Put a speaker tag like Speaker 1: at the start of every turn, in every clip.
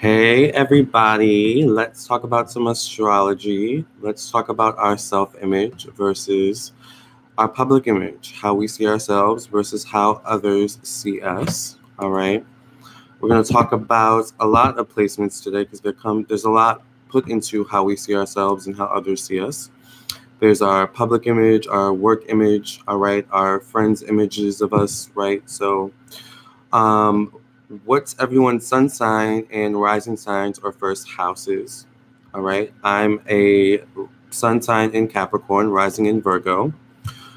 Speaker 1: Hey everybody, let's talk about some astrology. Let's talk about our self-image versus our public image, how we see ourselves versus how others see us. All right. We're going to talk about a lot of placements today because there's a lot put into how we see ourselves and how others see us. There's our public image, our work image, all right, our friends' images of us, right? So, what's everyone's sun sign and rising signs or first houses? All right, I'm a sun sign in Capricorn, rising in Virgo.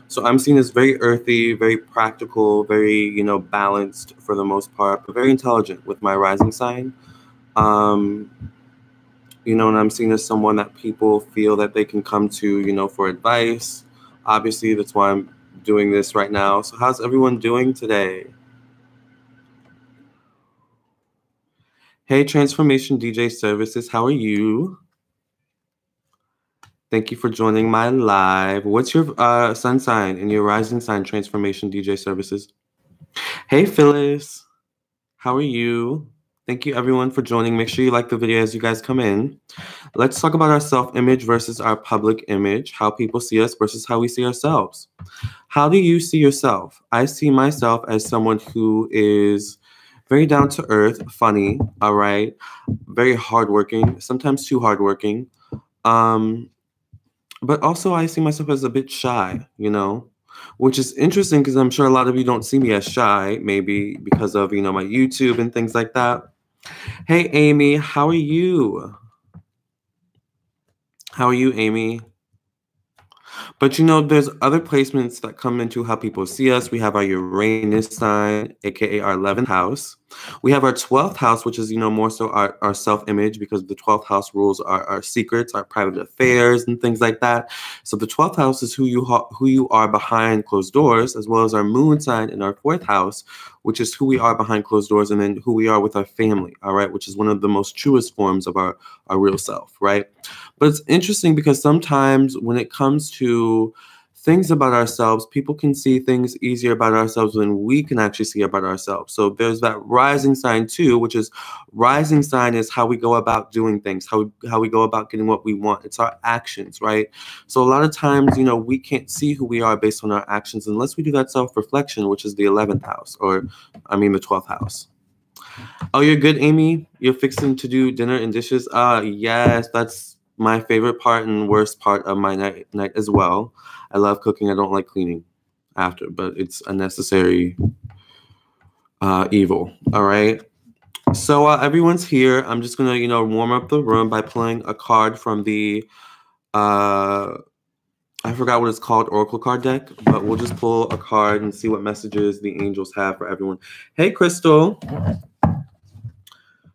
Speaker 1: So I'm seen as very earthy, very practical, very, balanced for the most part, but very intelligent with my rising sign. And I'm seen as someone that people feel that they can come to, for advice. Obviously, that's why I'm doing this right now. So how's everyone doing today? Hey, Transformation DJ Services, how are you? Thank you for joining my live. What's your sun sign and your rising sign, Transformation DJ Services? Hey, Phyllis, how are you? Thank you, everyone, for joining. Make sure you like the video as you guys come in. Let's talk about our self-image versus our public image, how people see us versus how we see ourselves. How do you see yourself? I see myself as someone who is very down to earth, funny, all right, very hardworking, sometimes too hardworking. But also I see myself as a bit shy, which is interesting because I'm sure a lot of you don't see me as shy, maybe because of, my YouTube and things like that. Hey, Amy, how are you? How are you, Amy? But there's other placements that come into how people see us. We have our Uranus sign, a.k.a. our 11th house. We have our 12th house, which is, more so our self-image, because the 12th house rules our secrets, our private affairs, and things like that. So the 12th house is who you are behind closed doors, as well as our moon sign in our 4th house, which is who we are behind closed doors, and then who we are with our family, all right, which is one of the most truest forms of our real self, right? But it's interesting because sometimes when it comes to things about ourselves, people can see things easier about ourselves than we can actually see about ourselves. So there's that rising sign too, which is rising sign is how we go about doing things, how we go about getting what we want. It's our actions, right? So a lot of times, we can't see who we are based on our actions unless we do that self-reflection, which is the 11th house, the 12th house. Oh, you're good, Amy? You're fixing to do dinner and dishes? Yes, that's my favorite part and worst part of my night as well. I love cooking. I don't like cleaning after, but it's a necessary evil. All right. So everyone's here. I'm just gonna, warm up the room by pulling a card from the I forgot what it's called, Oracle card deck, but we'll just pull a card and see what messages the angels have for everyone. Hey, Crystal.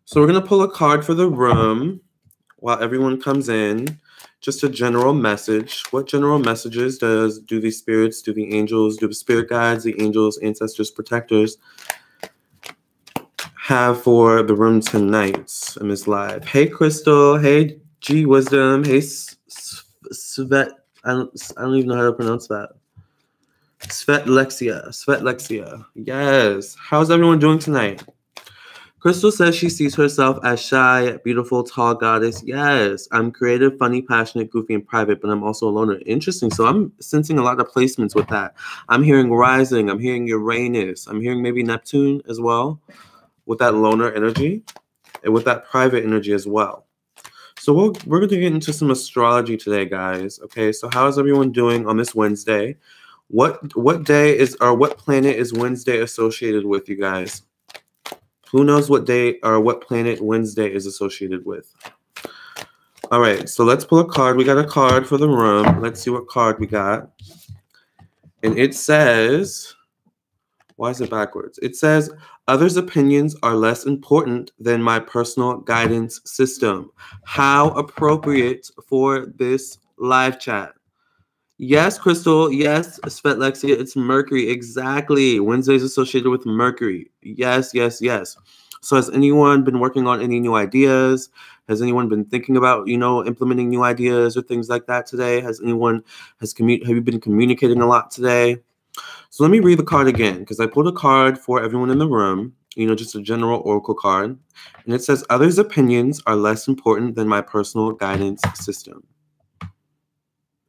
Speaker 1: So we're gonna pull a card for the room while everyone comes in. Just a general message. What general messages do the spirits, do the angels, do the spirit guides, the angels, ancestors, protectors have for the room tonight in this live? Hey, Crystal. Hey, G Wisdom. Hey, Svet. I don't even know how to pronounce that. Svetlexia. Yes. How's everyone doing tonight? Crystal says she sees herself as shy, beautiful, tall goddess. Yes, I'm creative, funny, passionate, goofy, and private, but I'm also a loner. Interesting. So I'm sensing a lot of placements with that. I'm hearing rising. I'm hearing Uranus. I'm hearing maybe Neptune as well with that loner energy and with that private energy as well. So we're going to get into some astrology today, guys. Okay, so how is everyone doing on this Wednesday? What day is, or what planet is Wednesday associated with, you guys? Who knows what day or what planet Wednesday is associated with? All right, so let's pull a card. We got a card for the room. Let's see what card we got. And it says, why is it backwards? It says, others' opinions are less important than my personal guidance system. How appropriate for this live chat. Yes, Crystal. Yes, Svetlexia. It's Mercury. Exactly. Wednesday's associated with Mercury. Yes. So has anyone been working on any new ideas? Has anyone been thinking about, implementing new ideas or things like that today? Have you been communicating a lot today? So let me read the card again, because I pulled a card for everyone in the room. you know, just a general oracle card. And it says, others' opinions are less important than my personal guidance system.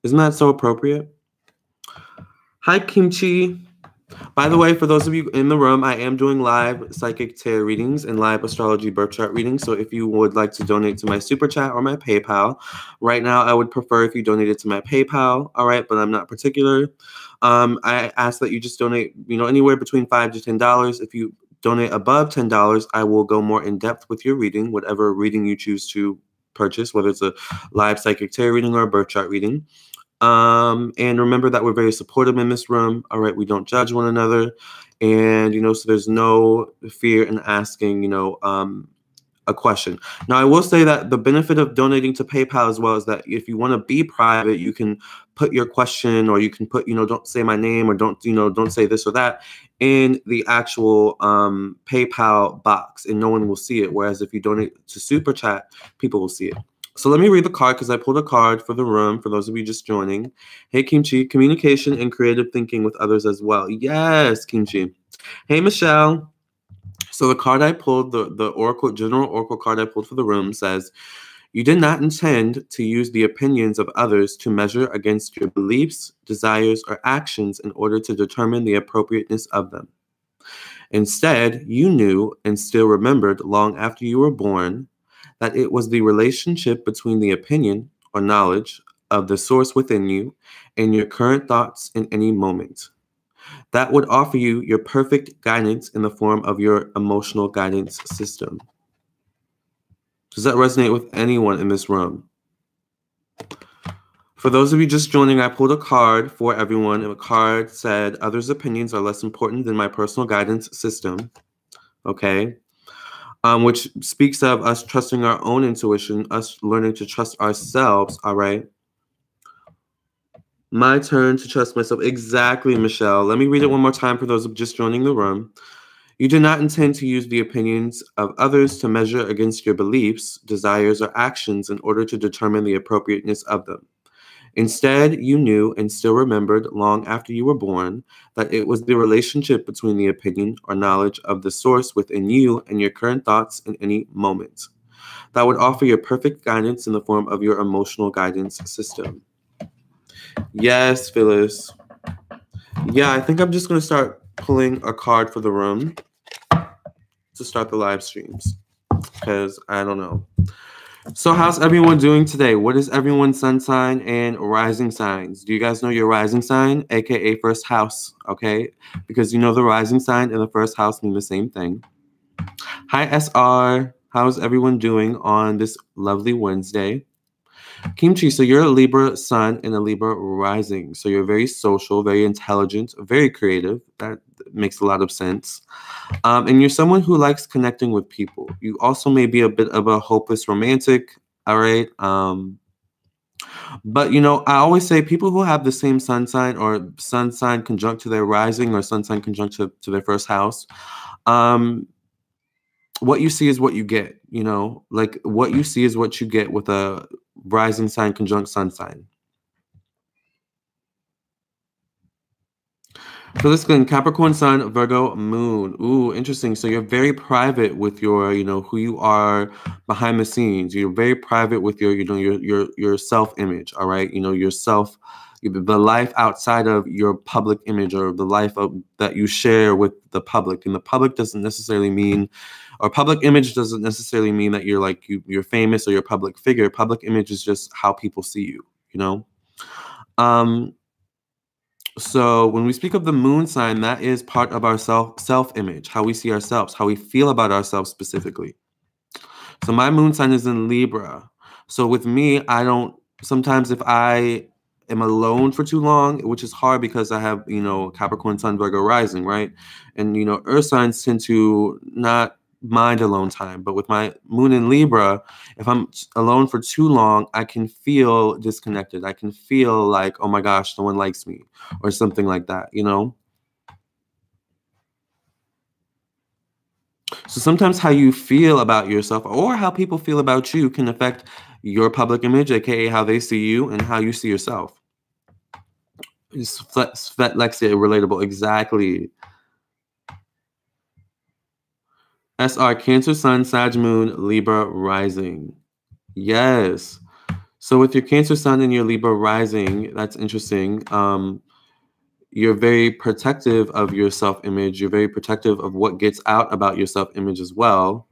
Speaker 1: Isn't that so appropriate? Hi, Kimchi. By the way, for those of you in the room, I am doing live psychic tarot readings and live astrology birth chart readings. So if you would like to donate to my super chat or my PayPal, right now I would prefer if you donated to my PayPal. All right, but I'm not particular. I ask that you just donate, you know, anywhere between $5 to $10. If you donate above $10, I will go more in depth with your reading, whatever reading you choose to purchase, whether it's a live psychic tarot reading or a birth chart reading. And remember that we're very supportive in this room. All right, we don't judge one another, and you know, so there's no fear in asking, you know, a question. Now, I will say that the benefit of donating to PayPal as well is that if you want to be private, you can put your question, or you can put, you know, don't say my name, or don't, you know, don't say this or that in the actual PayPal box, and no one will see it. Whereas if you donate to Super Chat, people will see it. So let me read the card because I pulled a card for the room for those of you just joining. Hey, Kimchi, communication and creative thinking with others as well. Yes, Kimchi. Hey, Michelle. So the card I pulled, the Oracle, general Oracle card I pulled for the room says, you did not intend to use the opinions of others to measure against your beliefs, desires, or actions in order to determine the appropriateness of them. Instead, you knew and still remembered long after you were born that it was the relationship between the opinion or knowledge of the source within you and your current thoughts in any moment that would offer you your perfect guidance in the form of your emotional guidance system. Does that resonate with anyone in this room? For those of you just joining, I pulled a card for everyone, and the card said, others' opinions are less important than my personal guidance system. Okay? Which speaks of us trusting our own intuition, us learning to trust ourselves, all right? My turn to trust myself. Exactly, Michelle. Let me read it one more time for those just joining the room. You do not intend to use the opinions of others to measure against your beliefs, desires, or actions in order to determine the appropriateness of them. Instead, you knew and still remembered long after you were born that it was the relationship between the opinion or knowledge of the source within you and your current thoughts in any moment that would offer your perfect guidance in the form of your emotional guidance system. Yes, Phyllis. Yeah, I think I'm just going to start pulling a card for the room to start the live streams because I don't know. So how's everyone doing today? What is everyone's sun sign and rising signs? Do you guys know your rising sign, a.k.a. first house, okay? Because you know the rising sign and the first house mean the same thing. Hi, SR. How's everyone doing on this lovely Wednesday? Kimchi, so you're a Libra sun and a Libra rising. So you're very social, very intelligent, very creative. That makes a lot of sense. And you're someone who likes connecting with people. You also may be a bit of a hopeless romantic, all right? But, you know, I always say people who have the same sun sign or sun sign conjunct to their rising or sun sign conjunct to their first house, what you see is what you get, you know? Like, what you see is what you get with a rising sign conjunct sun sign. So this is Capricorn sun, Virgo moon. Ooh, interesting. So you're very private with your, you know, who you are behind the scenes. You're very private with your, you know, your self-image. All right, you know, yourself, the life outside of your public image or the life that you share with the public. And the public doesn't necessarily mean, or public image doesn't necessarily mean that you're like you're famous or you're a public figure. Public image is just how people see you. You know. So when we speak of the moon sign, that is part of our self-image, how we see ourselves, how we feel about ourselves specifically. So my moon sign is in Libra. So with me, sometimes if I am alone for too long, which is hard because I have, you know, Capricorn sun, Virgo rising, right? And, you know, earth signs tend to not mind alone time. But with my moon in Libra, if I'm alone for too long, I can feel disconnected. I can feel like, oh my gosh, no one likes me or something like that, you know? So sometimes how you feel about yourself or how people feel about you can affect your public image, aka how they see you and how you see yourself. Lexia, relatable, exactly. SR, Cancer Sun, Sag Moon, Libra Rising. Yes. So with your Cancer Sun and your Libra Rising, that's interesting. You're very protective of your self-image. You're very protective of what gets out about your self-image as well.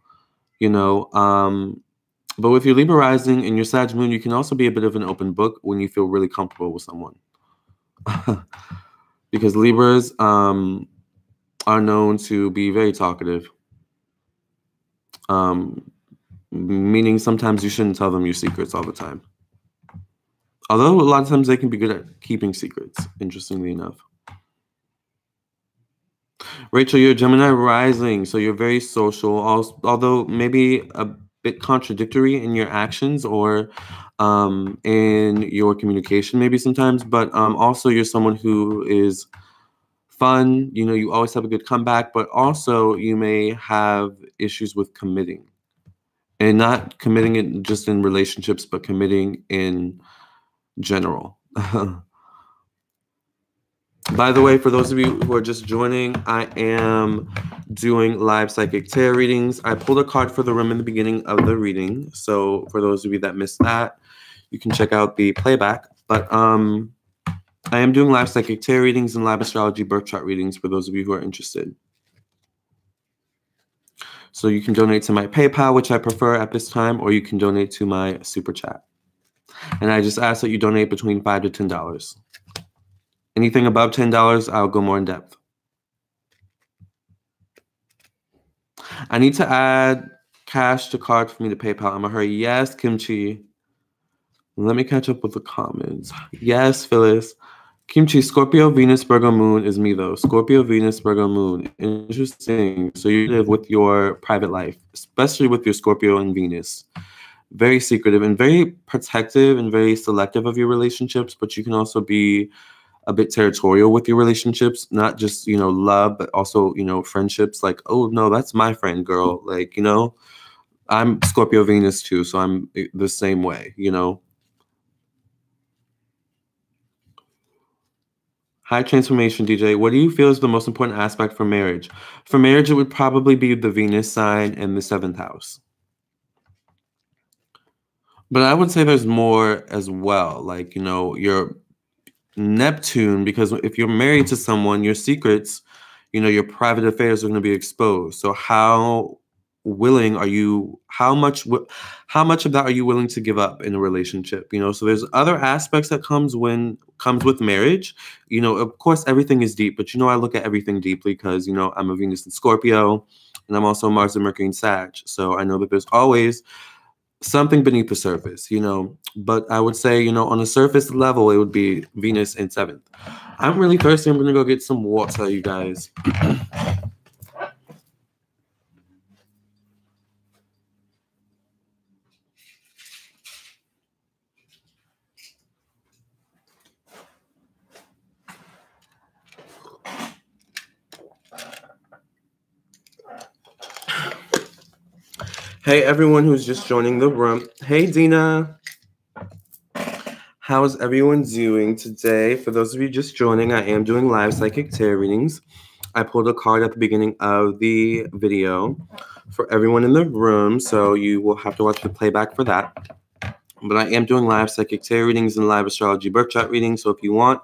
Speaker 1: You know, but with your Libra Rising and your Sag Moon, you can also be a bit of an open book when you feel really comfortable with someone. Because Libras are known to be very talkative. Meaning sometimes you shouldn't tell them your secrets all the time. Although a lot of times they can be good at keeping secrets, interestingly enough. Rachel, you're Gemini rising, so you're very social, although maybe a bit contradictory in your actions or in your communication maybe sometimes, but also you're someone who is fun. You know, you always have a good comeback, but also you may have issues with committing. And not committing it just in relationships, but committing in general. By the way, for those of you who are just joining, I am doing live psychic tarot readings. I pulled a card for the room in the beginning of the reading. So for those of you that missed that, you can check out the playback. But I am doing live psychic tarot readings and live astrology birth chart readings for those of you who are interested. So you can donate to my PayPal, which I prefer at this time, or you can donate to my super chat. And I just ask that you donate between $5 to $10. Anything above $10, I'll go more in depth. I need to add cash to card for me to PayPal. I'm gonna hurry. Yes, Kimchi. Let me catch up with the comments. Yes, Phyllis. Kimchi, Scorpio, Venus, Virgo, Moon is me though. Scorpio, Venus, Virgo, Moon. Interesting. So you live with your private life, especially with your Scorpio and Venus. Very secretive and very protective and very selective of your relationships, but you can also be a bit territorial with your relationships, not just, you know, love, but also, you know, friendships. Like, oh no, that's my friend, girl. Like, you know, I'm Scorpio, Venus too, so I'm the same way, you know. High transformation, DJ. What do you feel is the most important aspect for marriage? For marriage, it would probably be the Venus sign and the 7th house. But I would say there's more as well. Like, you know, your Neptune, because if you're married to someone, your secrets, you know, your private affairs are going to be exposed. So how willing are you, how much of that are you willing to give up in a relationship? You know, so there's other aspects that comes with marriage. You know, of course everything is deep, but you know, I look at everything deeply because, you know, I'm a Venus in Scorpio and I'm also Mars and Mercury in Sag. So I know that there's always something beneath the surface, you know, but I would say, you know, on a surface level, it would be Venus in 7th. I'm really thirsty. I'm going to go get some water, you guys. Hey, everyone who's just joining the room. Hey, Dina. How is everyone doing today? For those of you just joining, I am doing live psychic tarot readings. I pulled a card at the beginning of the video for everyone in the room, so you will have to watch the playback for that. But I am doing live psychic tarot readings and live astrology birth chart readings, so if you want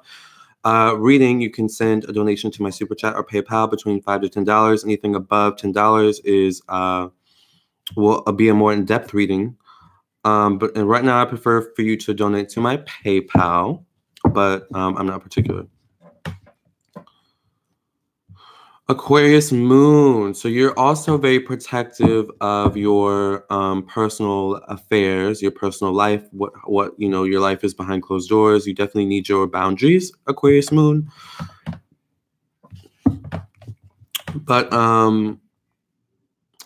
Speaker 1: reading, you can send a donation to my super chat or PayPal between $5 to $10. Anything above $10 is will be a more in-depth reading. But right now I prefer for you to donate to my PayPal, but I'm not particular. Aquarius moon. So you're also very protective of your personal affairs, your personal life, what you know, your life is behind closed doors. You definitely need your boundaries, Aquarius moon. But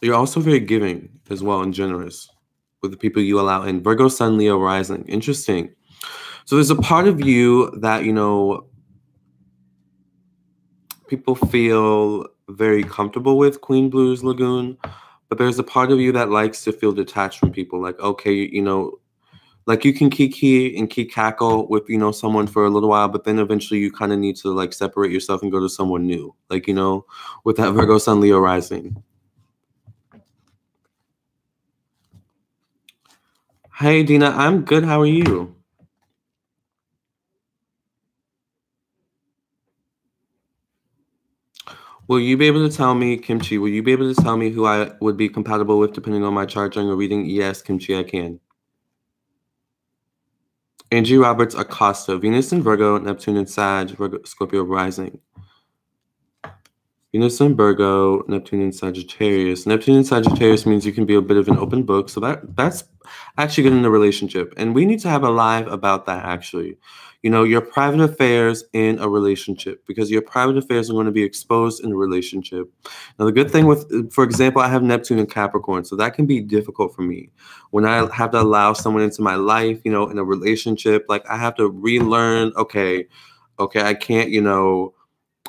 Speaker 1: you're also very giving as well and generous with the people you allow in. Virgo, Sun, Leo, rising. Interesting. So there's a part of you that, you know, people feel very comfortable with, Queen Blues Lagoon, but there's a part of you that likes to feel detached from people. Like, okay, you know, like you can kiki and cackle with, you know, someone for a little while, but then eventually you kind of need to like separate yourself and go to someone new. Like, you know, with that Virgo, Sun, Leo, rising. Hey, Dina, I'm good. How are you? Will you be able to tell me, Kimchi, will you be able to tell me who I would be compatible with depending on my chart during a reading? Yes, Kimchi, I can. Angie Roberts Acosta, Venus in Virgo, Neptune in Sag, Virgo, Scorpio rising. Venus in Virgo, Neptune in Sagittarius. Neptune in Sagittarius means you can be a bit of an open book. So that's actually good in a relationship. And we need to have a live about that, actually. You know, your private affairs in a relationship, because your private affairs are going to be exposed in a relationship. Now, the good thing with, for example, I have Neptune in Capricorn. So that can be difficult for me. When I have to allow someone into my life, you know, in a relationship, like I have to relearn, okay, I can't, you know,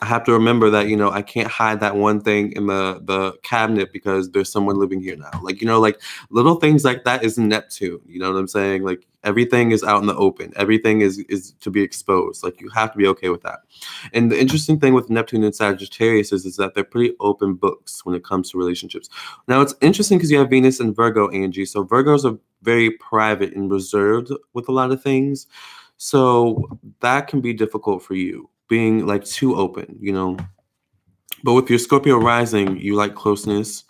Speaker 1: I have to remember that, you know, I can't hide that one thing in the cabinet because there's someone living here now. Like, you know, like little things like that is Neptune. You know what I'm saying? Like everything is out in the open. Everything is to be exposed. Like you have to be okay with that. And the interesting thing with Neptune and Sagittarius is that they're pretty open books when it comes to relationships. Now it's interesting because you have Venus and Virgo, Angie. So Virgos are very private and reserved with a lot of things. So that can be difficult for you, being like too open, you know. But with your Scorpio rising, you like closeness.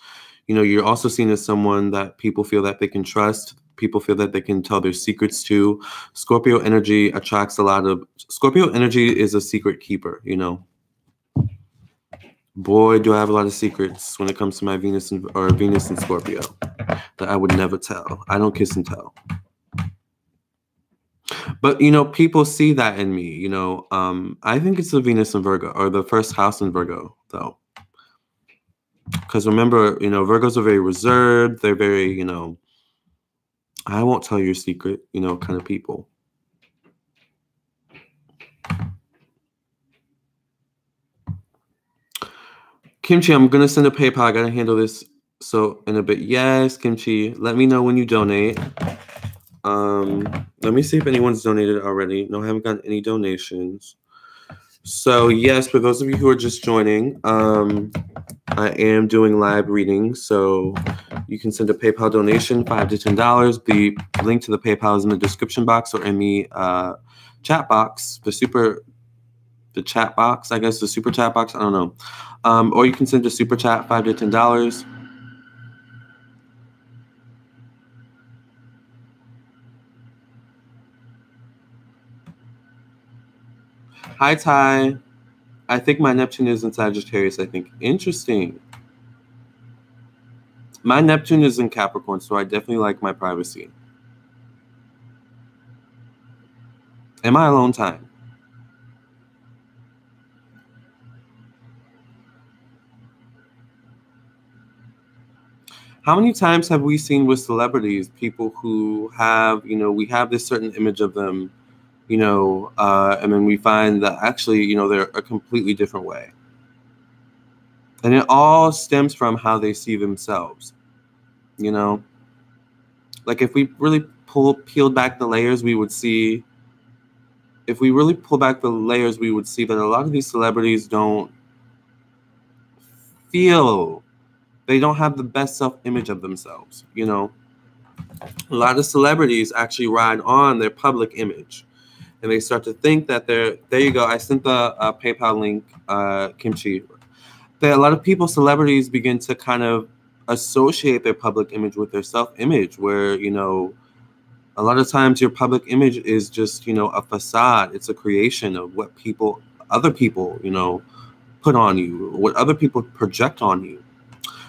Speaker 1: You know, you're also seen as someone that people feel that they can trust. People feel that they can tell their secrets to. Scorpio energy attracts a lot of. Scorpio energy is a secret keeper, you know. Boy, do I have a lot of secrets when it comes to my Venus and Scorpio that I would never tell. I don't kiss and tell. But you know, people see that in me. You know, I think it's the Venus in Virgo or the first house in Virgo, though. Because remember, you know, Virgos are very reserved. They're very, you know, I won't tell your secret, you know, kind of people. Kimchi, I'm gonna send a PayPal. I gotta handle this so in a bit. Yes, Kimchi, let me know when you donate. Let me see if anyone's donated already. No, I haven't gotten any donations. So yes, for those of you who are just joining, I am doing live readings, so you can send a PayPal donation, $5 to $10. The link to the PayPal is in the description box or in the chat box, the chat box, I guess the super chat box, I don't know. Or you can send a super chat, $5 to $10. Hi, Ty. I think my Neptune is in Sagittarius, I think. Interesting. My Neptune is in Capricorn, so I definitely like my privacy. And my alone time. How many times have we seen with celebrities, people who have, you know, we have this certain image of them, you know, and then we find that actually, you know, they're a completely different way. And it all stems from how they see themselves, you know. Like if we really peeled back the layers, we would see, if we really pull back the layers, we would see that a lot of these celebrities don't feel, they don't have the best self-image of themselves, you know. A lot of celebrities actually ride on their public image. And they start to think that they're, there you go, I sent the PayPal link, Kimchi. That a lot of people, celebrities, begin to kind of associate their public image with their self-image, where, you know, a lot of times your public image is just, you know, a facade. It's a creation of what people, other people, you know, put on you, what other people project on you.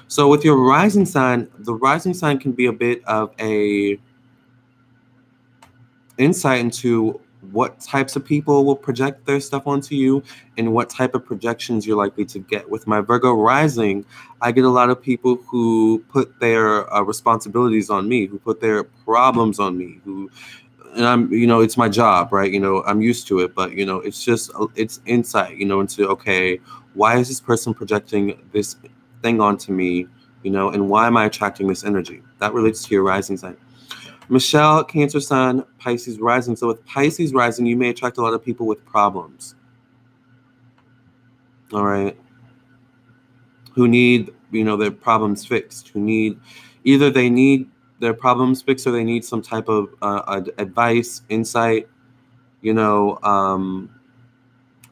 Speaker 1: So with your rising sign, the rising sign can be a bit of a insight into what types of people will project their stuff onto you and what type of projections you're likely to get. With my Virgo rising, I get a lot of people who put their responsibilities on me, who put their problems on me, who, and I'm, you know, it's my job, right? You know, I'm used to it, but, you know, it's just, it's insight, you know, into, okay, why is this person projecting this thing onto me, you know, and why am I attracting this energy? That relates to your rising sign. Michelle, Cancer Sun, Pisces rising. So with Pisces rising, you may attract a lot of people with problems. All right. Who need, you know, their problems fixed. Who need, either they need their problems fixed, or they need some type of advice, insight, you know,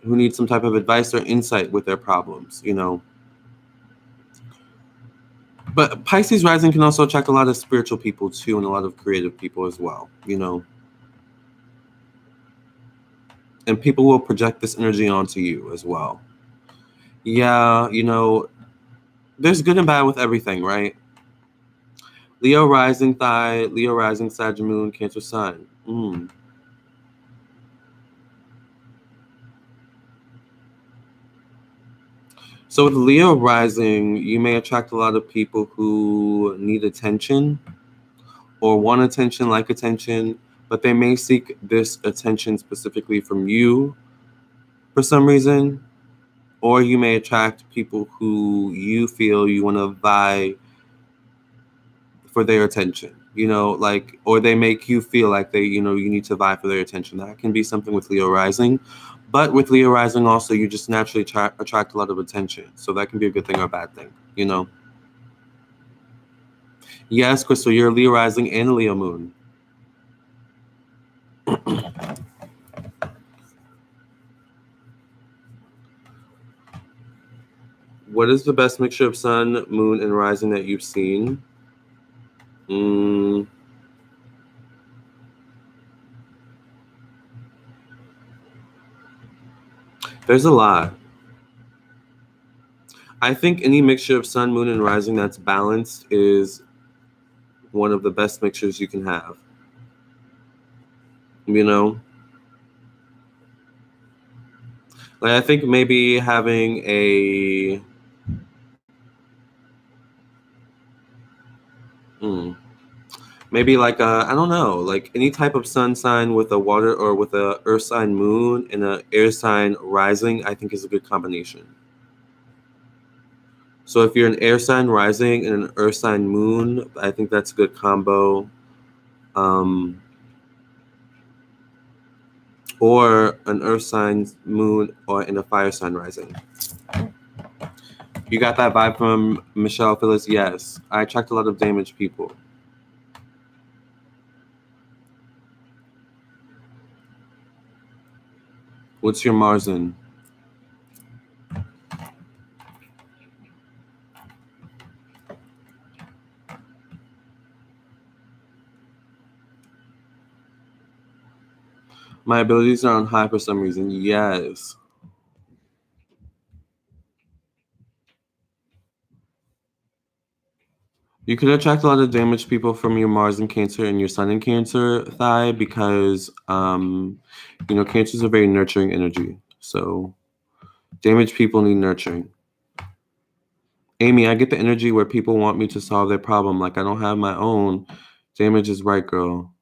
Speaker 1: who need some type of advice or insight with their problems, you know. But Pisces rising can also attract a lot of spiritual people too, and a lot of creative people as well, you know. And people will project this energy onto you as well. Yeah, you know, there's good and bad with everything, right? Leo rising thigh, Leo rising Sag moon, Cancer sun. So with Leo rising, you may attract a lot of people who need attention or want attention, like attention, but they may seek this attention specifically from you for some reason. Or you may attract people who you feel you want to vie for their attention, you know, like, or they make you feel like they, you know, you need to vie for their attention. That can be something with Leo rising. But with Leo rising also, you just naturally attract a lot of attention. So that can be a good thing or a bad thing, you know. Yes, Crystal, you're Leo rising and Leo moon. What is the best mixture of sun, moon, and rising that you've seen? There's a lot. I think any mixture of sun, moon, and rising that's balanced is one of the best mixtures you can have. You know? Like, I think maybe having a... maybe like a, I don't know, like any type of sun sign with a water or with a earth sign moon and a air sign rising, I think is a good combination. So if you're an air sign rising and an earth sign moon, I think that's a good combo. Or an earth sign moon or in a fire sign rising. You got that vibe from Michelle Phyllis? Yes. I attract a lot of damaged people. What's your Mars in? My abilities are on high for some reason. Yes. You could attract a lot of damaged people from your Mars in Cancer and your Sun in Cancer thigh because, you know, Cancer is a very nurturing energy. So damaged people need nurturing. Amy, I get the energy where people want me to solve their problem. Like I don't have my own. Damage is right, girl.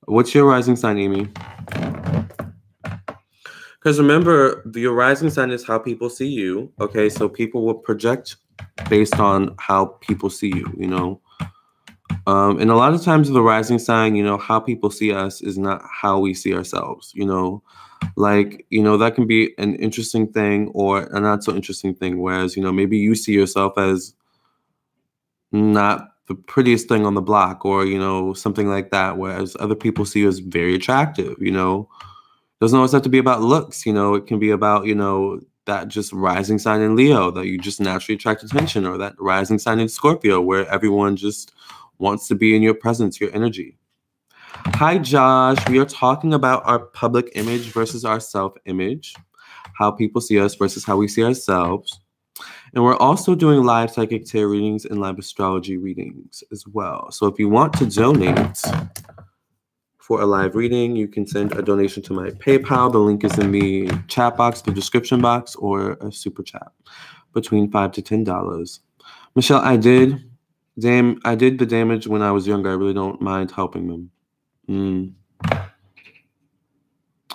Speaker 1: What's your rising sign, Amy? Because remember, your rising sign is how people see you. Okay, so people will project based on how people see you, you know. And a lot of times the rising sign, you know, how people see us is not how we see ourselves, you know. Like, you know, that can be an interesting thing or a not so interesting thing. Whereas, you know, maybe you see yourself as not the prettiest thing on the block or, you know, something like that. Whereas other people see you as very attractive, you know. Doesn't always have to be about looks, you know, it can be about, you know, that just rising sign in Leo that you just naturally attract attention, or that rising sign in Scorpio where everyone just wants to be in your presence, your energy. Hi, Josh. We are talking about our public image versus our self-image, how people see us versus how we see ourselves. And we're also doing live psychic tarot readings and live astrology readings as well. So if you want to donate for a live reading, you can send a donation to my PayPal. The link is in the chat box, the description box, or a super chat between $5 to $10. Michelle, I did the damage when I was younger. I really don't mind helping them.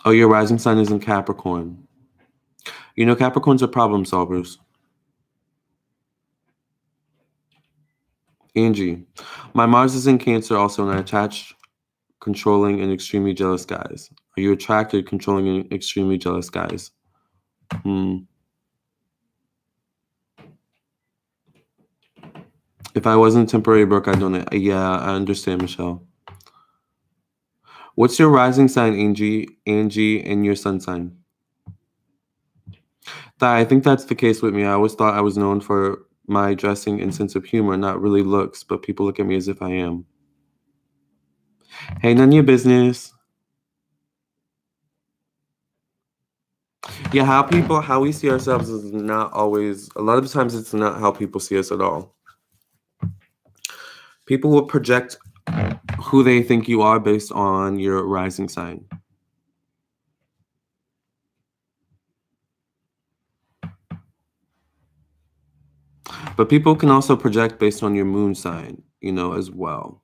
Speaker 1: Oh, your rising sign is in Capricorn. You know, Capricorns are problem solvers. Angie, my Mars is in Cancer also, and I attach controlling and extremely jealous guys. Are you attracted controlling and extremely jealous guys? If I wasn't temporarily broke, I'd donate. Yeah, I understand, Michelle. What's your rising sign, Angie, and your sun sign? I think that's the case with me. I always thought I was known for my dressing and sense of humor, not really looks, but people look at me as if I am. Hey, none of your business. Yeah, how we see ourselves is not always, a lot of the times it's not how people see us at all. People will project who they think you are based on your rising sign. But people can also project based on your moon sign, as well.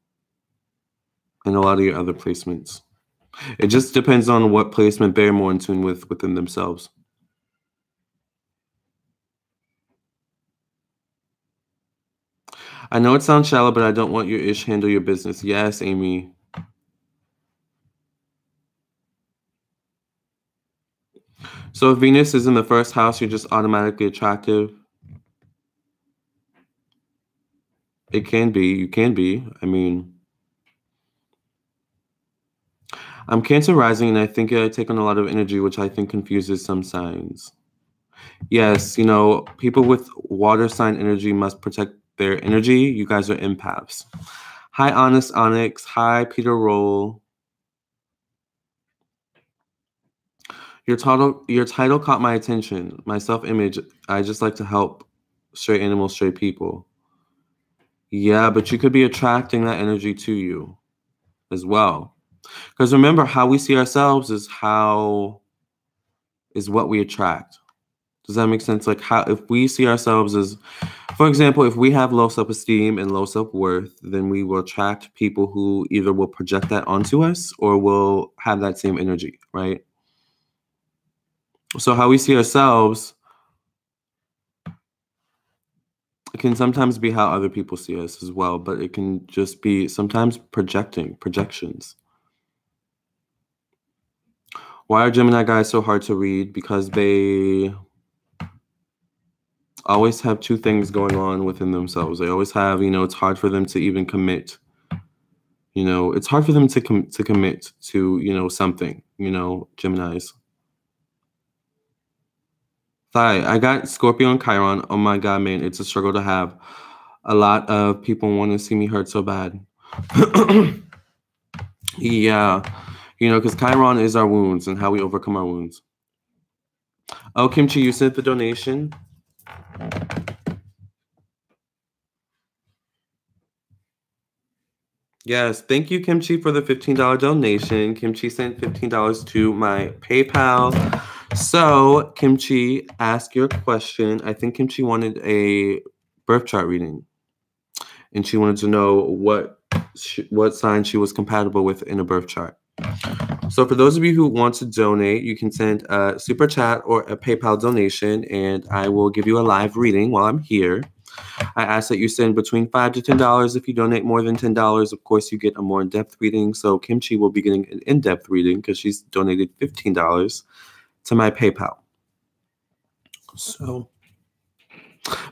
Speaker 1: And a lot of your other placements. It just depends on what placement they're more in tune with within themselves. I know it sounds shallow, but I don't want your ish handle your business. Yes, Amy. So if Venus is in the first house, you're just automatically attractive. It can be. You can be. I mean, I'm Cancer rising, and I think I take on a lot of energy, which I think confuses some signs. Yes, people with water sign energy must protect their energy. You guys are empaths. Hi, Honest Onyx. Hi, Peter Roll. Your title caught my attention. My self-image. I just like to help straight animals, straight people. Yeah, but you could be attracting that energy to you as well. Because remember, how we see ourselves is what we attract. Does that make sense? Like if we see ourselves as, for example, if we have low self-esteem and low self-worth, then we will attract people who either will project that onto us or will have that same energy, right? So how we see ourselves can sometimes be how other people see us as well, but it can just be sometimes projections. Why are Gemini guys so hard to read? Because they always have two things going on within themselves. They always have, it's hard for them to even commit. It's hard for them to commit to, something, Geminis. I got Scorpio and Chiron. Oh my God, man, it's a struggle to have. A lot of people want to see me hurt so bad. Yeah, because Chiron is our wounds and how we overcome our wounds. Oh, Kimchi, you sent the donation. Yes, thank you, Kimchi, for the $15 donation. Kimchi sent $15 to my PayPal. So, Kimchi, ask your question. I think Kimchi wanted a birth chart reading, and she wanted to know what sign she was compatible with in a birth chart. So, for those of you who want to donate, you can send a super chat or a PayPal donation, and I will give you a live reading while I'm here. I ask that you send between $5 to $10. If you donate more than $10, of course, you get a more in-depth reading. So Kimchi will be getting an in-depth reading because she's donated $15 to my PayPal. So,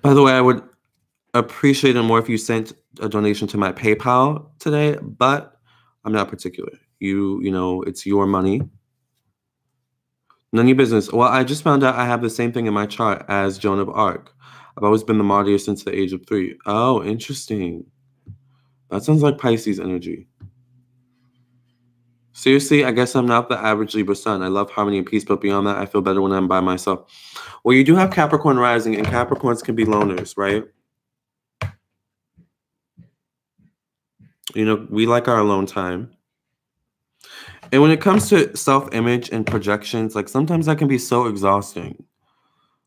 Speaker 1: by the way, I would appreciate it more if you sent a donation to my PayPal today, but I'm not particular. It's your money. None of your business. Well, I just found out I have the same thing in my chart as Joan of Arc. I've always been the martyr since the age of 3. Oh, interesting. That sounds like Pisces energy. Seriously, I guess I'm not the average Libra sun. I love harmony and peace, but beyond that, I feel better when I'm by myself. Well, you do have Capricorn rising, and Capricorns can be loners, right? We like our alone time. And when it comes to self-image and projections, like sometimes that can be so exhausting.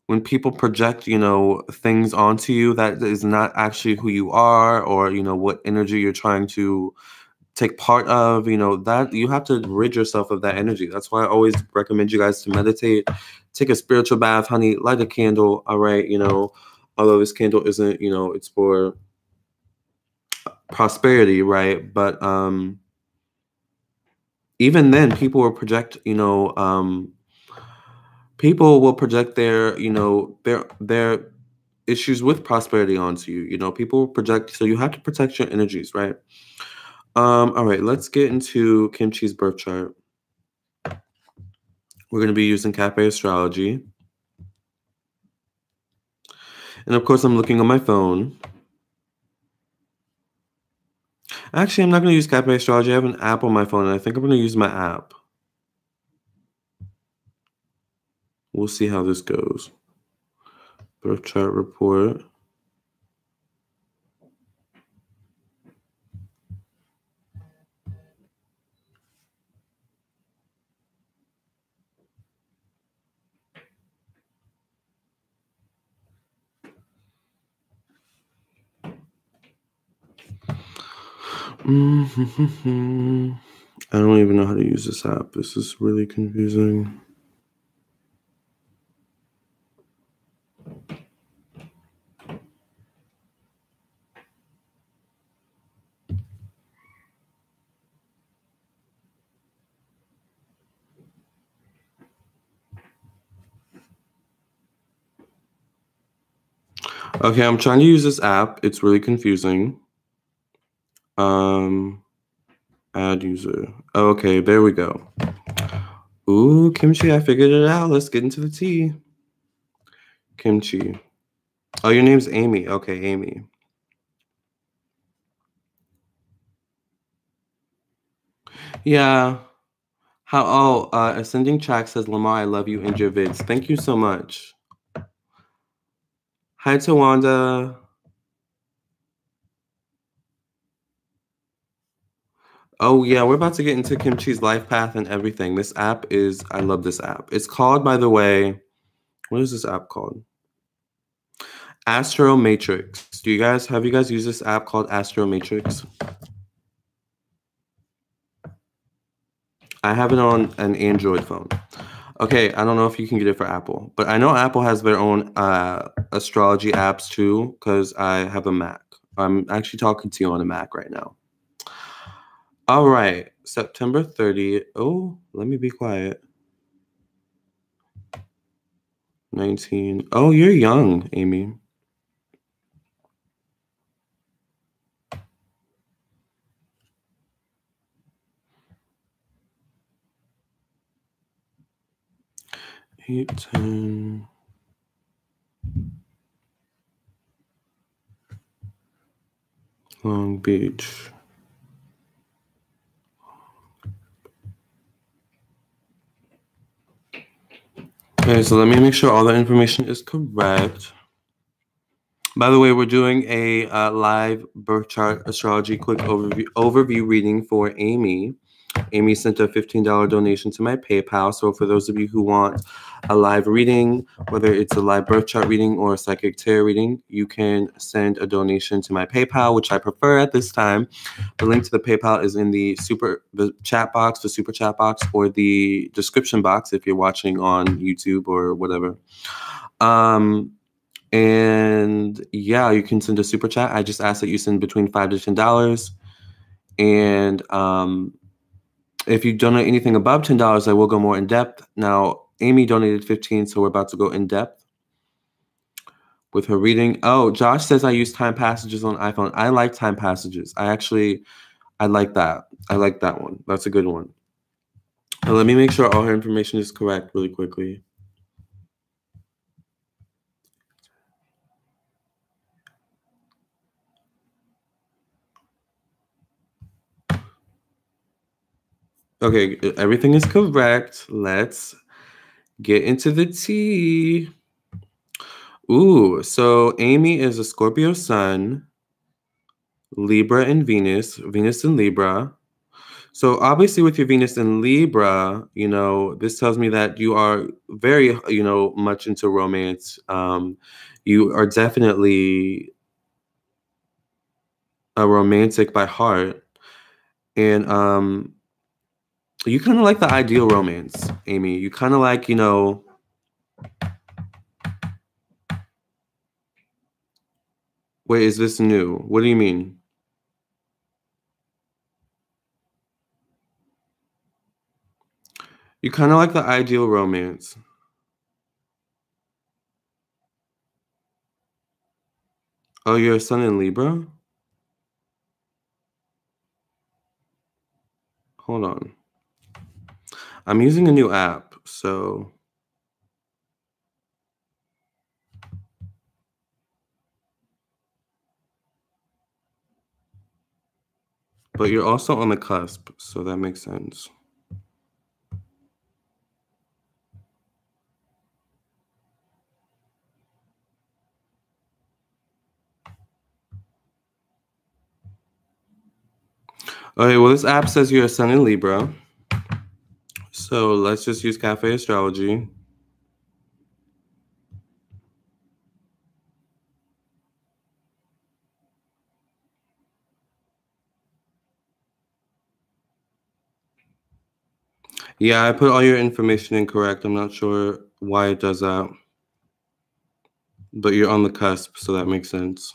Speaker 1: When people project, things onto you that is not actually who you are, or, what energy you're trying to take part of, that you have to rid yourself of that energy. That's why I always recommend you guys to meditate, take a spiritual bath, honey, light a candle. All right. Although this candle isn't, it's for prosperity, right? But even then people will project, people will project their issues with prosperity onto you. You know, people project, so you have to protect your energies, right? All right, let's get into Kimchi's birth chart. We're going to be using a.k.a. Astrology. And of course, I'm looking on my phone. Actually, I'm not going to use a.k.a. Astrology. I have an app on my phone, and I think I'm going to use my app. We'll see how this goes. Birth chart report. I don't even know how to use this app. This is really confusing. Okay, I'm trying to use this app. It's really confusing. Add user. Okay, there we go. Ooh, Kimchi, I figured it out. Let's get into the tea. Kimchi. Oh, your name's Amy. Okay, Amy. Yeah. Ascending Track says, Lamarr, I love you and your vids. Thank you so much. Hi, Tawanda. Oh, yeah, we're about to get into Kimchi's life path and everything. This app is, I love this app. It's called, by the way, what is this app called? Astro Matrix. Have you guys used this app called Astro Matrix? I have it on an Android phone. Okay, I don't know if you can get it for Apple, but I know Apple has their own astrology apps too, because I have a Mac. I'm actually talking to you on a Mac right now. All right, September 30th. Oh, let me be quiet. 19. Oh, you're young, Amy. Eight, 10. Long Beach. Okay, so let me make sure all the information is correct. By the way, we're doing a live birth chart astrology quick overview reading for Amy. Amy sent a $15 donation to my PayPal. So for those of you who want a live reading, whether it's a live birth chart reading or a psychic tarot reading, you can send a donation to my PayPal, which I prefer at this time. The link to the PayPal is in the chat box, the super chat box, or the description box if you're watching on YouTube or whatever. And yeah, you can send a super chat. I just ask that you send between $5 to $10. And if you donate anything above $10, I will go more in depth. Now, Amy donated 15, so we're about to go in depth with her reading. Oh, Josh says I use time passages on iPhone. I like time passages. I like that. I like that one. That's a good one. Now, let me make sure all her information is correct really quickly. Okay, everything is correct. Let's get into the tea. Ooh, so Amy is a Scorpio sun, Libra and Venus in Libra. So obviously with your Venus in Libra, you know, this tells me that you are very, you know, much into romance. You are definitely a romantic by heart. And you kind of like the ideal romance, Amy. You kind of like, you know, wait, is this new? What do you mean? You kind of like the ideal romance. Oh, you're a sun in Libra? Hold on. I'm using a new app, so... But you're also on the cusp, so that makes sense. Okay, well, this app says you're a sun in Libra. So let's just use Cafe Astrology. Yeah, I put all your information incorrect. I'm not sure why it does that. But you're on the cusp, so that makes sense.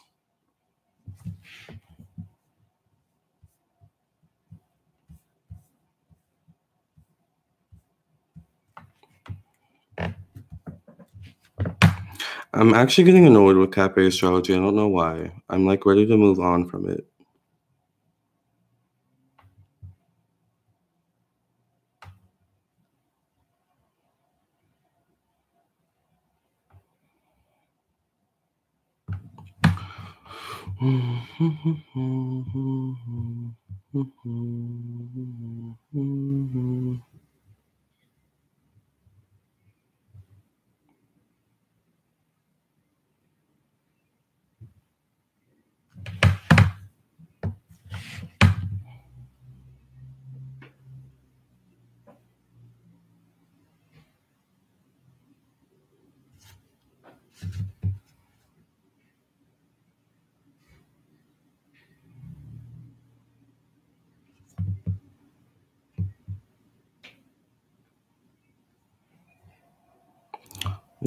Speaker 1: I'm actually getting annoyed with Cafe Astrology. I don't know why. I'm like ready to move on from it.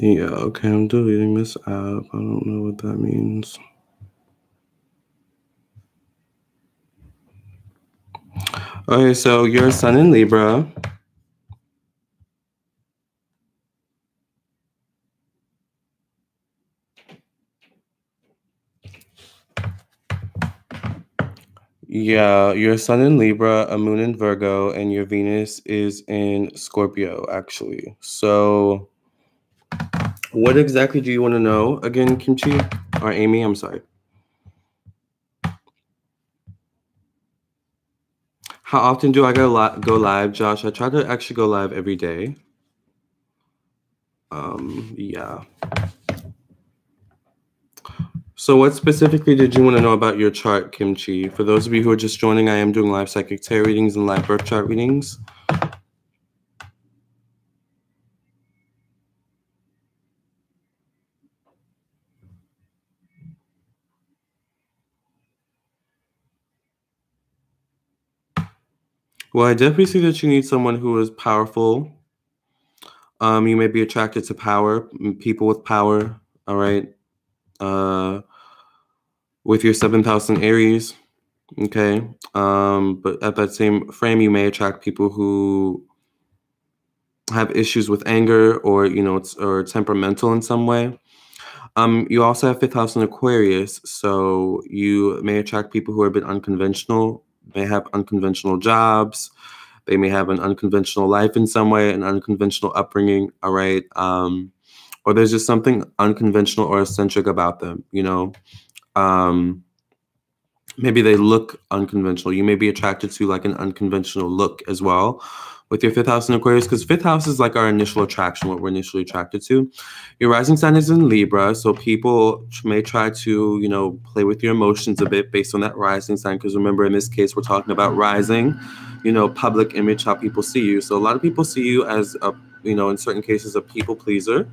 Speaker 1: Yeah, okay, I'm deleting this app. I don't know what that means. Okay, so you're a sun in Libra. Yeah, your sun in Libra, a moon in Virgo, and your Venus is in Scorpio, actually. So, what exactly do you want to know again, Kimchi? Or Amy, I'm sorry. How often do I go live, Josh? I try to actually go live every day. Yeah. So what specifically did you want to know about your chart, Kimchi? For those of you who are just joining, I am doing live psychic tarot readings and live birth chart readings. Well, I definitely see that you need someone who is powerful. You may be attracted to power, people with power, all right? With your 7th house in Aries, okay? But at that same frame, you may attract people who have issues with anger or, or temperamental in some way. You also have 5th house in Aquarius, so you may attract people who are a bit unconventional, may have unconventional jobs, they may have an unconventional life in some way, an unconventional upbringing, all right? Or there's just something unconventional or eccentric about them, maybe they look unconventional. You may be attracted to like an unconventional look as well with your 5th house in Aquarius, because 5th house is like our initial attraction, what we're initially attracted to. Your rising sign is in Libra, so people may try to, play with your emotions a bit based on that rising sign, because remember, in this case, we're talking about rising, public image, how people see you. So a lot of people see you as in certain cases, a people pleaser.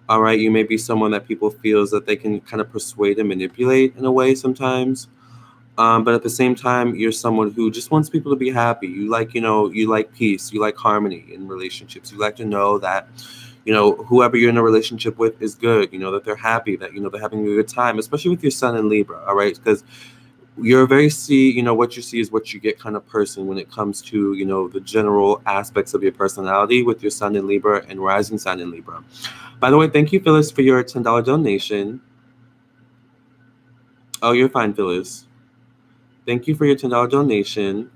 Speaker 1: All right, you may be someone that people feels that they can kind of persuade and manipulate in a way sometimes. But at the same time, you're someone who just wants people to be happy. You like peace. You like harmony in relationships. You like to know that, whoever you're in a relationship with is good. That they're happy, that, they're having a good time, especially with your sun in Libra. All right. Because you're a very what you see is what you get kind of person when it comes to, the general aspects of your personality with your sun in Libra and rising sign in Libra. By the way, thank you, Phyllis, for your $10 donation. Oh, you're fine, Phyllis. Thank you for your $10 donation.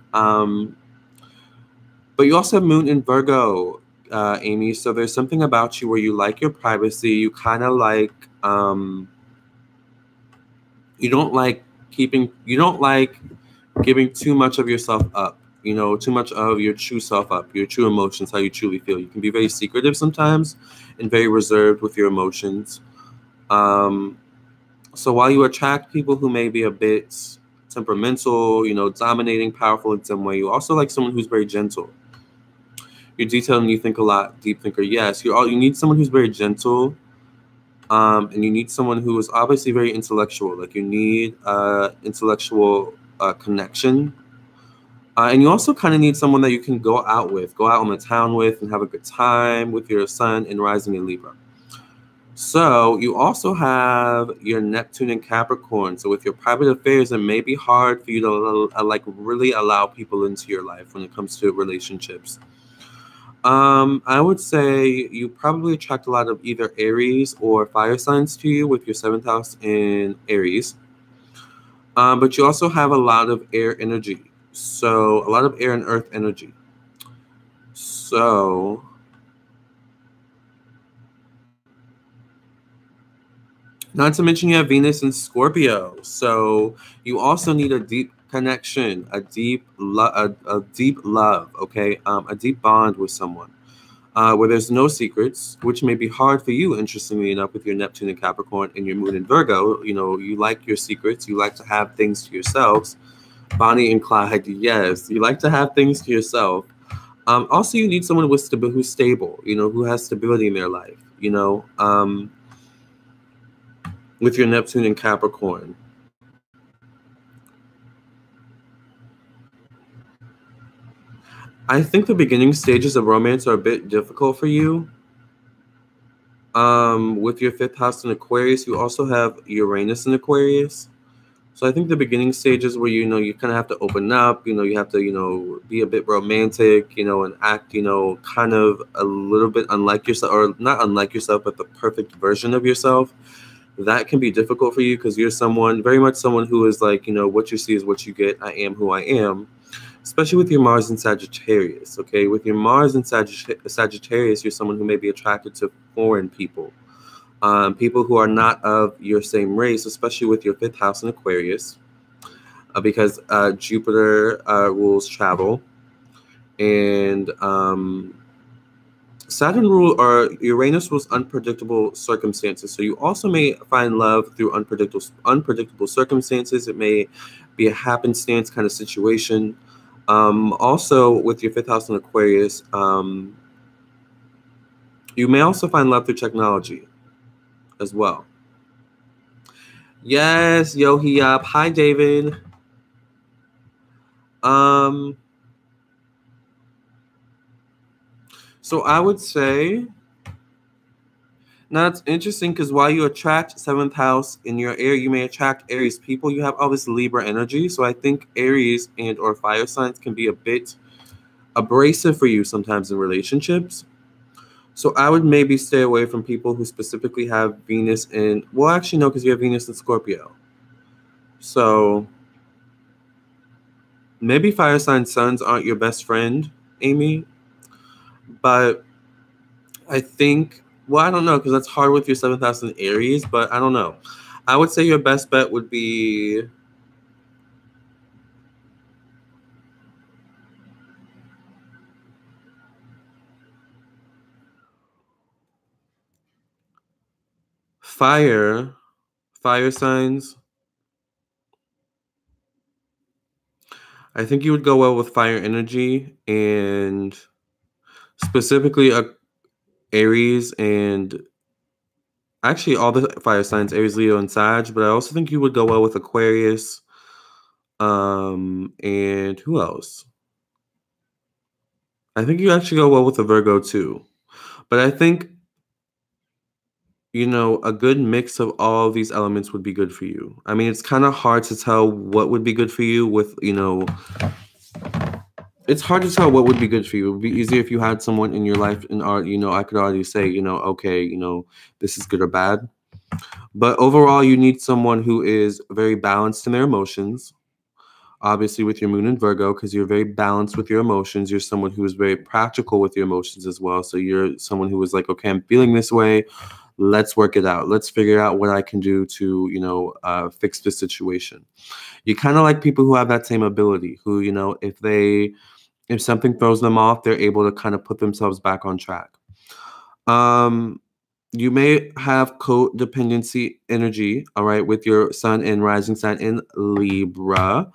Speaker 1: But you also have Moon in Virgo, Amy. So there's something about you where you like your privacy. You kind of like, you don't like giving too much of yourself up. Too much of your true self up, your true emotions, how you truly feel. You can be very secretive sometimes and very reserved with your emotions. So while you attract people who may be a bit temperamental, dominating, powerful in some way, you also like someone who's very gentle. You're detailed and you think a lot, deep thinker. Yes, you need someone who's very gentle, and you need someone who is obviously very intellectual. Like you need intellectual connection, and you also kind of need someone that you can go out on the town with, and have a good time with your sun and rising in Libra. So you also have your Neptune in Capricorn. So with your private affairs, it may be hard for you to really allow people into your life when it comes to relationships. I would say you probably attract a lot of either Aries or fire signs to you with your 7th house in Aries. But you also have a lot of air energy. So a lot of air and earth energy. So not to mention you have Venus in Scorpio. So you also need a deep connection, a deep love, okay? A deep bond with someone. Where there's no secrets, which may be hard for you, interestingly enough, with your Neptune in Capricorn and your Moon in Virgo. You like your secrets. You like to have things to yourselves. Bonnie and Clyde, yes. You like to have things to yourself. Also, you need someone who's stable, who has stability in their life, with your Neptune in Capricorn. I think the beginning stages of romance are a bit difficult for you. With your 5th house in Aquarius, you also have Uranus in Aquarius. So I think the beginning stages where, you kind of have to open up, you have to, be a bit romantic, and act, kind of a little bit unlike yourself, or not unlike yourself, but the perfect version of yourself. That can be difficult for you because you're very much someone who is like, what you see is what you get. I am who I am. Especially with your Mars in Sagittarius, okay? With your Mars in Sagittarius, you're someone who may be attracted to foreign people. People who are not of your same race, especially with your 5th house in Aquarius, because Jupiter rules travel. And Saturn Uranus rules unpredictable circumstances. So you also may find love through unpredictable circumstances. It may be a happenstance kind of situation. Also, with your 5th house in Aquarius, you may also find love through technology as well. Yes, Yohi up. Hi, David. So I would say, now it's interesting because while you attract 7th house in your air, you may attract Aries people. You have all this Libra energy. So I think Aries and or fire signs can be a bit abrasive for you sometimes in relationships. So I would maybe stay away from people who specifically have Venus in, well, actually no, because you have Venus in Scorpio. So maybe fire sign suns aren't your best friend, Amy. But I think, well, I don't know, because that's hard with your 7th house in Aries, but I don't know. I would say your best bet would be fire signs. I think you would go well with fire energy, and specifically Aries, and actually all the fire signs, Aries, Leo, and Sag, but I also think you would go well with Aquarius. And who else? I think you actually go well with a Virgo too. But I think, a good mix of all these elements would be good for you. I mean, it's kind of hard to tell what would be good for you with, it's hard to tell what would be good for you. It would be easier if you had someone in your life and I could already say, okay, this is good or bad. But overall, you need someone who is very balanced in their emotions. Obviously, with your moon in Virgo, because you're very balanced with your emotions. You're someone who is very practical with your emotions as well. So you're someone who is like, okay, I'm feeling this way. Let's work it out. Let's figure out what I can do to, fix this situation. You kind of like people who have that same ability, who, if something throws them off, they're able to kind of put themselves back on track. You may have codependency energy, all right, with your sun and rising sign in Libra.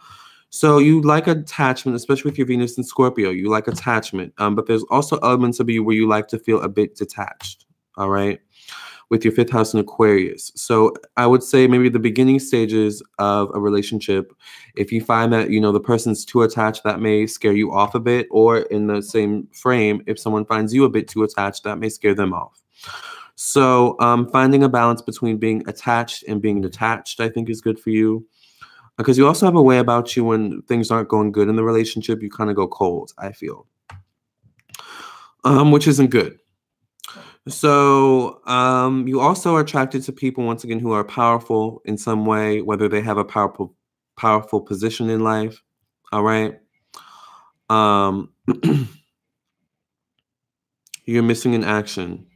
Speaker 1: So you like attachment, especially with your Venus in Scorpio. You like attachment, but there's also elements of you where you like to feel a bit detached, all right, with your 5th house in Aquarius. So I would say maybe the beginning stages of a relationship, if you find that, the person's too attached, that may scare you off a bit, or in the same frame, if someone finds you a bit too attached, that may scare them off. So finding a balance between being attached and being detached, I think, is good for you. Because you also have a way about you when things aren't going good in the relationship, you kind of go cold, I feel. Which isn't good. So you also are attracted to people, once again, who are powerful in some way, whether they have a powerful position in life. All right. You're missing in action.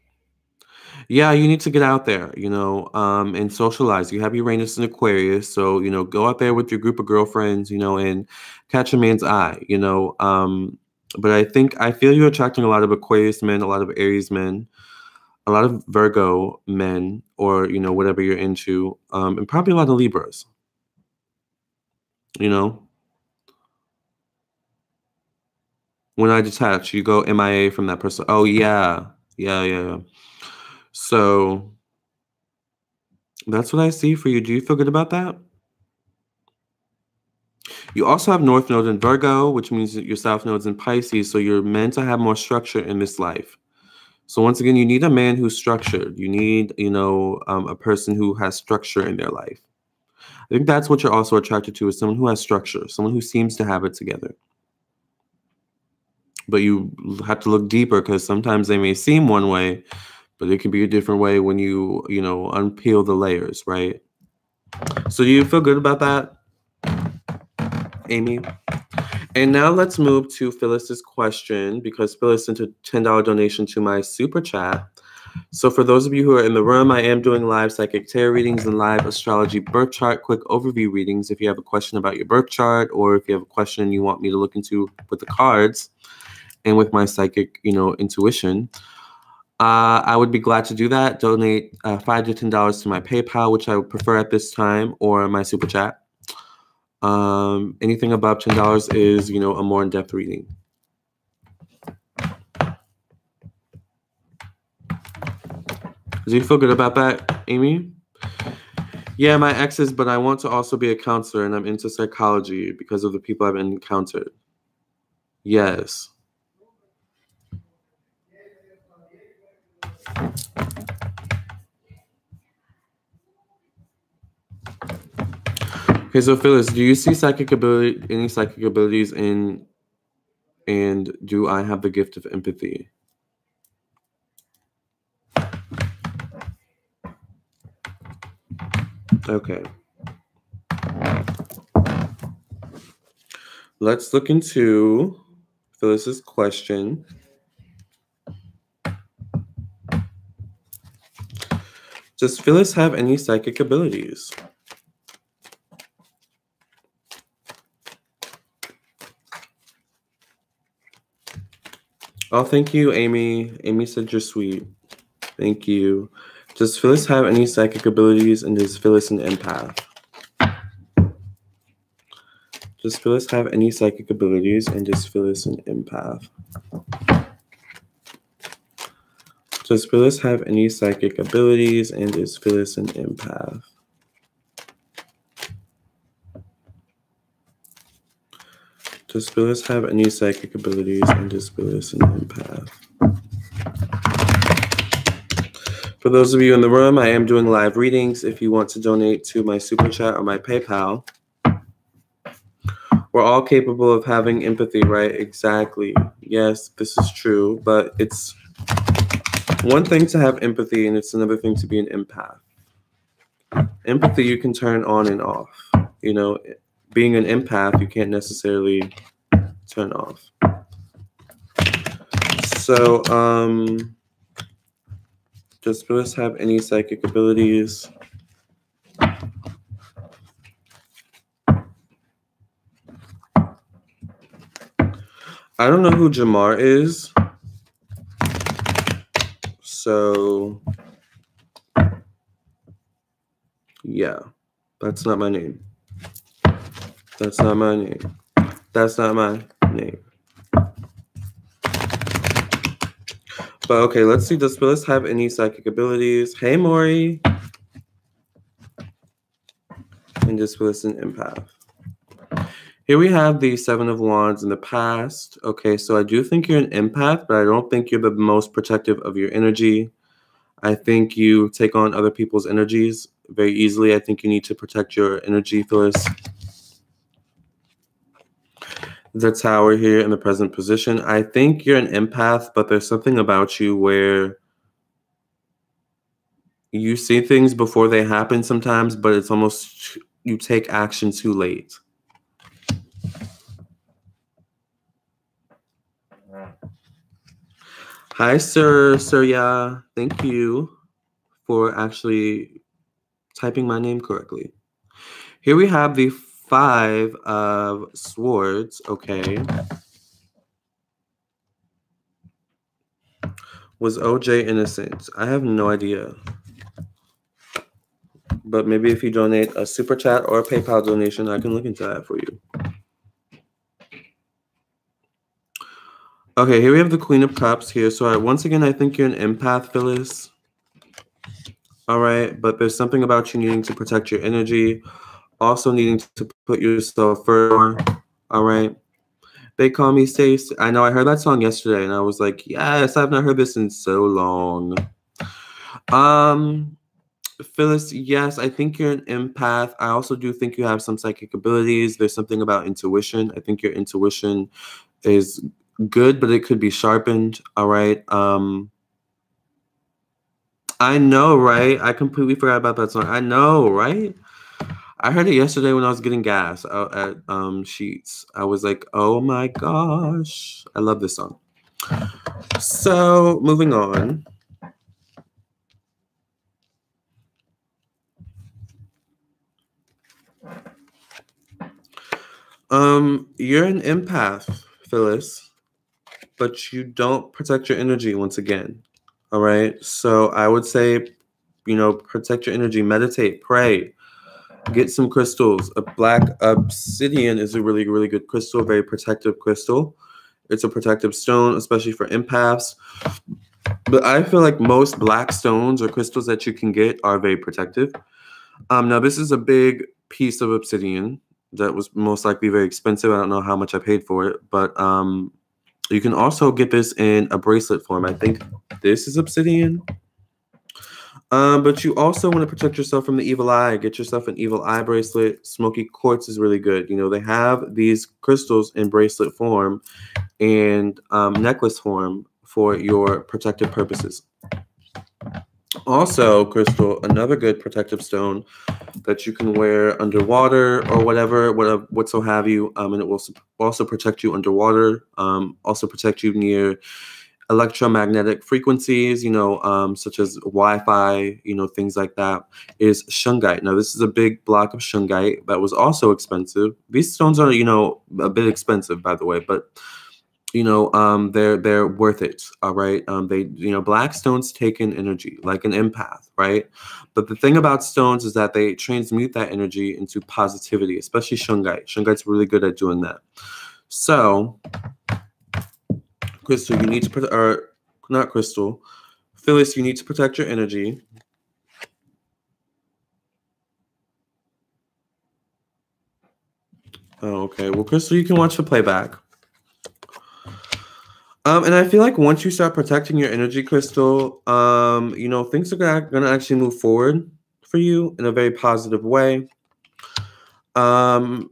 Speaker 1: Yeah, you need to get out there, and socialize. You have Uranus in Aquarius, so, go out there with your group of girlfriends, and catch a man's eye, But I feel you're attracting a lot of Aquarius men, a lot of Aries men, a lot of Virgo men, or, whatever you're into, and probably a lot of Libras, When I detach, you go MIA from that person. Oh, yeah. Yeah. So that's what I see for you. Do you feel good about that? You also have North Node in Virgo, which means that your South Node's in Pisces, so you're meant to have more structure in this life. So once again, you need a man who's structured. You need, a person who has structure in their life. I think that's what you're also attracted to, is someone who has structure, someone who seems to have it together. But you have to look deeper, because sometimes they may seem one way, but it can be a different way when you, unpeel the layers, right? So do you feel good about that, Amy? And now let's move to Phyllis's question, because Phyllis sent a $10 donation to my super chat. So for those of you who are in the room, I am doing live psychic tarot readings and live astrology birth chart quick overview readings. If you have a question about your birth chart, or if you have a question you want me to look into with the cards and with my psychic, intuition, I would be glad to do that. Donate $5 to $10 to my PayPal, which I would prefer at this time, or my super chat. Anything above $10 is, a more in-depth reading. Do you feel good about that, Amy? Yeah, my exes, but I want to also be a counselor, and I'm into psychology because of the people I've encountered. Yes. Okay, so Phyllis, do you see any psychic abilities in, and do I have the gift of empathy? Okay. Let's look into Phyllis's question. Does Phyllis have any psychic abilities? Oh, thank you, Amy. Amy said you're sweet. Thank you. Does Phyllis have any psychic abilities, and is Phyllis an empath? Does Phyllis have any psychic abilities, and is Phyllis an empath? Does Phyllis have any psychic abilities, and is Phyllis an empath? Does Phyllis have any psychic abilities, and is Phyllis an empath? For those of you in the room, I am doing live readings. If you want to donate to my super chat or my PayPal, we're all capable of having empathy, right? Exactly. Yes, this is true, but it's one thing to have empathy, and it's another thing to be an empath. Empathy you can turn on and off. You know, being an empath, you can't necessarily turn off. So, does Phyllis have any psychic abilities? I don't know who Lamarr is. So, yeah, that's not my name. That's not my name. That's not my name. But okay, let's see. Does Phyllis have any psychic abilities? Hey, Maury. And does Phyllis an empath? Here we have the Seven of Wands in the past. Okay, so I do think you're an empath, but I don't think you're the most protective of your energy. I think you take on other people's energies very easily. I think you need to protect your energy, Phyllis. The Tower here in the present position. I think you're an empath, but there's something about you where you see things before they happen sometimes, but it's almost you take action too late. Hi, Surya. Thank you for actually typing my name correctly. Here we have the Five of Swords. Okay. Was OJ innocent? I have no idea. But maybe if you donate a super chat or a PayPal donation, I can look into that for you. Okay, here we have the Queen of Cups here. So once again, I think you're an empath, Phyllis. All right, but there's something about you needing to protect your energy, also needing to put yourself first. All right. They Call Me Stace. I know I heard that song yesterday, and I was like, yes, I've not heard this in so long. Phyllis, yes, I think you're an empath. I also do think you have some psychic abilities. There's something about intuition. I think your intuition is good, but it could be sharpened. All right. I know, right? I completely forgot about that song. I know, right? I heard it yesterday when I was getting gas out at Sheets. I was like, oh my gosh. I love this song. So, moving on. You're an empath, Phyllis, but you don't protect your energy once again. All right. So I would say, you know, protect your energy, meditate, pray, get some crystals. A black obsidian is a really, really good crystal, very protective crystal. It's a protective stone, especially for empaths. But I feel like most black stones or crystals that you can get are very protective. Now, this is a big piece of obsidian that was most likely very expensive. I don't know how much I paid for it, but you can also get this in a bracelet form. I think this is obsidian. But you also want to protect yourself from the evil eye. Get yourself an evil eye bracelet. Smoky quartz is really good. You know, they have these crystals in bracelet form and necklace form for your protective purposes. Also, crystal, another good protective stone that you can wear underwater or whatever, whatso have you, and it will also protect you underwater, also protect you near electromagnetic frequencies, you know, such as Wi-Fi, you know, things like that, is shungite. Now, this is a big block of shungite that was also expensive. These stones are, you know, a bit expensive, by the way, but you know, they're worth it. All right. They, you know, black stones take in energy like an empath, right? But the thing about stones is that they transmute that energy into positivity, especially shungite. Shungite's really good at doing that. So, Crystal, you need to or not Crystal, Phyllis, you need to protect your energy. Oh, okay. Well, Crystal, you can watch the playback. And I feel like once you start protecting your energy, Crystal, you know, things are gonna actually move forward for you in a very positive way. And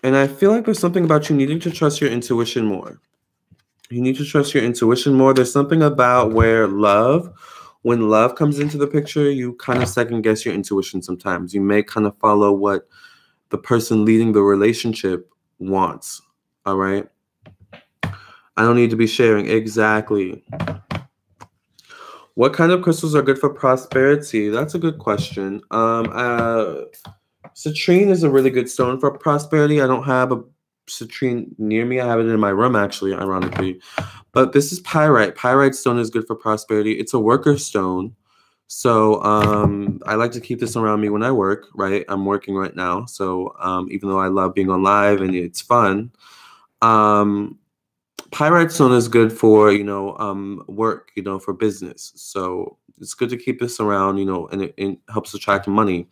Speaker 1: I feel like there's something about you needing to trust your intuition more. You need to trust your intuition more. There's something about where love when love comes into the picture, you kind of second guess your intuition sometimes. You may kind of follow what the person leading the relationship wants. All right. I don't need to be sharing. Exactly. What kind of crystals are good for prosperity? That's a good question. Citrine is a really good stone for prosperity. I don't have a citrine near me. I have it in my room, actually, ironically. But this is pyrite. Pyrite stone is good for prosperity. It's a worker stone. So I like to keep this around me when I work, right? I'm working right now. So even though I love being on live and it's fun, pyrite stone is good for, work, for business. So it's good to keep this around, and it helps attract money.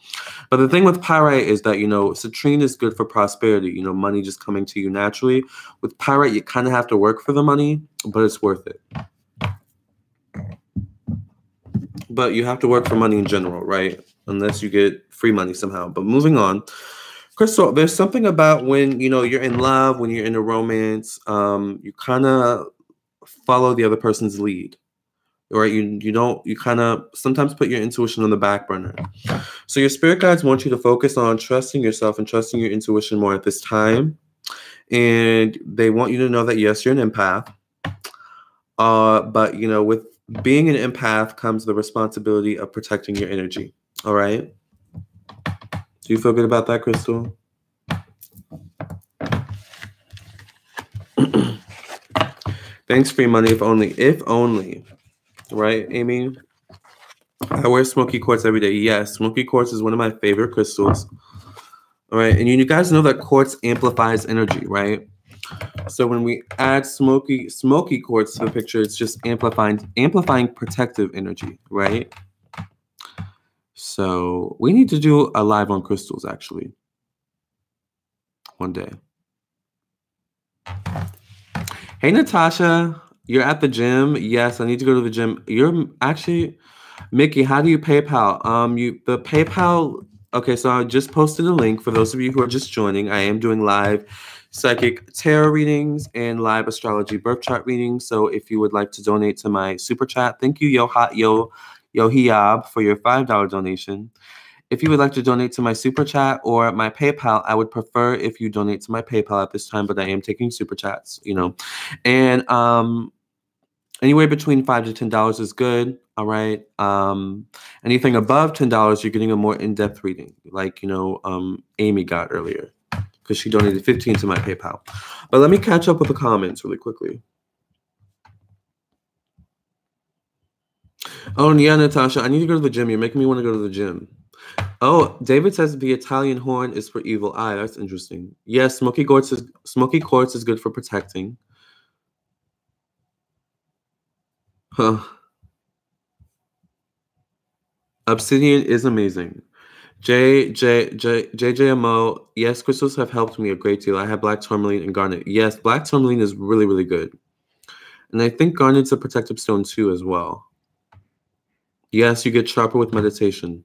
Speaker 1: But the thing with pyrite is that, citrine is good for prosperity, money just coming to you naturally. With pyrite, you kind of have to work for the money, but it's worth it. But you have to work for money in general, right? Unless you get free money somehow. But moving on. Crystal, there's something about when, you're in love, when you're in a romance, you kind of follow the other person's lead, right? You kind of sometimes put your intuition on the back burner. So your spirit guides want you to focus on trusting yourself and trusting your intuition more at this time. And they want you to know that, yes, you're an empath. But, with being an empath comes the responsibility of protecting your energy. All right? Do you feel good about that, Crystal? Thanks, free money. If only. If only. Right, Amy? I wear smoky quartz every day. Yes, smoky quartz is one of my favorite crystals. All right, and you guys know that quartz amplifies energy, right? So when we add smoky quartz to the picture, it's just amplifying protective energy, right? So we need to do a live on crystals, actually, one day. Hey, Natasha, you're at the gym? Yes, I need to go to the gym. You're actually, Mickey, how do you PayPal? The PayPal, okay, so I just posted a link for those of you who are just joining. I am doing live psychic tarot readings and live astrology birth chart readings. So if you would like to donate to my super chat, thank you, Yohiab, for your $5 donation. If you would like to donate to my super chat or my PayPal, I would prefer if you donate to my PayPal at this time, but I am taking super chats, And anywhere between $5 to $10 is good. All right. Anything above $10, you're getting a more in-depth reading, like Amy got earlier, because she donated $15 to my PayPal. But let me catch up with the comments really quickly. Oh, yeah, Natasha, I need to go to the gym. You're making me want to go to the gym. Oh, David says the Italian horn is for evil eye. That's interesting. Yes, smoky quartz is good for protecting. Huh. Obsidian is amazing. JJMO, yes, crystals have helped me a great deal. I have black tourmaline and garnet. Yes, black tourmaline is really, really good. And I think garnet's a protective stone too as well. Yes, you get sharper with meditation.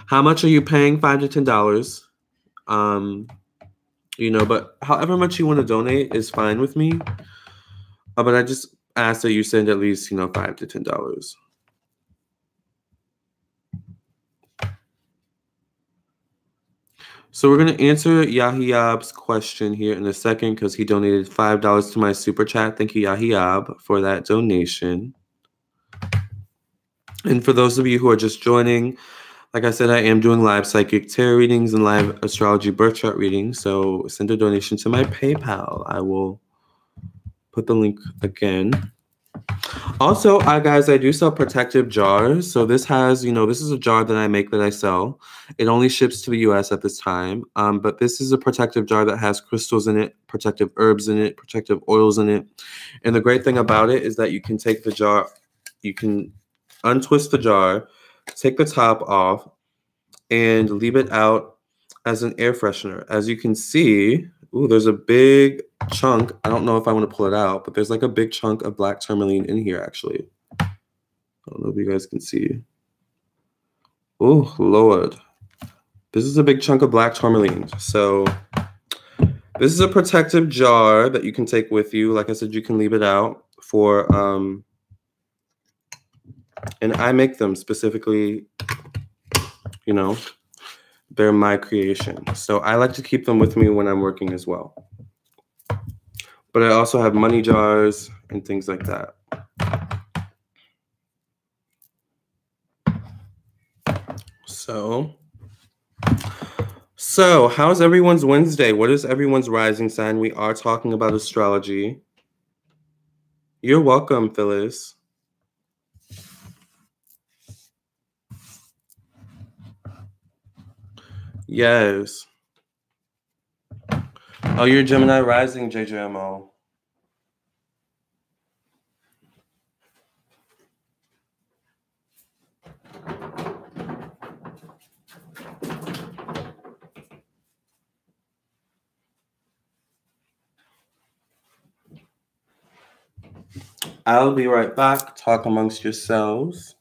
Speaker 1: How much are you paying? $5 to $10. But however much you want to donate is fine with me. But I just ask that you send at least, $5 to $10. So we're going to answer Yahiab's question here in a second because he donated $5 to my super chat. Thank you, Yahiab, for that donation. And for those of you who are just joining, like I said, I am doing live psychic tarot readings and live astrology birth chart readings. So send a donation to my PayPal. I will put the link again. Also, guys, I do sell protective jars. So this has, this is a jar that I make that I sell. It only ships to the US at this time. But this is a protective jar that has crystals in it, protective herbs in it, protective oils in it. And the great thing about it is that you can take the jar, you can untwist the jar, take the top off, and leave it out as an air freshener. As you can see, there's a big chunk. I don't know if I want to pull it out, but there's like a big chunk of black tourmaline in here, actually. I don't know if you guys can see. Oh, Lord. This is a big chunk of black tourmaline. So this is a protective jar that you can take with you. Like I said, you can leave it out for And I make them specifically, you know, they're my creation. So I like to keep them with me when I'm working as well. But I also have money jars and things like that. So how's everyone's Wednesday? What is everyone's rising sign? We are talking about astrology. You're welcome, Phyllis. Yes. Oh, you're Gemini rising, JJMO. I'll be right back. Talk amongst yourselves.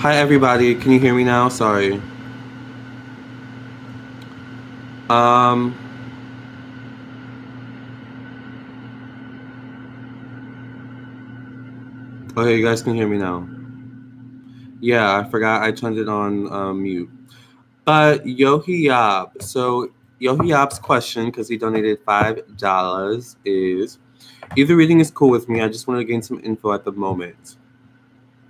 Speaker 1: Hi, everybody. Can you hear me now? Sorry. Okay, you guys can hear me now. Yeah, I forgot I turned it on mute. But Yohiyab. So Yohiyab's question, because he donated $5, is either reading is cool with me. I just want to gain some info at the moment.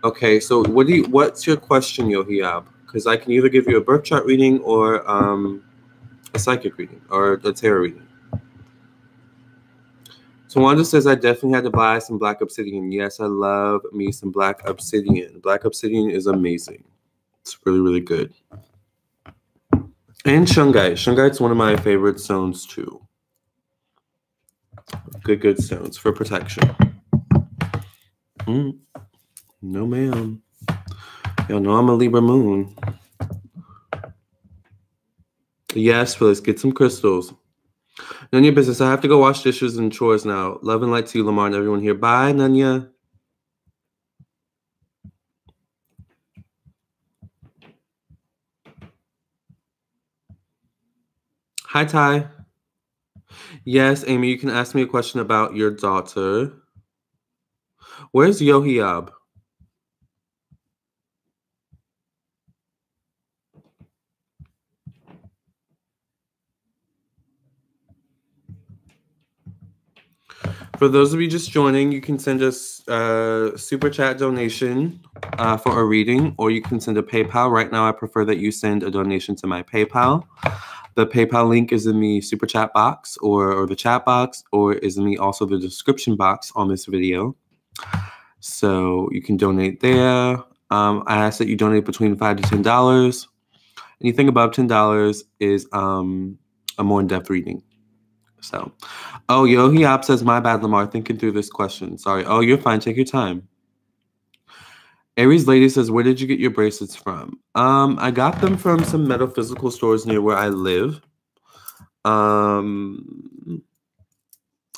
Speaker 1: Okay, so what's your question, Yohiyab? Because I can either give you a birth chart reading or a psychic reading or a tarot reading. So Wanda says, I definitely had to buy some black obsidian. Yes, I love me some black obsidian. Black obsidian is amazing. It's really, really good. And shungite. Shungite's one of my favorite stones too. Good stones for protection. No, ma'am. Y'all know I'm a Libra moon. Yes, Phyllis, get some crystals. None of your business. I have to go wash dishes and chores now. Love and light to you, Lamarr, and everyone here. Bye, Nanya. Hi, Ty. Yes, Amy, you can ask me a question about your daughter. Where's Yohiyab? For those of you just joining, you can send us a super chat donation for a reading, or you can send a PayPal. Right now, I prefer that you send a donation to my PayPal. The PayPal link is in the super chat box or the chat box, or is in also the description box on this video. So you can donate there. I ask that you donate between $5 to $10. Anything above $10 is a more in-depth reading. So, oh, Yohiyab says, my bad, Lamarr, thinking through this question. Sorry. Oh, you're fine. Take your time. Aries Lady says, where did you get your bracelets from? I got them from some metaphysical stores near where I live.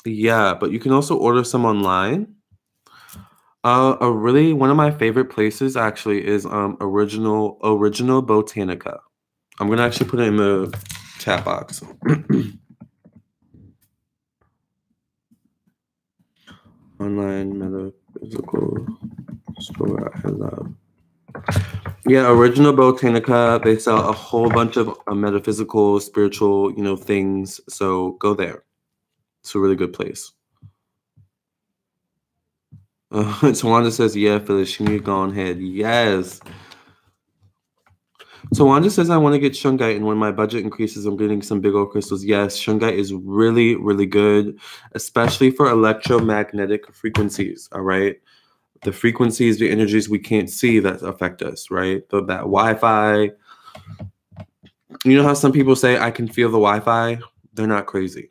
Speaker 1: Yeah, but you can also order some online. One of my favorite places actually is Original Botanica. I'm gonna actually put it in the chat box. Online metaphysical store I love. Yeah, Original Botanica. They sell a whole bunch of metaphysical, spiritual, things. So go there. It's a really good place. Tawanda says, yeah, Phyllis, she need to go ahead. Yes. Tawanda says, I want to get shungite, and when my budget increases, I'm getting some big old crystals. Yes, shungite is really, really good, especially for electromagnetic frequencies, all right? The frequencies, the energies we can't see that affect us, right? That Wi-Fi. You know how some people say, I can feel the Wi-Fi? They're not crazy.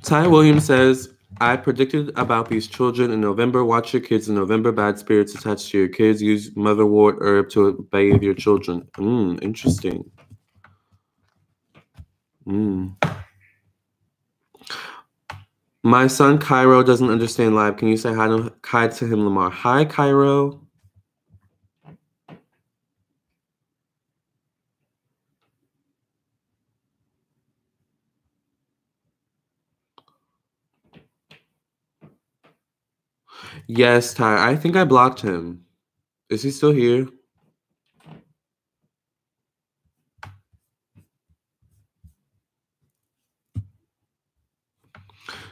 Speaker 1: Ty Williams says, I predicted about these children in November. Watch your kids in November. Bad spirits attached to your kids. Use motherwort herb to bathe your children. Interesting. My son Cairo doesn't understand live. Can you say hi to him, Lamarr? Hi, Cairo. Yes, Ty. I think I blocked him. Is he still here?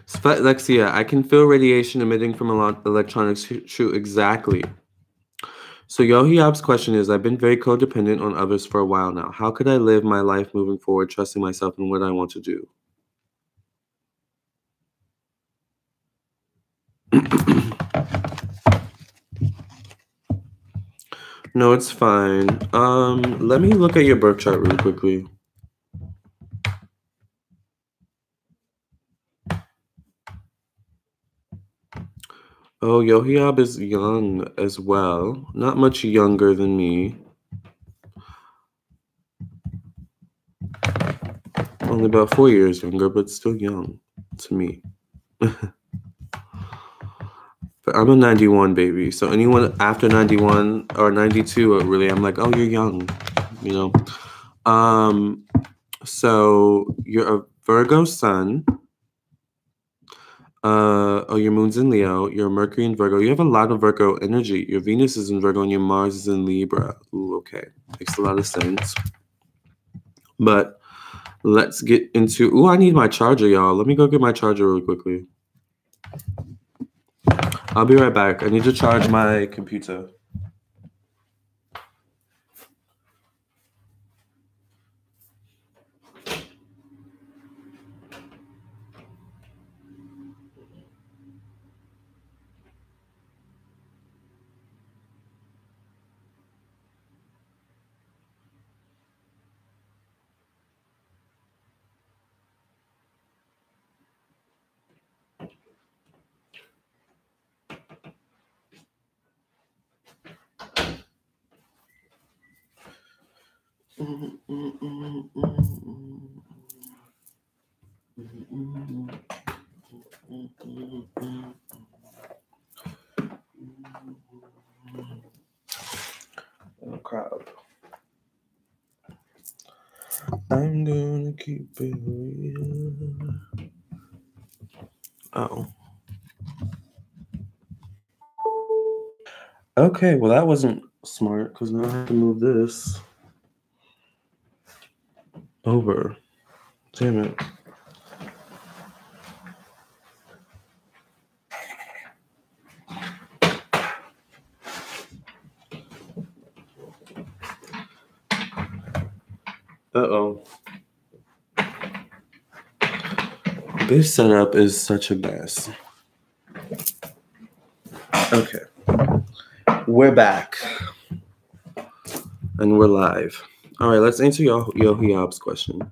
Speaker 1: Lexia, I can feel radiation emitting from electronics. True, exactly. So Yohiyab's question is, I've been very codependent on others for a while now. How could I live my life moving forward, trusting myself in what I want to do? No, it's fine. Let me look at your birth chart really quickly. Oh, Yohiab is young as well. Not much younger than me. Only about 4 years younger, but still young to me. But I'm a 91 baby, so anyone after 91 or 92, really, I'm like, oh, you're young, you know. So you're a Virgo sun. Oh, your moon's in Leo. Your Mercury in Virgo. You have a lot of Virgo energy. Your Venus is in Virgo and your Mars is in Libra. Ooh, okay, makes a lot of sense. But let's get into. Ooh, I need my charger, y'all. Let me go get my charger really quickly. I'll be right back. I need to charge my computer. Oh, crap. I'm gonna keep it real. Oh. Okay, well, that wasn't smart because now I have to move this over. Damn it. Uh-oh. This setup is such a mess. Okay. We're back. And we're live. All right, let's answer Yohiab's question.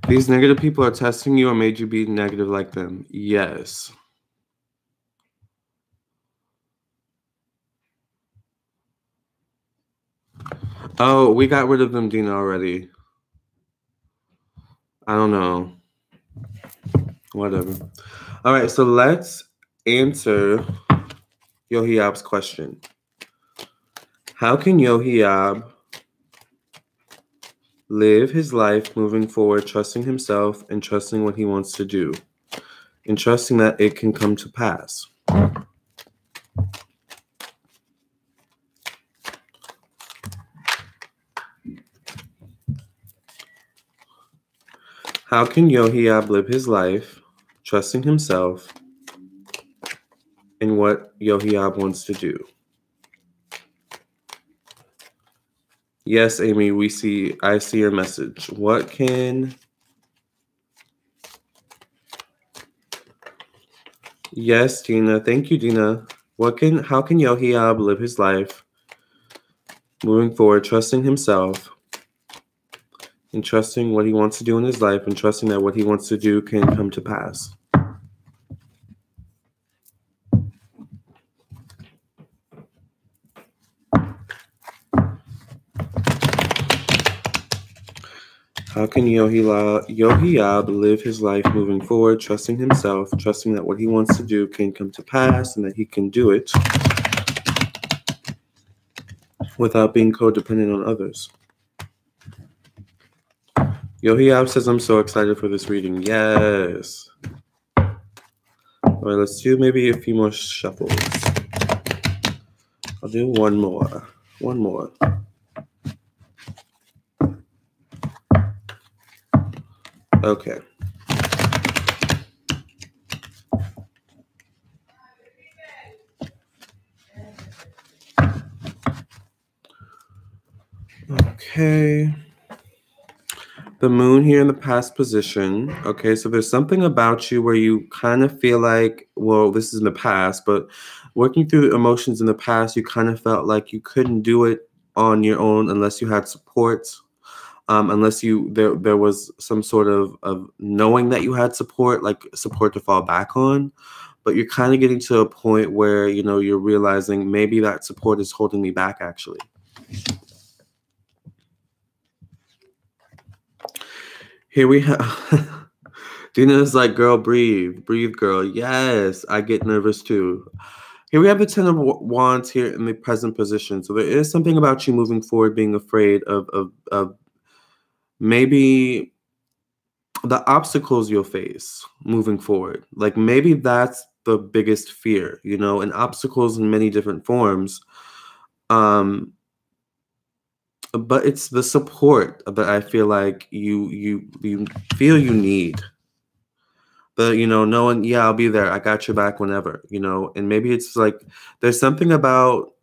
Speaker 1: These negative people are testing you or made you be negative like them. Yes. Oh, we got rid of them, Dina, already. I don't know. Whatever. All right, so let's answer Yohiab's question. How can Yohiab live his life moving forward, trusting himself and trusting what he wants to do, and trusting that it can come to pass? How can Yohiab live his life, trusting himself in what Yohiab wants to do? Yes, Amy, I see your message. What can... Yes, Dina. Thank you, Dina. How can Yohiab live his life moving forward, trusting himself and trusting what he wants to do in his life and trusting that what he wants to do can come to pass? How can Yohiab live his life moving forward, trusting himself, trusting that what he wants to do can come to pass and that he can do it without being codependent on others? Yohiab says, I'm so excited for this reading. Yes. All right, let's do maybe a few more shuffles. I'll do one more. One more. Okay. Okay. The moon here in the past position. Okay, so there's something about you where you kind of feel like, well, this is in the past, but working through emotions in the past, you kind of felt like you couldn't do it on your own unless you had support, unless there was some sort of knowing that you had support, like support to fall back on. But you're kind of getting to a point where, you know, you're realizing maybe that support is holding me back, actually. Here we have Dina's like, girl, breathe, breathe, girl. Yes, I get nervous too. Here we have the Ten of Wands here in the present position. So there is something about you moving forward, being afraid of maybe the obstacles you'll face moving forward. Like maybe that's the biggest fear, you know, and obstacles in many different forms. But it's the support that I feel like you feel you need. The, you know, knowing, yeah, I'll be there. I got your back whenever, you know, and maybe it's like there's something about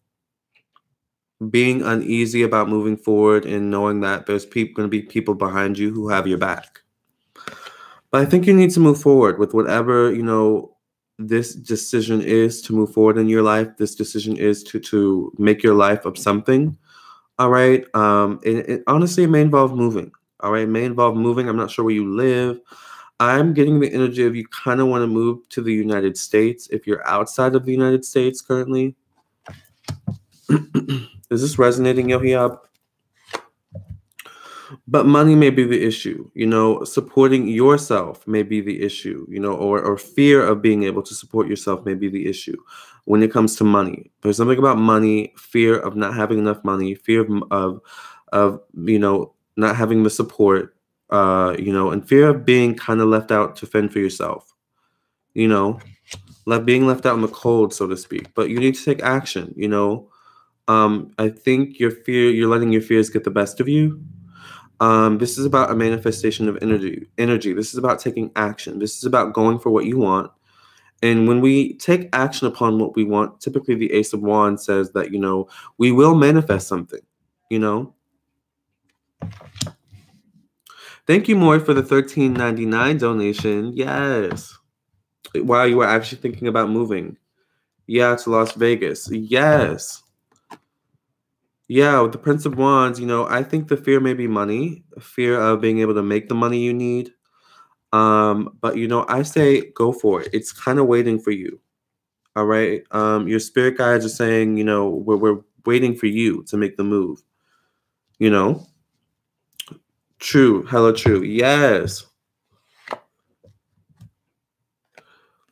Speaker 1: being uneasy about moving forward and knowing that there's going to be people behind you who have your back. But I think you need to move forward with whatever, you know, this decision is to move forward in your life. This decision is to make your life of something. All right. Honestly, it may involve moving. All right. It may involve moving. I'm not sure where you live. I'm getting the energy of you kind of want to move to the United States if you're outside of the United States currently. Is this resonating, Yohiab? But money may be the issue, you know, supporting yourself may be the issue, you know, or fear of being able to support yourself may be the issue when it comes to money. There's something about money, fear of not having enough money, fear of you know, not having the support, you know, and fear of being kind of left out to fend for yourself, you know, being left out in the cold, so to speak. But you need to take action, you know. I think you're letting your fears get the best of you. This is about a manifestation of energy. This is about taking action. This is about going for what you want. And when we take action upon what we want, typically the Ace of Wands says that, you know, we will manifest something, you know. Thank you, Moy, for the $13.99 donation. Yes. Wow, you were actually thinking about moving. Yeah, to Las Vegas. Yes. Yeah, with the Prince of Wands, you know, I think the fear may be money, fear of being able to make the money you need. But you know, I say go for it. It's kind of waiting for you. All right. Your spirit guides are saying, you know, we're waiting for you to make the move. You know? True, hella true. Yes.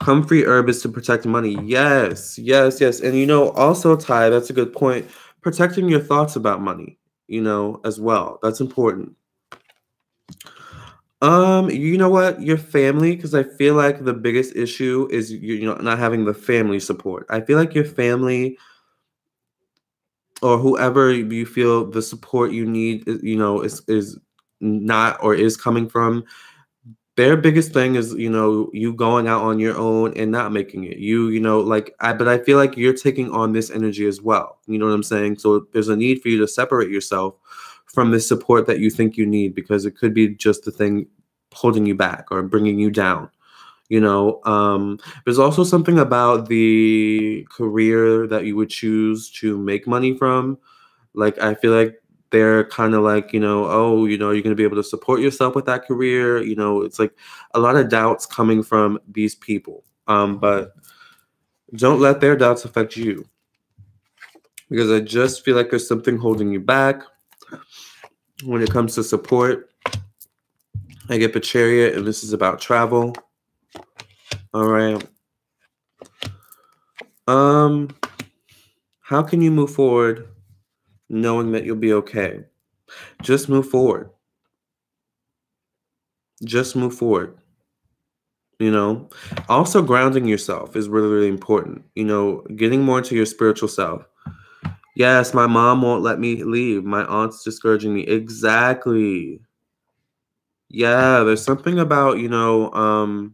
Speaker 1: Comfrey herb is to protect money. Yes, yes, yes. And you know, also, Ty, that's a good point. Protecting your thoughts about money, you know, as well. That's important. You know what? Your family, because I feel like the biggest issue is you know, not having the family support. I feel like your family or whoever you feel the support you need, you know, is not or is coming from, their biggest thing is, you know, you going out on your own and not making it. You know, like but I feel like you're taking on this energy as well. You know what I'm saying? So there's a need for you to separate yourself from the support that you think you need, because it could be just the thing holding you back or bringing you down. You know, there's also something about the career that you would choose to make money from. Like, I feel like they're kind of like, you know, oh, you know, you're going to be able to support yourself with that career. You know, it's like a lot of doubts coming from these people. But don't let their doubts affect you, because I just feel like there's something holding you back when it comes to support. I get the Chariot, and this is about travel. All right. How can you move forward knowing that you'll be okay? Just move forward. Just move forward. You know, also grounding yourself is really, really important. You know, getting more into your spiritual self. Yes, my mom won't let me leave. My aunt's discouraging me. Exactly. Yeah, there's something about, you know,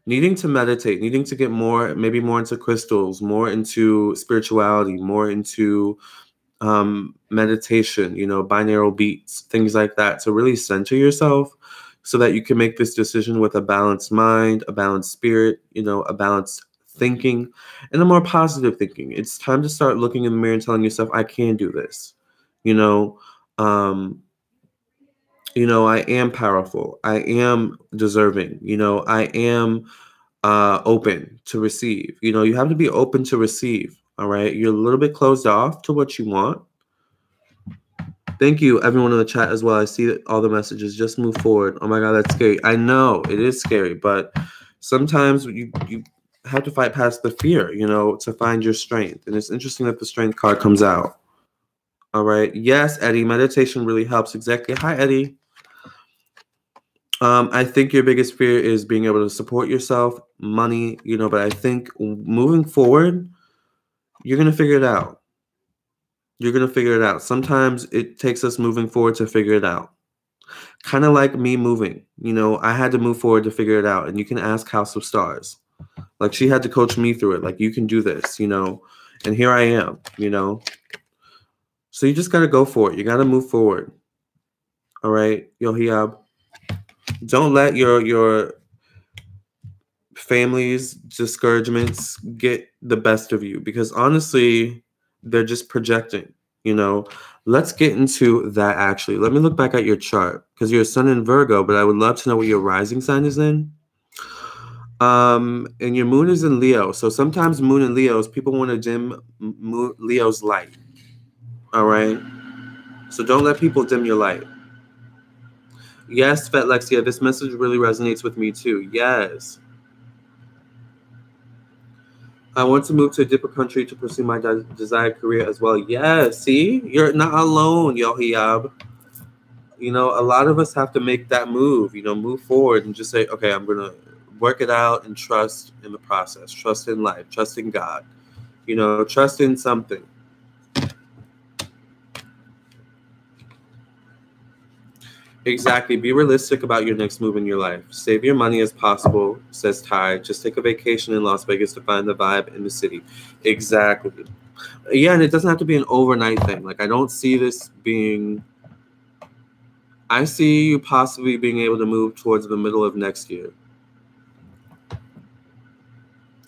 Speaker 1: needing to meditate, needing to get more, maybe more into crystals, more into spirituality, more into meditation, binaural beats, things like that, to really center yourself so that you can make this decision with a balanced mind, a balanced spirit, a balanced thinking, and a more positive thinking. It's time to start looking in the mirror and telling yourself, I can do this. I am powerful. I am deserving. I am open to receive. You have to be open to receive. All right. You're a little bit closed off to what you want. Thank you, everyone in the chat as well. I see all the messages. Just move forward. Oh my God, that's scary. I know it is scary, but sometimes you have to fight past the fear, to find your strength. And it's interesting that the strength card comes out. All right. Yes, Eddie, meditation really helps. Exactly. Hi, Eddie. I think your biggest fear is being able to support yourself, money, but I think moving forward, you're going to figure it out. You're going to figure it out. Sometimes it takes us moving forward to figure it out. Kind of like me moving. I had to move forward to figure it out. And you can ask House of Stars. Like, she had to coach me through it. Like, you can do this, and here I am, So you just got to go for it. You got to move forward. All right, Yohiab. Don't let your family's discouragements get the best of you, because honestly, they're just projecting. Let's get into that. Actually, let me look back at your chart, because you're a sun in Virgo, but I would love to know what your rising sign is in. And your moon is in Leo. So sometimes moon in Leos, people want to dim Leo's light. All right. So don't let people dim your light. Yes, Fetlexia, this message really resonates with me too. Yes. I want to move to a different country to pursue my desired career as well. Yes, see? You're not alone, Yohiab. A lot of us have to make that move, move forward and just say, okay, I'm going to work it out and trust in the process. Trust in life. Trust in God. Trust in something. Exactly. Be realistic about your next move in your life. Save your money as possible, says Ty. Just take a vacation in Las Vegas to find the vibe in the city. Exactly. Yeah, and it doesn't have to be an overnight thing. Like, I don't see this being... I see you possibly being able to move towards the middle of next year.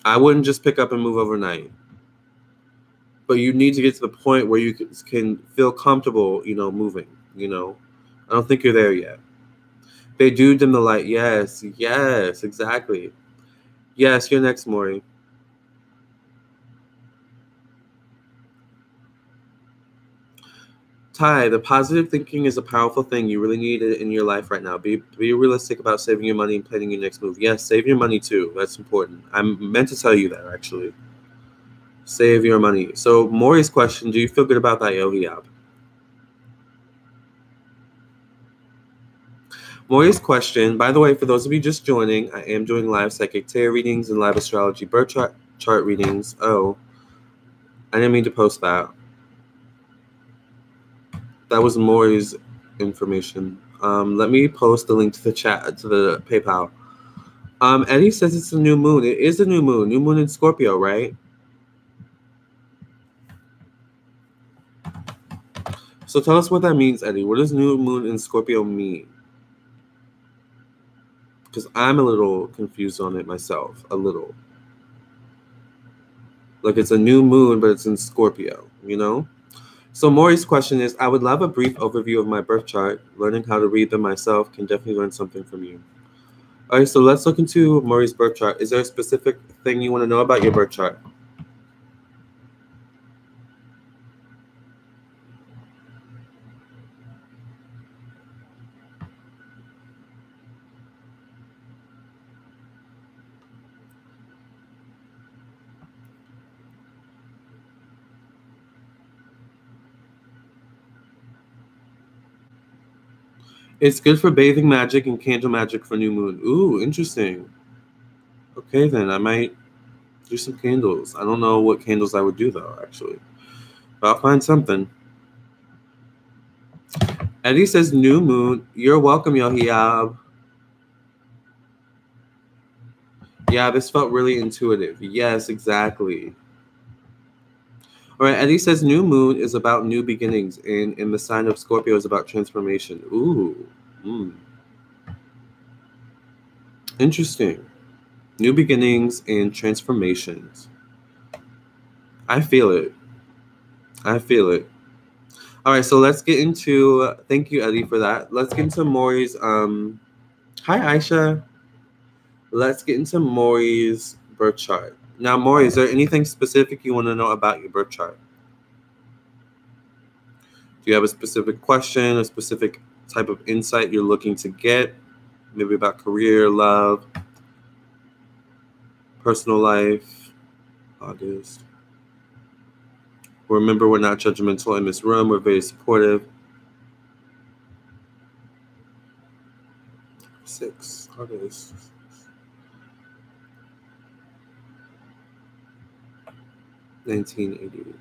Speaker 1: I wouldn't just pick up and move overnight. But you need to get to the point where you can feel comfortable, moving, I don't think you're there yet. They do dim the light. Yes, exactly. Yes, you're next, Maury. Ty, the positive thinking is a powerful thing. You really need it in your life right now. Be realistic about saving your money and planning your next move. Yes, save your money too. That's important. I'm meant to tell you that, actually. Save your money. So, Maury's question, do you feel good about that, Yohiab? Maury's question, by the way, for those of you just joining, I am doing live psychic tarot readings and live astrology birth chart readings. Oh, I didn't mean to post that. That was Maury's information. Let me post the link to the chat, to the PayPal. Eddie says it's a new moon. It is a new moon. New moon in Scorpio, right? So tell us what that means, Eddie. What does new moon in Scorpio mean? Because I'm a little confused on it myself. A little. Like, it's a new moon, but it's in Scorpio, So Maury's question is, I would love a brief overview of my birth chart. Learning how to read them myself can definitely learn something from you. All right, so let's look into Maury's birth chart. Is there a specific thing you want to know about your birth chart? It's good for bathing magic and candle magic for new moon. Ooh, interesting. Okay, then I might do some candles. I don't know what candles I would do, though, actually. But I'll find something. Eddie says new moon. You're welcome, Yohiab. Yeah, this felt really intuitive. Yes, exactly. All right, Eddie says new moon is about new beginnings, and in the sign of Scorpio is about transformation. Ooh. Interesting. New beginnings and transformations. I feel it. I feel it. All right, so let's get into, thank you, Eddie, for that. Let's get into Maury's, hi, Aisha. Let's get into Maury's birth chart. Now, Maury, is there anything specific you want to know about your birth chart? Do you have a specific question, a specific type of insight you're looking to get? Maybe about career, love, personal life, August. Remember, we're not judgmental in this room. We're very supportive. 6 August. $1980.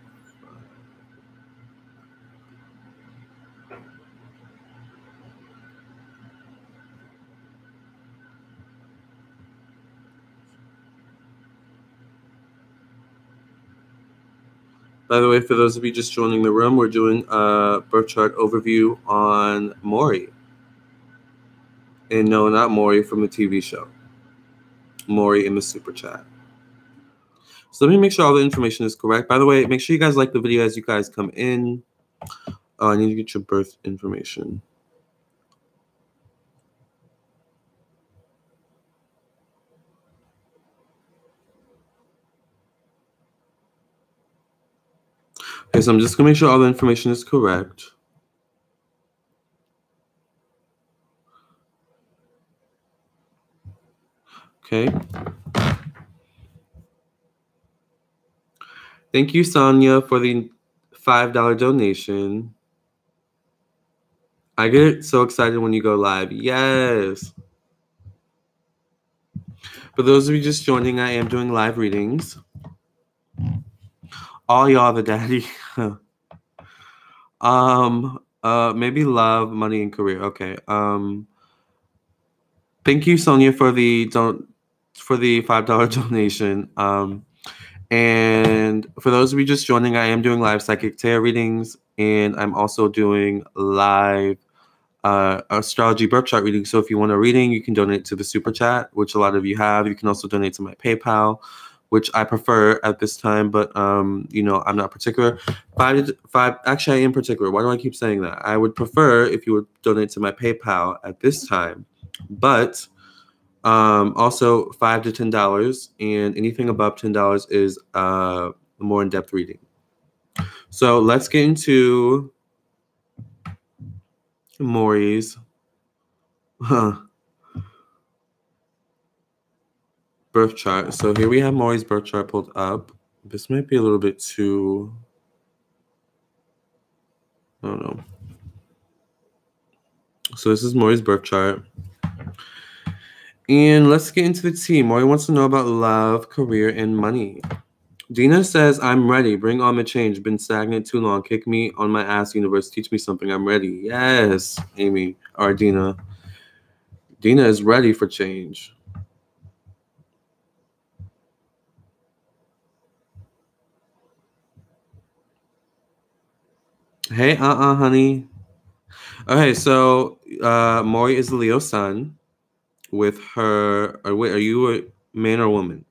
Speaker 1: By the way, for those of you just joining the room, we're doing a birth chart overview on Maury. And no, not Maury from the TV show. Maury in the super chat. So let me make sure all the information is correct. By the way, make sure you guys like the video as you guys come in. Oh, I need to get your birth information. Okay, so I'm just gonna make sure all the information is correct. Okay. Thank you, Sonia, for the $5 donation. I get so excited when you go live. Yes. For those of you just joining, I am doing live readings. All y'all the daddy. Maybe love, money, and career. Okay. Thank you, Sonia, for the $5 donation. And for those of you just joining, I am doing live psychic tarot readings, and I'm also doing live astrology birth chart readings. So if you want a reading, you can donate to the super chat, which a lot of you have. You can also donate to my PayPal, which I prefer at this time, but you know, I'm not particular. Actually, I am particular. Why do I keep saying that? I would prefer if you would donate to my PayPal at this time, but also $5 to $10, and anything above $10 is a more in-depth reading. So let's get into Maury's birth chart. So here we have Maury's birth chart pulled up. This might be a little bit too, I don't know. So this is Maury's birth chart. And let's get into the tea. Maury wants to know about love, career, and money. Dina says, I'm ready. Bring on the change. Been stagnant too long. Kick me on my ass, universe. Teach me something. I'm ready. Yes, Amy. Or Dina. Dina is ready for change. Hey, honey. Okay, so Maury is the Leo sun with her, or wait, are you a man or woman?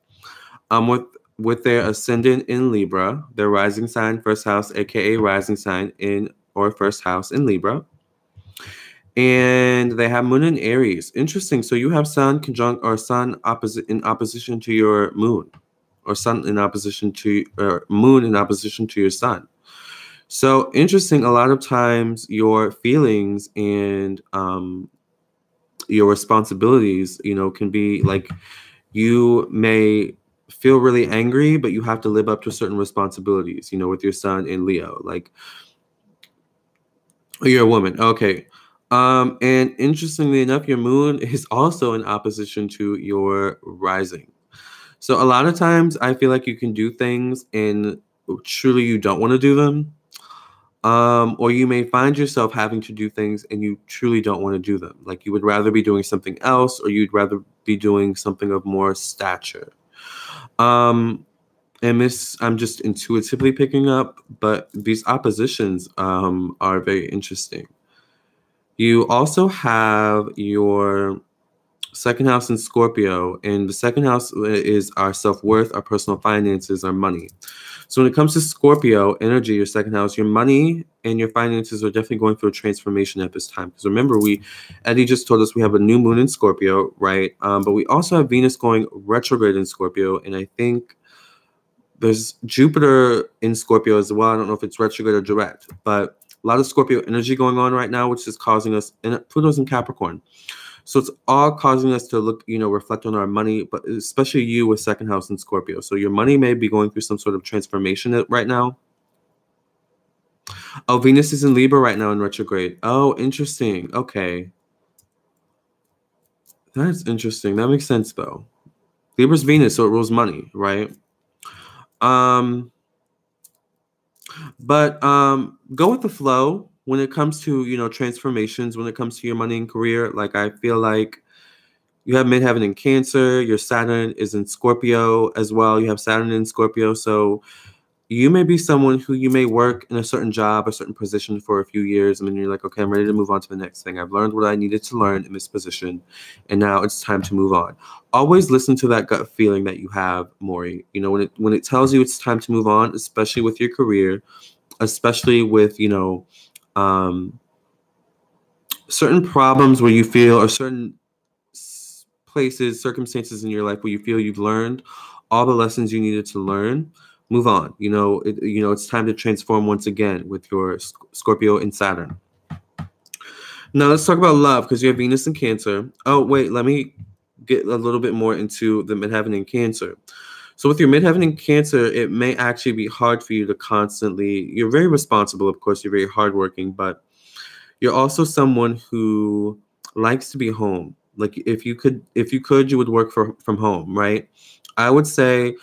Speaker 1: With their ascendant in Libra, their rising sign, first house, a.k.a. rising sign in or first house in Libra. And they have moon in Aries. Interesting. So you have sun conjunct or sun in opposition to your moon, or sun in opposition to, or moon in opposition to your sun. So interesting. A lot of times your feelings and your responsibilities, you know, can be like, you may feel really angry, but you have to live up to certain responsibilities, you know, with your sun in Leo. Like, you're a woman. Okay. And interestingly enough, your moon is also in opposition to your rising. So a lot of times I feel like you can do things and truly you don't want to do them. Or you may find yourself having to do things and you truly don't want to do them. Like you would rather be doing something else, or you'd rather be doing something of more stature. and this I'm just intuitively picking up, but these oppositions are very interesting. You also have your second house in Scorpio, and the second house is our self-worth, our personal finances, our money. So when it comes to Scorpio energy, your second house, your money and your finances are definitely going through a transformation at this time. Because remember, Eddie just told us we have a new moon in Scorpio, right? But we also have Venus going retrograde in Scorpio, and I think there's Jupiter in Scorpio as well. I don't know if it's retrograde or direct, but a lot of Scorpio energy going on right now, which is causing us, and Pluto's in Capricorn. So it's all causing us to look, reflect on our money, but especially you with second house in Scorpio. So your money may be going through some sort of transformation right now. Oh, Venus is in Libra right now in retrograde. Oh, interesting. Okay. That's interesting. That makes sense though. Libra's Venus, so it rules money, right? But go with the flow when it comes to, transformations, when it comes to your money and career. Like, I feel like you have midheaven in Cancer. Your Saturn is in Scorpio as well. You have Saturn in Scorpio. So you may be someone who you may work in a certain job, a certain position for a few years, and then you're like, okay, I'm ready to move on to the next thing. I've learned what I needed to learn in this position, and now it's time to move on. Always listen to that gut feeling that you have, Maury. When it tells you it's time to move on, especially with your career, especially with certain problems where you feel, or certain places, circumstances in your life where you feel you've learned all the lessons you needed to learn. Move on. It's time to transform once again with your Scorpio and Saturn. Now let's talk about love, because you have Venus in Cancer. Oh, wait, let me get a little bit more into the midheaven in Cancer. So with your midheaven in Cancer, it may actually be hard for you to constantly, you're very responsible, of course, you're very hardworking, but you're also someone who likes to be home. Like if you could, you would work from home, right? I would say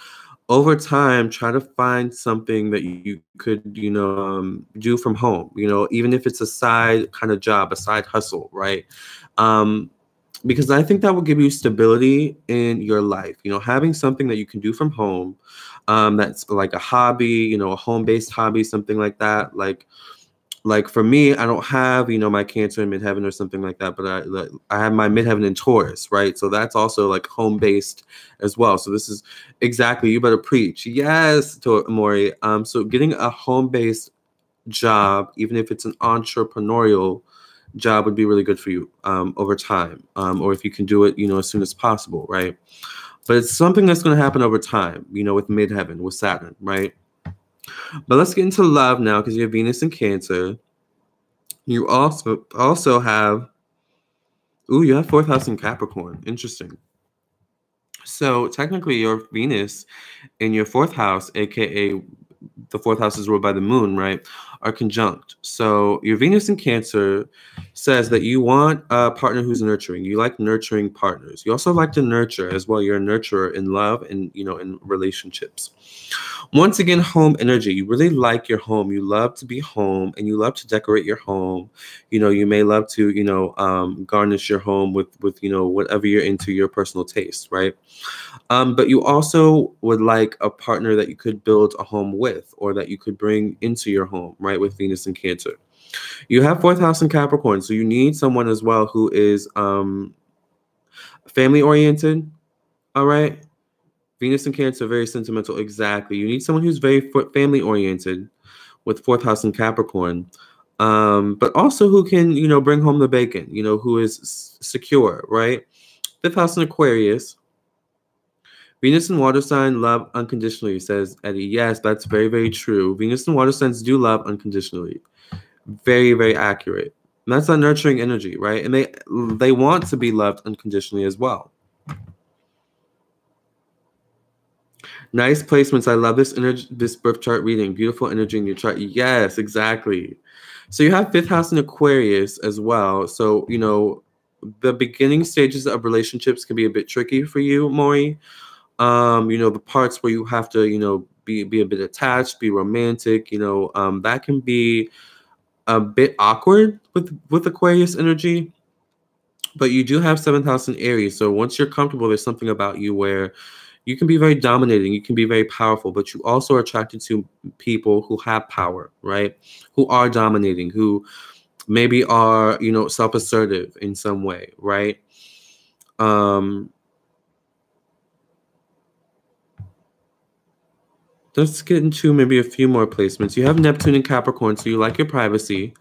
Speaker 1: over time, try to find something that you could, do from home, even if it's a side kind of job, a side hustle, right? Because I think that will give you stability in your life. Having something that you can do from home, that's like a hobby, a home-based hobby, something like that. Like for me, I don't have, my Cancer in midheaven or something like that, but I have my midheaven in Taurus, right? So that's also like home-based as well. So this is exactly, you better preach. Yes, Maury. So getting a home-based job, even if it's an entrepreneurial job, would be really good for you over time, or if you can do it, as soon as possible, right? But it's something that's going to happen over time, with midheaven, with Saturn, right? But let's get into love now, because you have Venus in Cancer. You also have, you have fourth house in Capricorn. Interesting. So technically your Venus in your fourth house, aka the fourth house is ruled by the moon, right, are conjunct. So your Venus in Cancer says that you want a partner who's nurturing. You like nurturing partners. You also like to nurture as well. You're a nurturer in love and, in relationships. Once again, home energy. You really like your home. You love to be home, and you love to decorate your home. You may love to, garnish your home with whatever you're into, your personal taste, right? But you also would like a partner that you could build a home with, or that you could bring into your home, right? With Venus and Cancer. You have fourth house in Capricorn, so you need someone as well who is family oriented. All right. Venus and Cancer, very sentimental. Exactly. You need someone who's very family oriented with fourth house in Capricorn, but also who can, bring home the bacon, who is secure, right? Fifth house in Aquarius. Venus and water sign love unconditionally, says Eddie. Yes, that's very, very true. Venus and water signs do love unconditionally. Very, very accurate. And that's a nurturing energy, right? And they want to be loved unconditionally as well. Nice placements. I love this birth chart reading. Beautiful energy in your chart. Yes, exactly. So you have fifth house in Aquarius as well. So, the beginning stages of relationships can be a bit tricky for you, Maury. The parts where you have to, be a bit attached, be romantic, that can be a bit awkward with Aquarius energy. But you do have seventh house in Aries. So once you're comfortable, there's something about you where You can be very dominating. You can be very powerful, but you also are attracted to people who have power, right? Who are dominating, who maybe are, you know, self-assertive in some way, right? Let's get into maybe a few more placements. You have Neptune in Capricorn, so you like your privacy.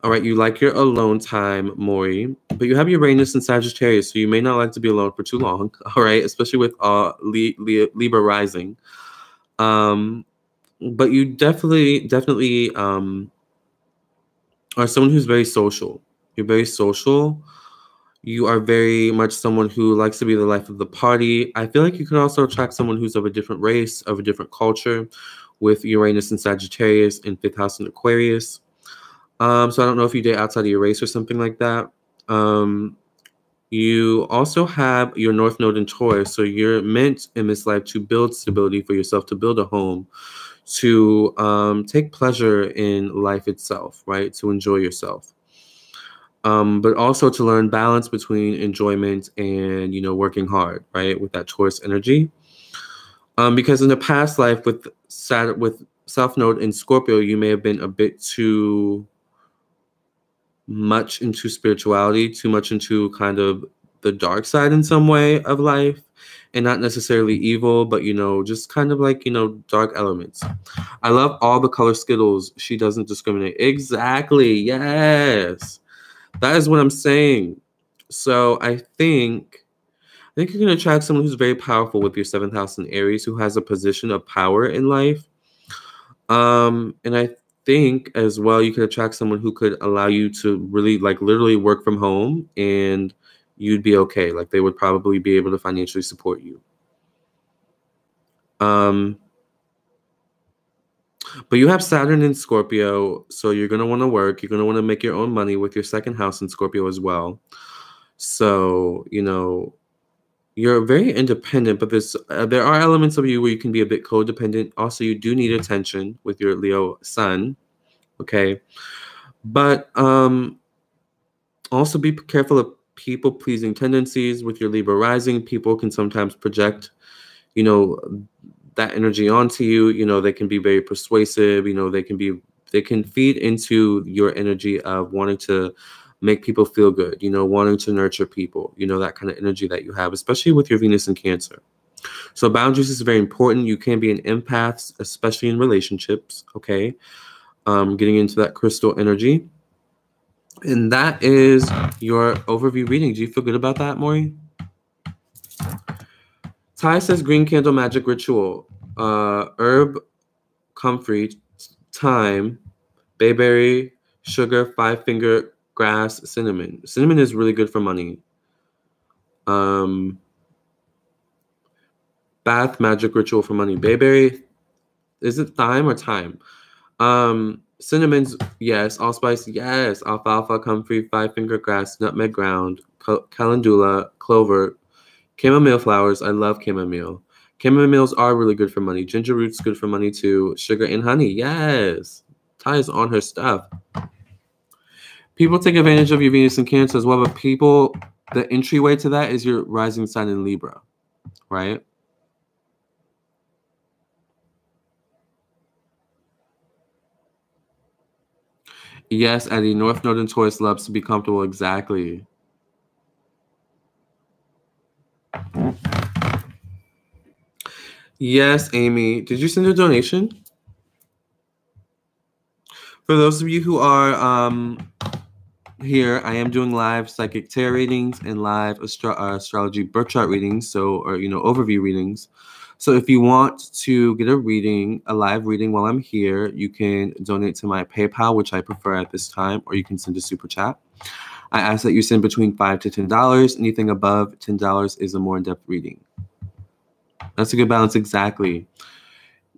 Speaker 1: All right, you like your alone time, Maury. But you have Uranus in Sagittarius, so you may not like to be alone for too long. All right, especially with Libra rising. But you definitely are someone who's very social. You're very social. You are very much someone who likes to be the life of the party. I feel like you could also attract someone who's of a different race, of a different culture, with Uranus and Sagittarius in 5th house in Aquarius. So I don't know if you date outside of your race or something like that. You also have your North Node in Taurus, so you're meant in this life to build stability for yourself, to build a home, to take pleasure in life itself, right? To enjoy yourself. But also to learn balance between enjoyment and, you know, working hard, right? With that Taurus energy. Because in the past life with Saturn, with South Node in Scorpio, you may have been a bit too much into spirituality, too much into kind of the dark side in some way of life, and not necessarily evil, but, you know, just kind of like, you know, dark elements. I love all the color Skittles. She doesn't discriminate. Exactly. Yes. That is what I'm saying. So I think you can attract someone who's very powerful with your 7th house in Aries, who has a position of power in life. And I think as well, you could attract someone who could allow you to really, like, literally work from home, and you'd be okay. Like, they would probably be able to financially support you. But you have Saturn in Scorpio, so you're going to want to work. You're going to want to make your own money with your 2nd house in Scorpio as well. So, you know, you're very independent, but there are elements of you where you can be a bit codependent. Also, you do need attention with your Leo sun, okay? But also be careful of people-pleasing tendencies with your Libra rising. People can sometimes project, you know, that energy onto you. You know, they can be very persuasive. You know, they can feed into your energy of wanting to make people feel good, you know, wanting to nurture people, you know, that kind of energy that you have, especially with your Venus in Cancer. So boundaries is very important. You can be an empath, especially in relationships, okay? Getting into that crystal energy. And that is your overview reading. Do you feel good about that, Maury? Ty says green candle magic ritual. Herb, comfrey, thyme, bayberry, sugar, 5-finger, grass, cinnamon. Cinnamon is really good for money. Bath magic ritual for money. Bayberry, is it thyme or thyme? Cinnamons, yes. Allspice, yes. Alfalfa, comfrey, 5-finger grass, nutmeg ground, calendula, clover, chamomile flowers. I love chamomile. Chamomiles are really good for money. Ginger root's good for money too. Sugar and honey, yes. Ty is on her stuff. People take advantage of your Venus in Cancer as well, but the entryway to that is your rising sign in Libra, right? Yes, Eddie. North Node in Taurus loves to be comfortable. Exactly. Yes, Amy. Did you send a donation? For those of you who are here, I am doing live psychic tarot readings and live astrology birth chart readings, or you know, overview readings. So if you want to get a live reading while I'm here, you can donate to my PayPal, which I prefer at this time, or you can send a super chat. I ask that you send between $5 to $10. Anything above $10 is a more in-depth reading. That's a good balance, exactly.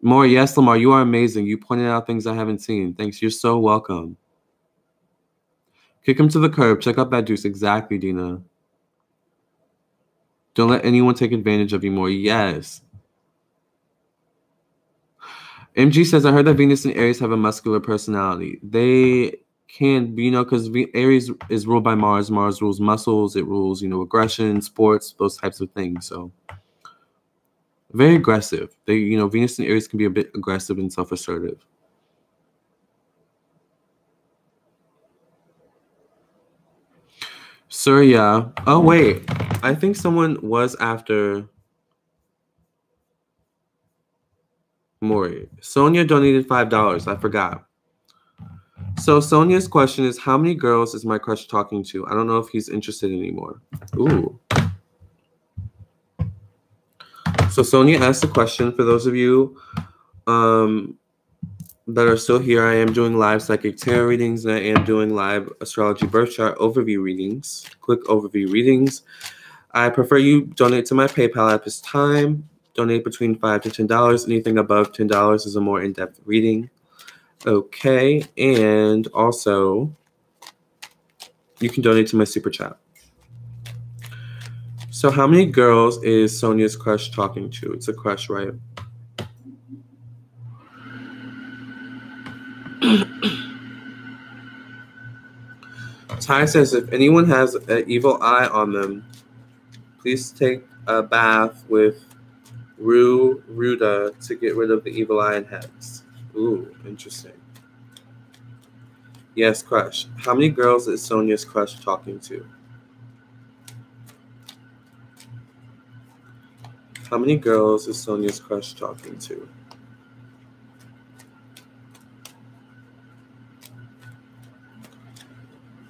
Speaker 1: More, yes, Lamarr, you are amazing. You pointed out things I haven't seen. Thanks. You're so welcome. Kick him to the curb. Check out that deuce. Exactly, Dina. Don't let anyone take advantage of you more. Yes. MG says, I heard that Venus and Aries have a muscular personality. They can be, you know, because Aries is ruled by Mars. Mars rules muscles. It rules, you know, aggression, sports, those types of things. So Very aggressive. Venus and Aries can be a bit aggressive and self-assertive. Surya. Oh, wait. I think someone was after Maury. Sonia donated $5. I forgot. So Sonia's question is, how many girls is my crush talking to? I don't know if he's interested anymore. Ooh. So Sonia asked the question. For those of you that are still here, I am doing live psychic tarot readings, and I am doing live astrology birth chart overview readings, quick overview readings. I prefer you donate to my PayPal at this time. Donate between $5 to $10. Anything above $10 is a more in-depth reading. Okay, and also you can donate to my super chat. So how many girls is Sonia's crush talking to? It's a crush, right? Ty says, if anyone has an evil eye on them, please take a bath with Ruda to get rid of the evil eye and hex. Ooh, interesting. Yes, crush. How many girls is Sonia's crush talking to? How many girls is Sonia's crush talking to?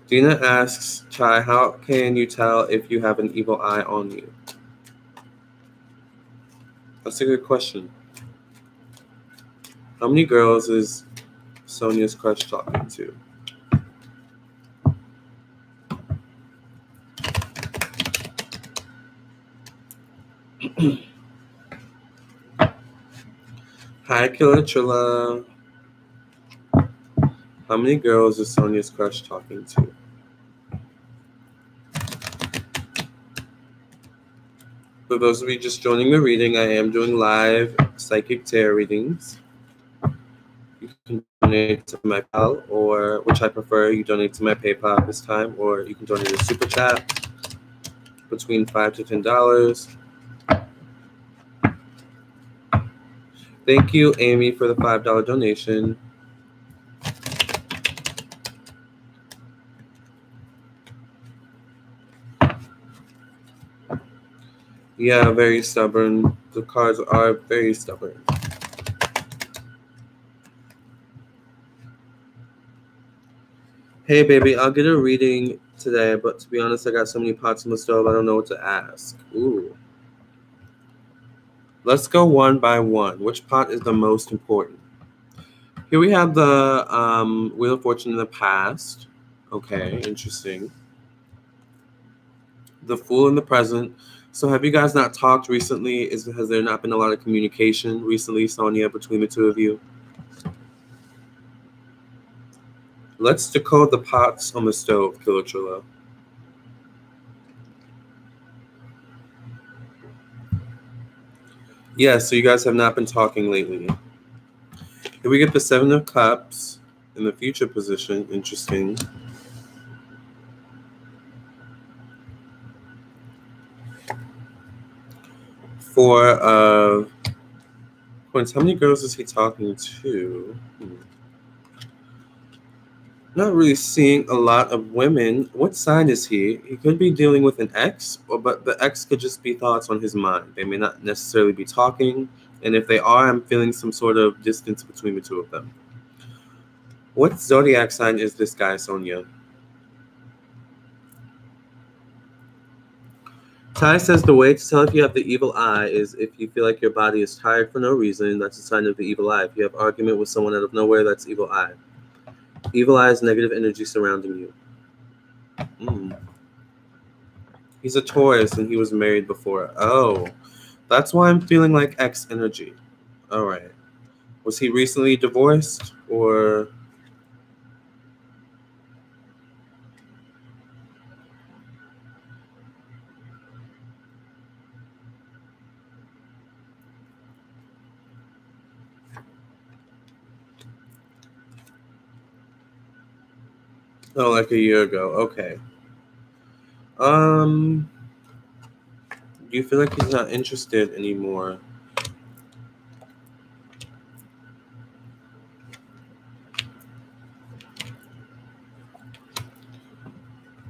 Speaker 1: Dina asks, Chai, how can you tell if you have an evil eye on you? That's a good question. How many girls is Sonia's crush talking to? Hi, Killer Trilla. How many girls is Sonia's crush talking to? For those of you just joining the reading, I am doing live psychic tarot readings. You can donate to my PayPal, or which I prefer, you donate to my PayPal at this time, or you can donate to super chat between $5 to $10. Thank you, Amy, for the $5 donation. Yeah, very stubborn. The cards are very stubborn. Hey, baby, I'll get a reading today, but to be honest, I got so many pots on the stove, I don't know what to ask. Ooh. Let's go one by one. Which pot is the most important? Here we have the Wheel of Fortune in the past. Okay, interesting. The Fool in the present. So have you guys not talked recently? Has there not been a lot of communication recently, Sonia, between the two of you? Let's decode the pots on the stove, Killer Trilla. Yeah, so you guys have not been talking lately. Here we get the Seven of Cups in the future position. Interesting. Four of Coins. How many girls is he talking to? Not really seeing a lot of women. What sign is he? He could be dealing with an ex, but the ex could just be thoughts on his mind. They may not necessarily be talking, and if they are, I'm feeling some sort of distance between the two of them. What zodiac sign is this guy, Sonia? Ty says the way to tell if you have the evil eye is if you feel like your body is tired for no reason. That's a sign of the evil eye. If you have argument with someone out of nowhere, that's evil eye. Evil eye is negative energy surrounding you. He's a Taurus and he was married before. Oh, that's why I'm feeling like X energy. All right. Was he recently divorced or? Oh, like a year ago. Okay. Do you feel like he's not interested anymore?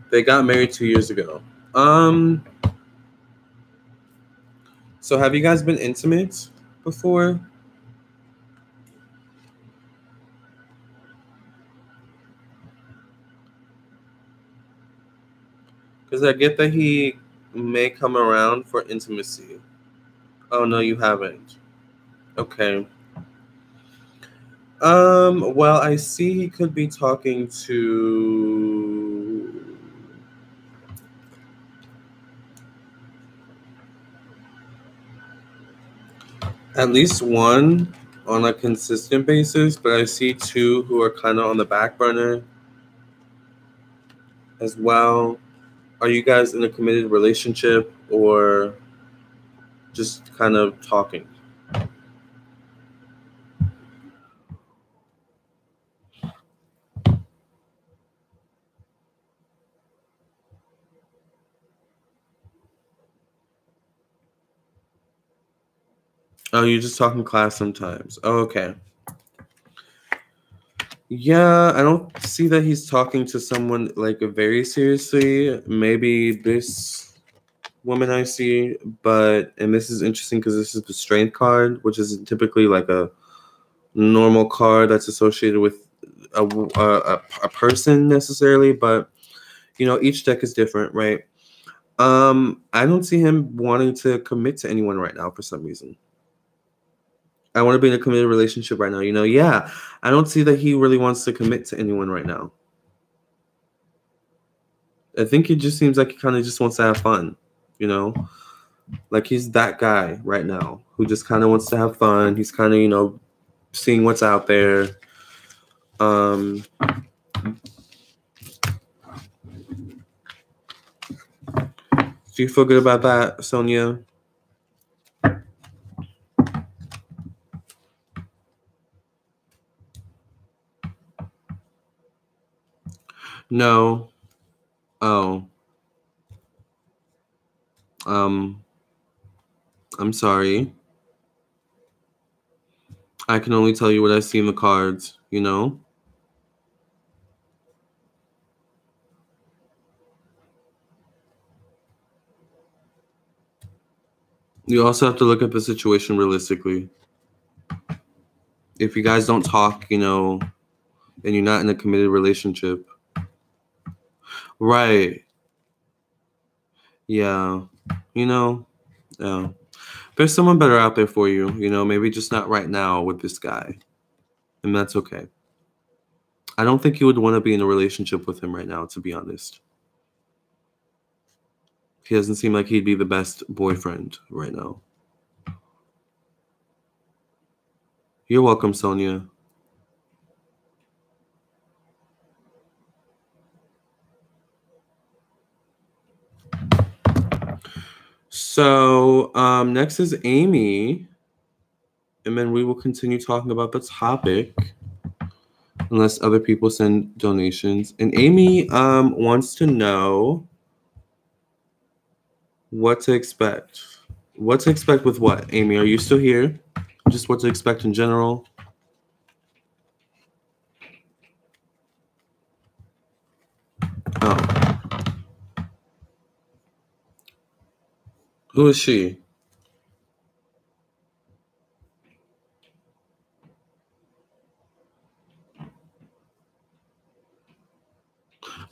Speaker 1: They got married 2 years ago. So have you guys been intimate before? Because I get that he may come around for intimacy. Oh, no, you haven't. Okay. Well, I see he could be talking to at least one on a consistent basis, but I see two who are kind of on the back burner as well. Are you guys in a committed relationship or just kind of talking? Oh, you're just talking class sometimes. Oh, okay. Yeah, I don't see that he's talking to someone like very seriously. Maybe this woman I see, and this is interesting because this is the strength card, which is typically like a normal card that's associated with a person necessarily, but each deck is different, right? I don't see him wanting to commit to anyone right now for some reason. I want to be in a committed relationship right now. Yeah, I don't see that he really wants to commit to anyone right now. I think it just seems like he kind of just wants to have fun, like he's that guy right now who just kind of wants to have fun. He's kind of, seeing what's out there. Do you feel good about that, Sonia? No. Oh. I'm sorry. I can only tell you what I see in the cards, You also have to look at the situation realistically. If you guys don't talk, and you're not in a committed relationship. Right. Yeah. Yeah. There's someone better out there for you, maybe just not right now with this guy. And that's okay. I don't think you would want to be in a relationship with him right now, to be honest. He doesn't seem like he'd be the best boyfriend right now. You're welcome, Sonia. So next is Amy. And then we will continue talking about the topic unless other people send donations. And Amy wants to know what to expect. What to expect with what? Amy, are you still here? Just what to expect in general? Oh. Who is she?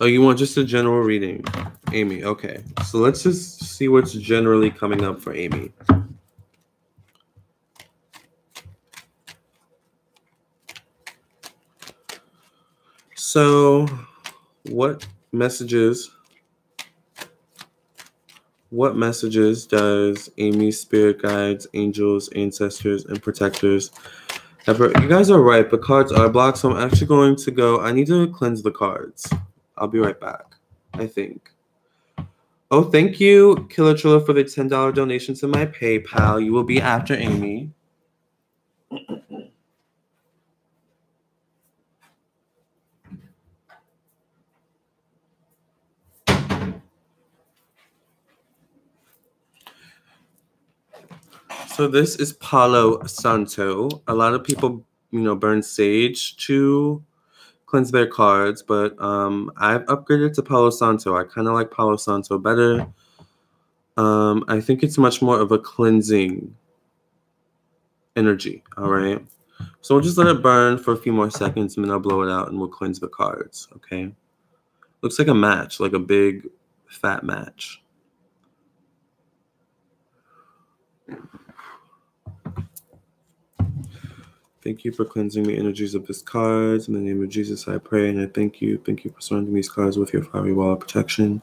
Speaker 1: Oh, you want just a general reading, Amy? Okay. So let's just see what's generally coming up for Amy. So, what messages does Amy's spirit guides, angels, ancestors, and protectors have? You guys are right. The cards are blocked, so I'm actually going to go. I need to cleanse the cards. I'll be right back, I think. Oh, thank you, Killer Trilla, for the $10 donation to my PayPal. You will be after Amy. So this is Palo Santo. A lot of people, burn sage to cleanse their cards, but I've upgraded to Palo Santo. I kind of like Palo Santo better. I think it's much more of a cleansing energy, all right? So we'll just let it burn for a few more seconds, and then I'll blow it out, and we'll cleanse the cards, okay? Looks like a match, like a big, fat match. Thank you for cleansing the energies of these cards. In the name of Jesus, I pray, and I thank you. Thank you for surrounding these cards with your fiery wall of protection,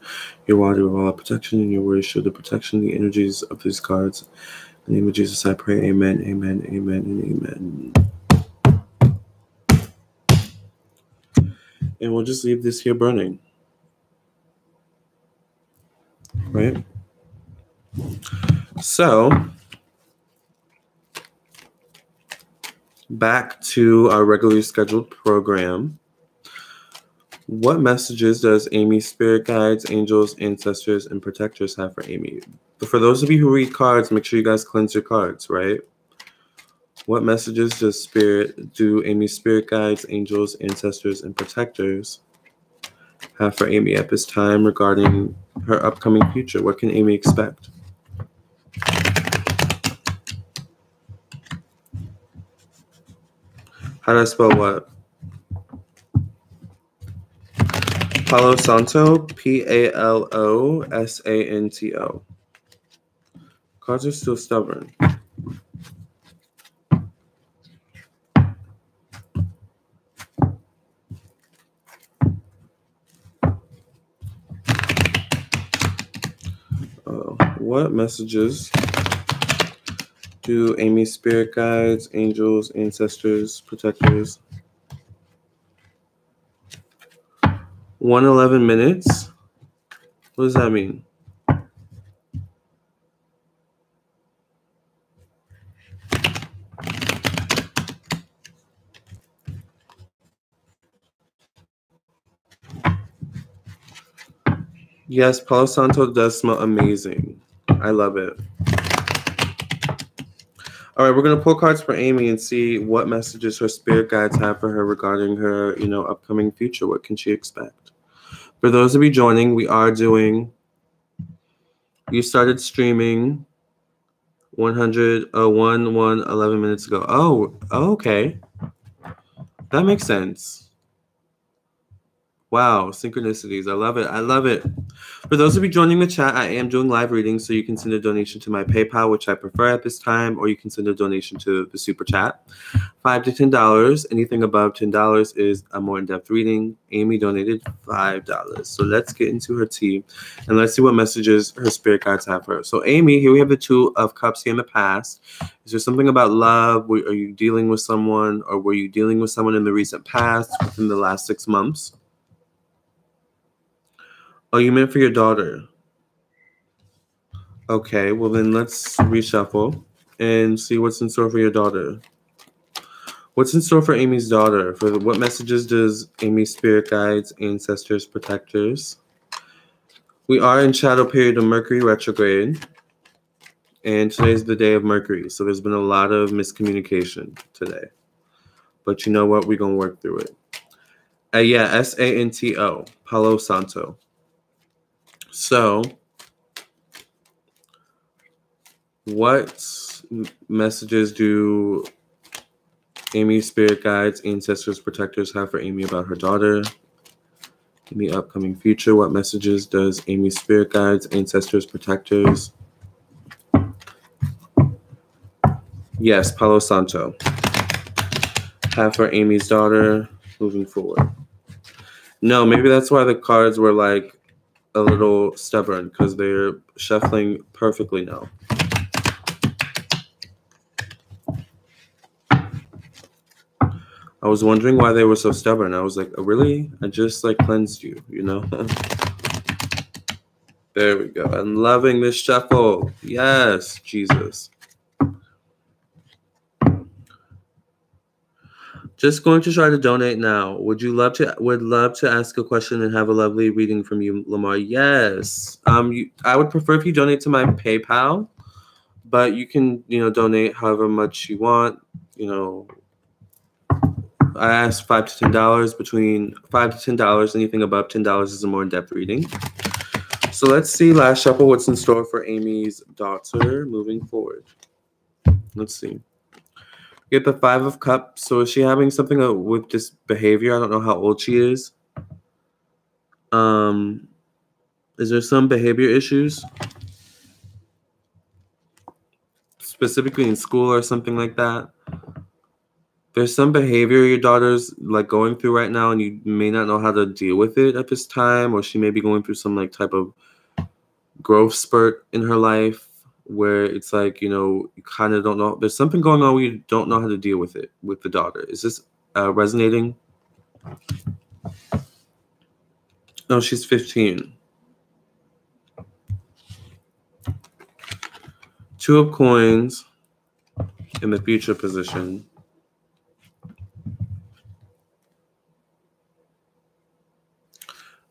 Speaker 1: your water wall of protection, and your word shield of protection, the energies of these cards. In the name of Jesus, I pray. Amen, amen, amen, and amen. And we'll just leave this here burning. Right? So, back to our regularly scheduled program. What messages does Amy's spirit guides, angels, ancestors, and protectors have for Amy? But for those of you who read cards, make sure you guys cleanse your cards, right? What messages do Amy's spirit guides, angels, ancestors, and protectors have for Amy at this time regarding her upcoming future? What can Amy expect? How do I spell what? Palo Santo, Palosanto. Cards are still stubborn. What messages do Amy's spirit guides, angels, ancestors, protectors? 1:11 minutes? What does that mean? Yes, Palo Santo does smell amazing. I love it. All right, we're going to pull cards for Amy and see what messages her spirit guides have for her regarding her, upcoming future. What can she expect? For those of you joining, we started streaming 11 minutes ago. Oh, okay. That makes sense. Wow, synchronicities. I love it. I love it. For those of you joining the chat, I am doing live readings, so you can send a donation to my PayPal, which I prefer at this time, or you can send a donation to the Super Chat. $5 to $10. Anything above $10 is a more in-depth reading. Amy donated $5. So let's get into her tea, and let's see what messages her spirit guides have for her. So Amy, here we have the Two of Cups here in the past. Is there something about love? Are you dealing with someone, or were you dealing with someone in the recent past, within the last 6 months? Oh, you meant for your daughter. Okay, well then let's reshuffle and see what's in store for your daughter. What's in store for Amy's daughter? What messages does Amy's spirit guides, ancestors, protectors? We are in shadow period of Mercury retrograde, and today's the day of Mercury, so there's been a lot of miscommunication today. But you know what? We're going to work through it. Yeah, Santo, Palo Santo. So, what messages do Amy's spirit guides, ancestors, protectors have for Amy about her daughter in the upcoming future? What messages does Amy's spirit guides, ancestors, protectors? Yes, Palo Santo. Have for Amy's daughter moving forward. No, maybe that's why the cards were like a little stubborn, because they're shuffling perfectly now. I was wondering why they were so stubborn. I was like, oh, really? I just cleansed you, There we go. I'm loving this shuffle. Yes, Jesus. Just going to try to donate now. Would love to ask a question and have a lovely reading from you, Lamarr. Yes. I would prefer if you donate to my PayPal, but you can, donate however much you want. I asked $5 to $10. Between $5 to $10, anything above $10 is a more in-depth reading. So let's see, last shuffle, what's in store for Amy's daughter moving forward. Let's see. Get the 5 of Cups. So is she having something with this behavior? I don't know how old she is. Is there some behavior issues? Specifically in school or something like that? There's some behavior your daughter's like going through right now, and you may not know how to deal with it at this time, or she may be going through some like type of growth spurt in her life where it's like, you kind of don't know. There's something going on where you don't know how to deal with it with the daughter. Is this resonating? No, she's 15. 2 of Coins in the future position.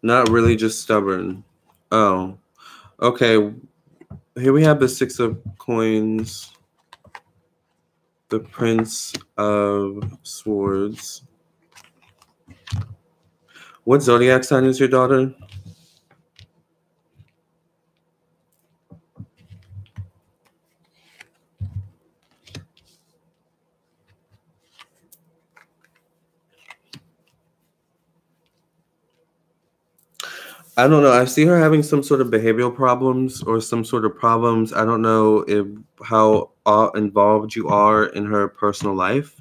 Speaker 1: Not really, just stubborn. Oh, okay. Here we have the 6 of Coins, the Prince of Swords. What zodiac sign is your daughter? I don't know. I see her having some sort of behavioral problems or some sort of problems. I don't know how involved you are in her personal life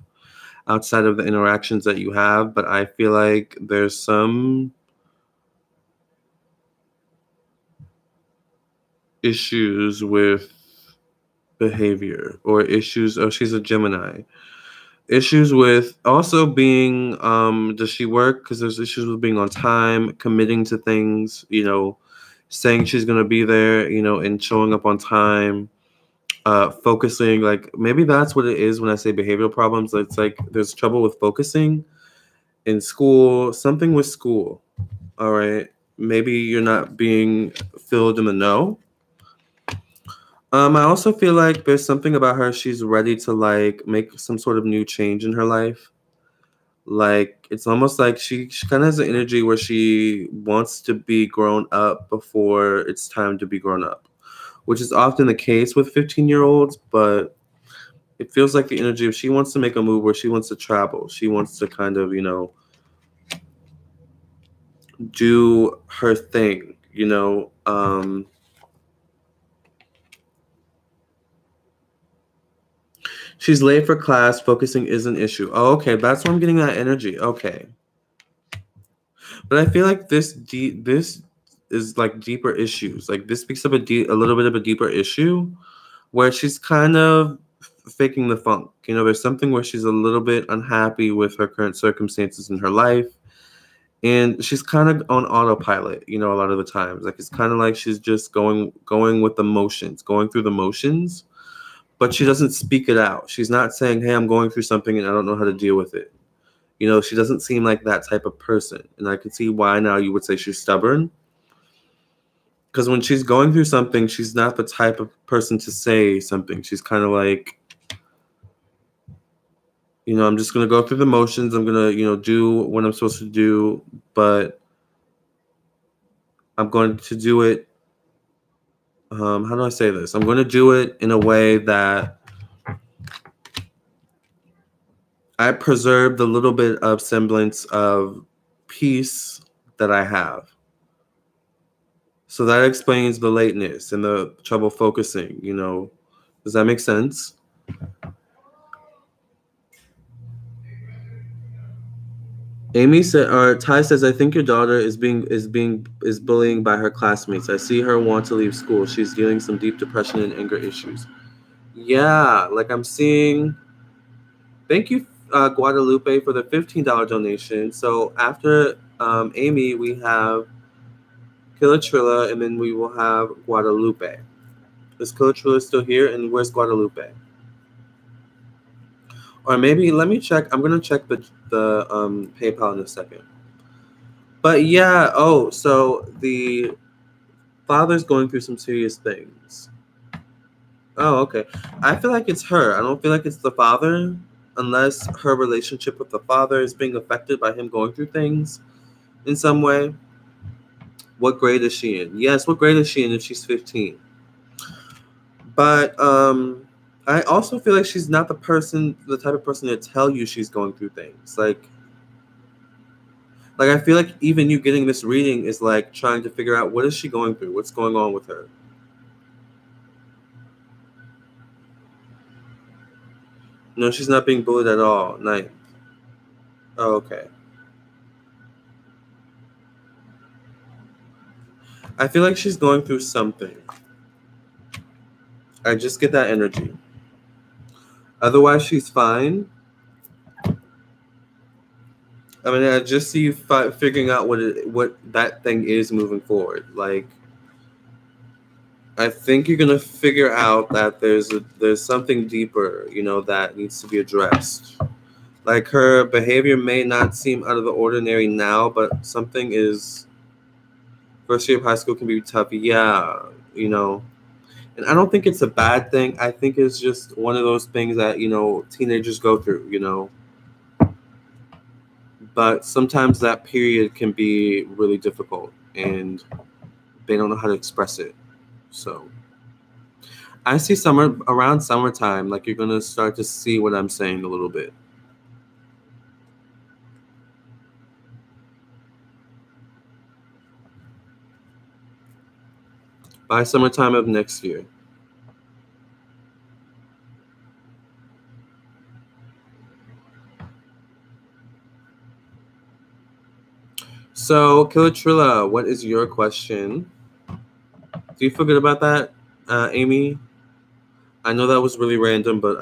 Speaker 1: outside of the interactions that you have, but I feel like there's some issues with behavior or issues. Oh, she's a Gemini. Issues with also being, does she work? Because there's issues with being on time, committing to things, saying she's going to be there, and showing up on time, focusing. Like maybe that's what it is when I say behavioral problems. It's like there's trouble with focusing in school, something with school. All right. Maybe you're not being filled in the know. I also feel like there's something about her. She's ready to like make some sort of new change in her life. Like it's almost like she kind of has an energy where she wants to be grown up before it's time to be grown up, which is often the case with 15-year-olds. But it feels like the energy of she wants to make a move where she wants to travel. She wants to kind of, do her thing, She's late for class. Focusing is an issue. Oh, okay. That's why I'm getting that energy. Okay. But I feel like this is like deeper issues. Like this speaks of a little bit of a deeper issue where she's kind of faking the funk. There's something where she's a little bit unhappy with her current circumstances in her life. And she's kind of on autopilot, a lot of the times. Like it's kind of like she's just going with the motions, going through the motions. But she doesn't speak it out. She's not saying, hey, I'm going through something and I don't know how to deal with it. She doesn't seem like that type of person. And I can see why now you would say she's stubborn. Because when she's going through something, she's not the type of person to say something. She's kind of like, I'm just going to go through the motions. I'm going to, do what I'm supposed to do. But I'm going to do it. How do I say this? I'm going to do it in a way that I preserve the little bit of semblance of peace that I have. So that explains the lateness and the trouble focusing, Does that make sense? Amy said, Ty says, I think your daughter is bullying by her classmates. I see her want to leave school. She's dealing some deep depression and anger issues. Yeah, like I'm seeing. Thank you, Guadalupe, for the $15 donation. So after Amy, we have Kilatrilla, and then we will have Guadalupe. Is Kilatrilla still here? And where's Guadalupe? Or maybe let me check. I'm gonna check the PayPal in a second. But yeah, so the father's going through some serious things. Oh, okay. I feel like it's her. I don't feel like it's the father. unless her relationship with the father is being affected by him going through things in some way. What grade is she in? Yes, what grade is she in if she's 15? But I also feel like she's not the type of person to tell you she's going through things. Like I feel like even you getting this reading is like trying to figure out what is she going through? What's going on with her? No, she's not being bullied at all. Ninth. Oh, okay. I feel like she's going through something. I just get that energy. Otherwise, she's fine. I mean, I just see you figuring out what that thing is moving forward. Like, I think you're gonna figure out that there's something deeper, that needs to be addressed. Like, her behavior may not seem out of the ordinary now, but something is. First year of high school can be tough, yeah, And I don't think it's a bad thing. I think it's just one of those things that teenagers go through. But sometimes that period can be really difficult, and they don't know how to express it. So I see around summertime, like you're gonna start to see what I'm saying a little bit. By summertime of next year. So, Kilatrilla, what is your question? Do you feel good about that, Amy? I know that was really random, but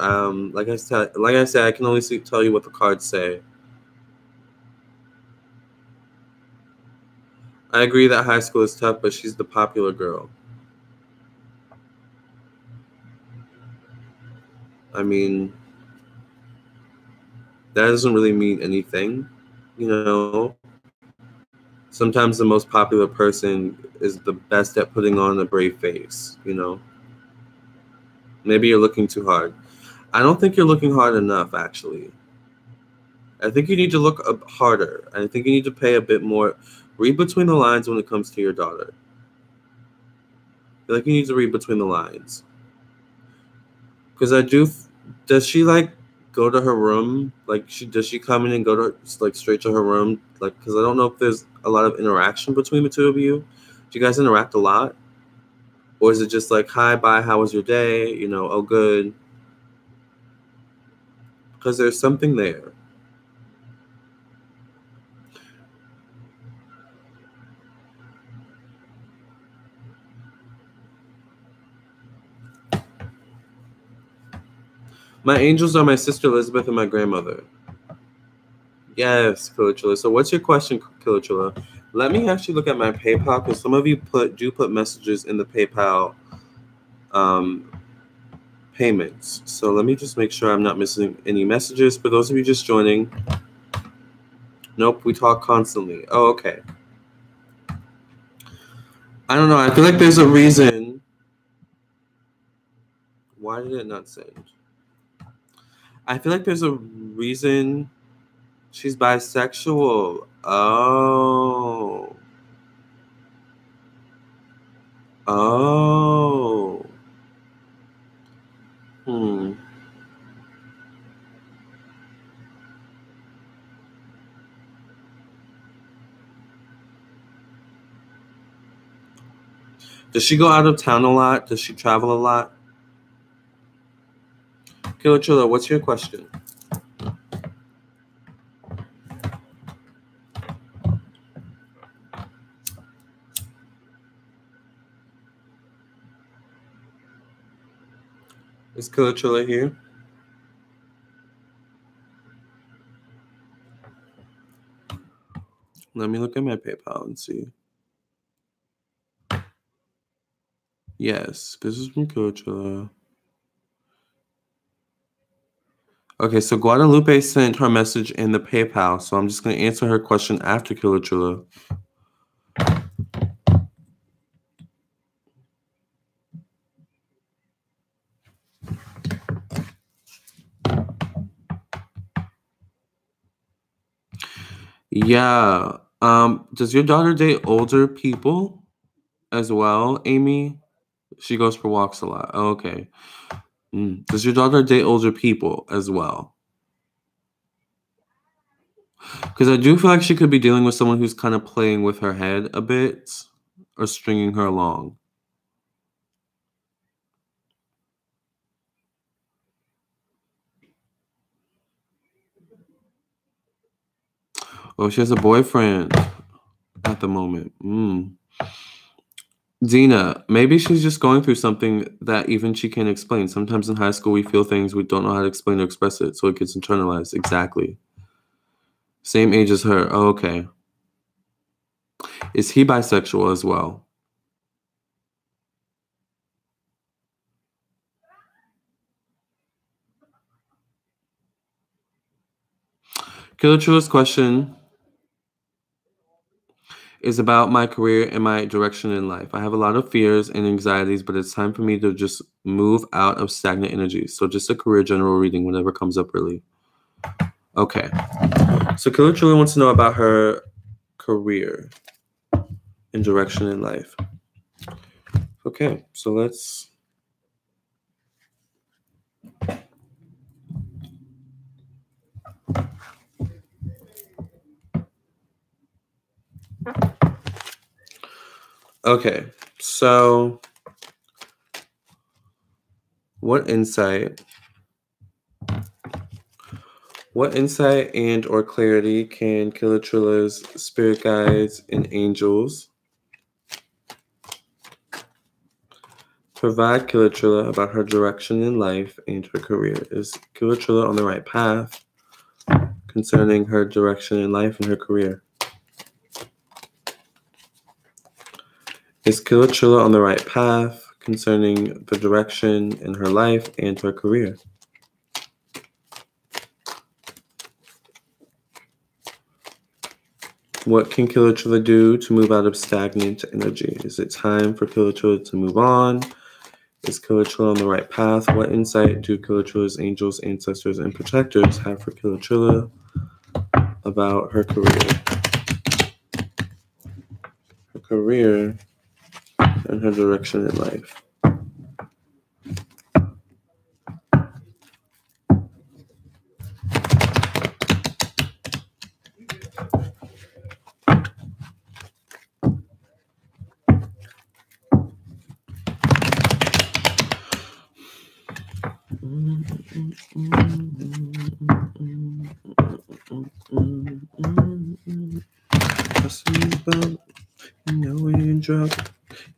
Speaker 1: like I said, I can only tell you what the cards say. I agree that high school is tough, but she's the popular girl. I mean, that doesn't really mean anything, Sometimes the most popular person is the best at putting on a brave face, Maybe you're looking too hard. I don't think you're looking hard enough, actually. I think you need to look harder. I think you need to pay a bit more. Read between the lines when it comes to your daughter. I feel like you need to read between the lines. Because does she go to her room? Does she come in and go to straight to her room? Because I don't know if there's a lot of interaction between the two of you. Do you guys interact a lot? Or is it just like, hi, bye, how was your day? Oh, good. Because there's something there. My angels are my sister Elizabeth and my grandmother. Yes, Kilachula. So what's your question, Kilachula? Let me actually look at my PayPal, because some of you do put messages in the PayPal payments. So let me just make sure I'm not missing any messages. For those of you just joining, nope, we talk constantly. Oh, okay. I don't know. I feel like there's a reason. Why did it not send? I feel like there's a reason she's bisexual. Oh. Oh. Does she go out of town a lot? Does she travel a lot? Kilachula, what's your question? Is Kilachula here? Let me look at my PayPal and see. Yes, this is from Kilachula. Okay, so Guadalupe sent her message in the PayPal, so I'm just going to answer her question after Kilachula. Yeah. Does your daughter date older people as well, Amy? She goes for walks a lot. Oh, okay. Does your daughter date older people as well? Because I do feel like she could be dealing with someone who's kind of playing with her head a bit or stringing her along. Oh, she has a boyfriend at the moment. Dina, maybe she's just going through something that even she can't explain. Sometimes in high school, we feel things we don't know how to explain or express it, so it gets internalized. Exactly. Same age as her. Oh, okay. Is he bisexual as well? Killer Trilla's question is about my career and my direction in life. I have a lot of fears and anxieties, but it's time for me to just move out of stagnant energy. So just a career general reading, whatever comes up really. Okay. So Killer Trilla wants to know about her career and direction in life. Okay, so let's... Okay, so what insight and or clarity can Killer Trilla's spirit guides and angels provide Killer Trilla about her direction in life and her career? Is Killer Trilla on the right path concerning her direction in life and her career? Is Killer Trilla on the right path concerning the direction in her life and her career? What can Killer Trilla do to move out of stagnant energy? Is it time for Killer Trilla to move on? Is Killer Trilla on the right path? What insight do Killer Trilla's angels, ancestors, and protectors have for Killer Trilla about her career? Her career and her direction in life.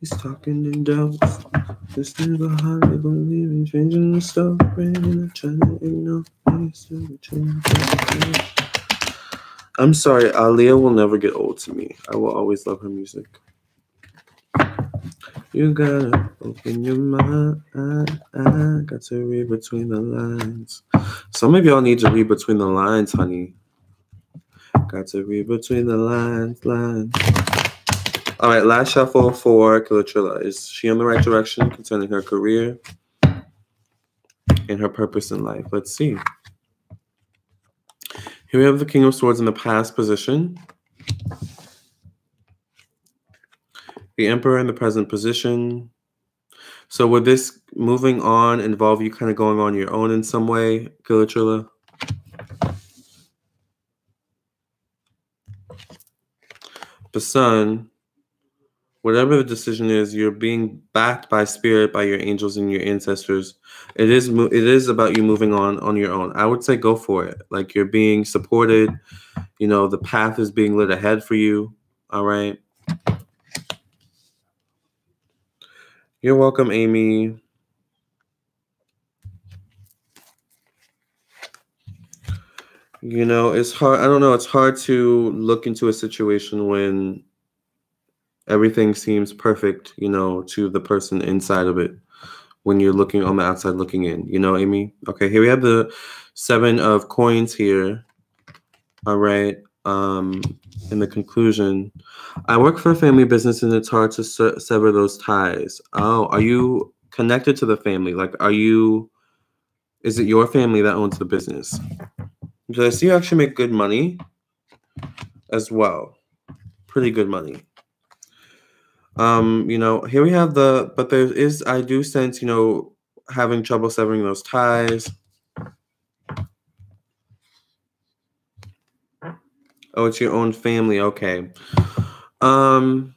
Speaker 1: He's talking in doubts. This never hardly believe in changing the stuff. I'm trying to ignore. I'm sorry, Aaliyah will never get old to me. I will always love her music. You gotta open your mind. I got to read between the lines. Some of y'all need to read between the lines, honey. Got to read between the lines. All right, last shuffle for Killer Trilla. Is she on the right direction concerning her career and her purpose in life? Let's see. Here we have the King of Swords in the past position. The Emperor in the present position. So would this moving on involve you kind of going on your own in some way, Killer Trilla? The Sun, whatever the decision is, you're being backed by spirit, by your angels and your ancestors. It is about you moving on your own. I would say go for it. Like, you're being supported. You know, the path is being lit ahead for you. All right. You're welcome, Amy. You know, it's hard. I don't know. It's hard to look into a situation when everything seems perfect, you know, to the person inside of it, when you're looking on the outside looking in, you know, Amy? Okay, here we have the 7 of coins here. All right. In the conclusion, I work for a family business and it's hard to sever those ties. Oh, are you connected to the family? Like, is it your family that owns the business? Because I see you actually make good money. as well. Pretty good money. Here we have but there is, I do sense, having trouble severing those ties. Oh, it's your own family. Okay. But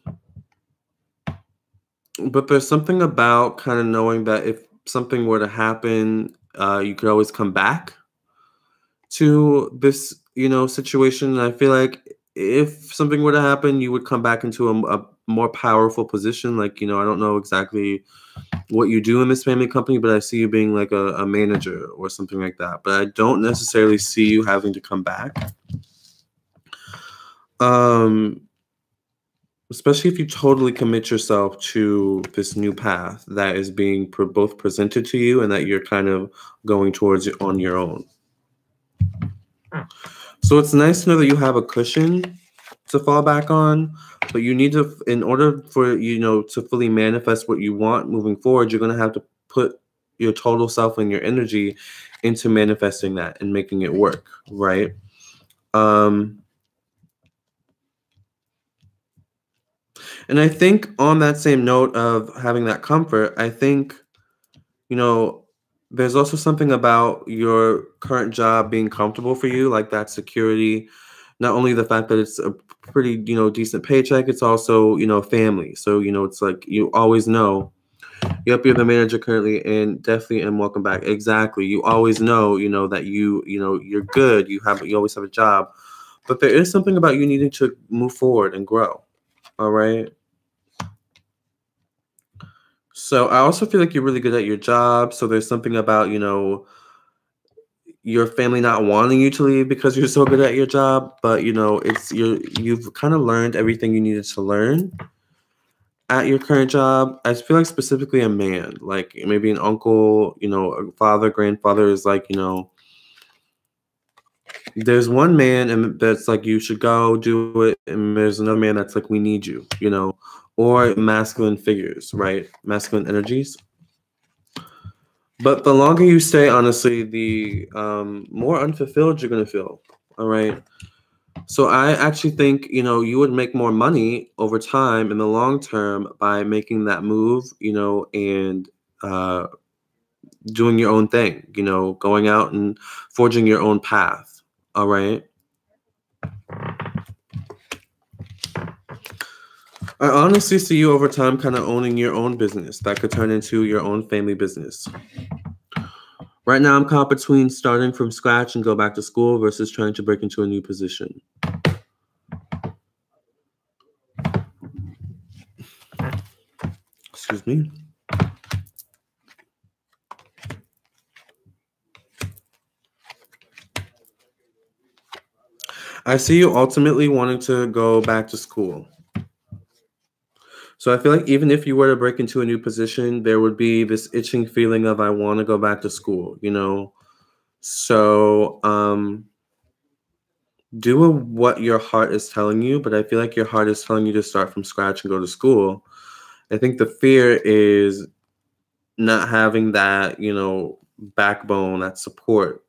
Speaker 1: there's something about kind of knowing that if something were to happen, you could always come back to this, situation. And I feel like if something were to happen, you would come back into a more powerful position. Like, I don't know exactly what you do in this family company, but I see you being like a manager or something like that. But I don't necessarily see you having to come back. Especially if you totally commit yourself to this new path that is being both presented to you and that you're kind of going towards on your own. So it's nice to know that you have a cushion to fall back on, but you need to, in order for, to fully manifest what you want moving forward, you're going to have to put your total self and your energy into manifesting that and making it work, right? And I think on that same note of having that comfort, I think, there's also something about your current job being comfortable for you, like that security. Not only the fact that it's a pretty, decent paycheck, it's also, family. So, it's like you always know, yep, you're the manager currently, and definitely, and welcome back. Exactly. You always know, that you're good. You always have a job. But there is something about you needing to move forward and grow. All right. So I also feel like you're really good at your job. So there's something about, your family not wanting you to leave because you're so good at your job. But, you've kind of learned everything you needed to learn at your current job. I feel like specifically a man, like maybe an uncle, a father, grandfather is like, there's one man and that's like, you should go do it. And there's another man that's like, we need you, or masculine figures, right? Masculine energies. But the longer you stay, honestly, the more unfulfilled you're going to feel. All right. So I actually think, you would make more money over time in the long term by making that move, and doing your own thing, going out and forging your own path. All right. I honestly see you over time kind of owning your own business that could turn into your own family business. Right now, I'm caught between starting from scratch and go back to school versus trying to break into a new position. Excuse me. I see you ultimately wanting to go back to school. So I feel like even if you were to break into a new position, there would be this itching feeling of, I want to go back to school, So do what your heart is telling you, but I feel like your heart is telling you to start from scratch and go to school. I think the fear is not having that, backbone, that support,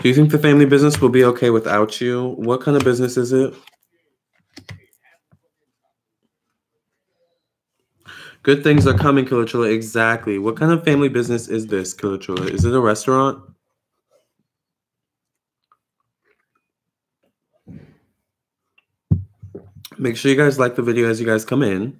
Speaker 1: Do you think the family business will be okay without you? What kind of business is it? Good things are coming, Kilichula. Exactly. What kind of family business is this, Kilichula? Is it a restaurant? Make sure you guys like the video as you guys come in.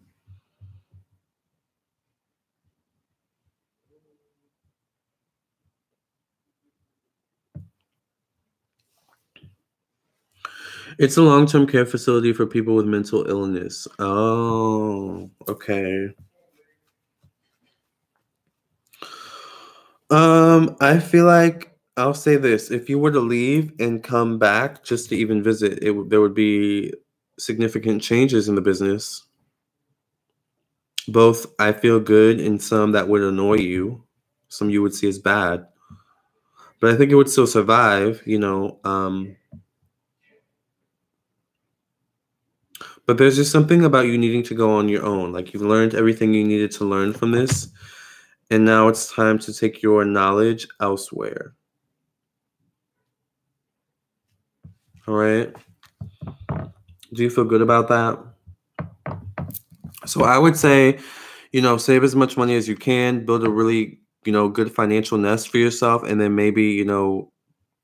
Speaker 1: It's a long-term care facility for people with mental illness. Oh, okay. I feel like I'll say this. If you were to leave and come back just to even visit, there would be significant changes in the business. Both I feel good and some that would annoy you. Some you would see as bad. But I think it would still survive, But there's just something about you needing to go on your own. Like, you've learned everything you needed to learn from this. And now it's time to take your knowledge elsewhere. All right. Do you feel good about that? So I would say, save as much money as you can, build a really, good financial nest for yourself, and then maybe, go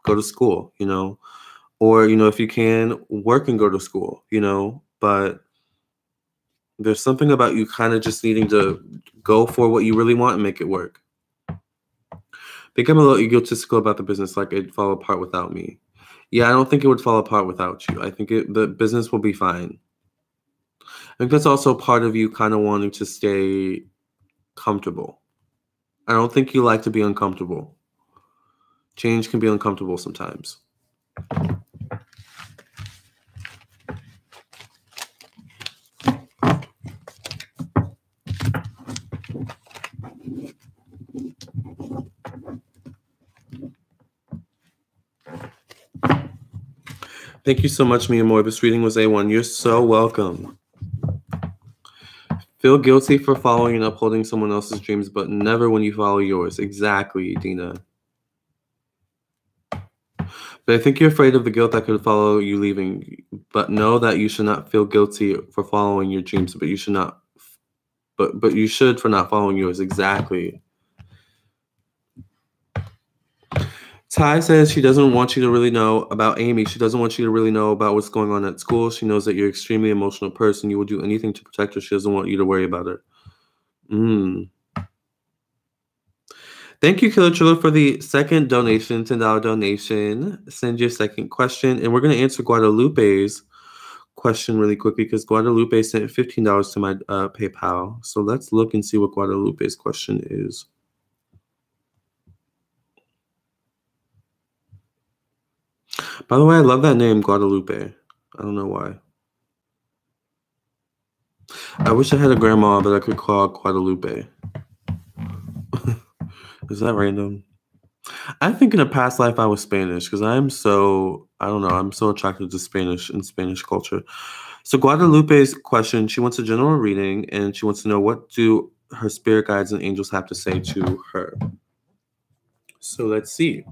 Speaker 1: to school, or, if you can, work and go to school, but there's something about you kind of just needing to go for what you really want and make it work. I think I'm a little egotistical about the business, like it'd fall apart without me. Yeah, I don't think it would fall apart without you. I think the business will be fine. I think that's also part of you kind of wanting to stay comfortable. I don't think you like to be uncomfortable. Change can be uncomfortable sometimes. Thank you so much, Mia Moore. This reading was A1. You're so welcome. Feel guilty for following and upholding someone else's dreams, but never when you follow yours. Exactly, Dina. But I think you're afraid of the guilt that could follow you leaving. But know that you should not feel guilty for following your dreams, but you should not. But you should for not following yours. Exactly. Ty says she doesn't want you to really know about Amy. She doesn't want you to really know about what's going on at school. She knows that you're an extremely emotional person. You will do anything to protect her. She doesn't want you to worry about her. Thank you, Killer Triller, for the second donation, $10 donation. Send your second question. And we're going to answer Guadalupe's question really quickly because Guadalupe sent $15 to my PayPal. So let's look and see what Guadalupe's question is. By the way, I love that name, Guadalupe. I don't know why. I wish I had a grandma that I could call Guadalupe. Is that random? I think in a past life I was Spanish because I'm so attracted to Spanish and Spanish culture. So Guadalupe's question, she wants a general reading and she wants to know what do her spirit guides and angels have to say to her. So let's see.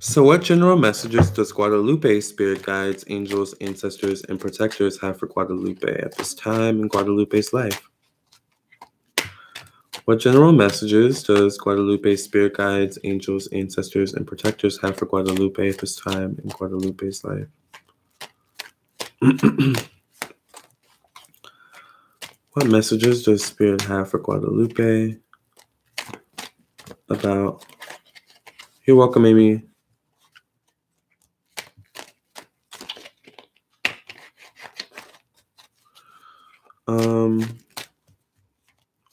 Speaker 1: So what general messages does Guadalupe's spirit guides, angels, ancestors, and protectors have for Guadalupe at this time in Guadalupe's life? What general messages does Guadalupe's spirit guides, angels, ancestors, and protectors have for Guadalupe at this time in Guadalupe's life? What messages does Spirit have for Guadalupe about... You're welcome, Amy.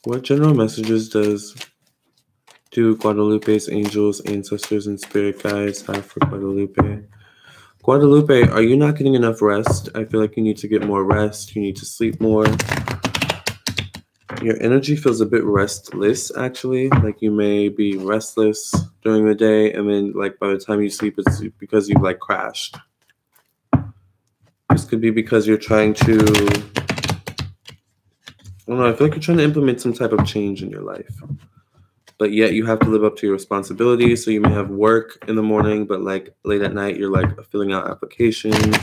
Speaker 1: What general messages do Guadalupe's angels, ancestors, and spirit guides have for Guadalupe? Guadalupe, are you not getting enough rest? I feel like you need to get more rest. You need to sleep more. Your energy feels a bit restless, actually. Like you may be restless during the day, and then like by the time you sleep, it's because you've like crashed. This could be because you're trying to... I don't know, I feel like you're trying to implement some type of change in your life. But yet you have to live up to your responsibilities. So you may have work in the morning, but like late at night, you're like filling out applications.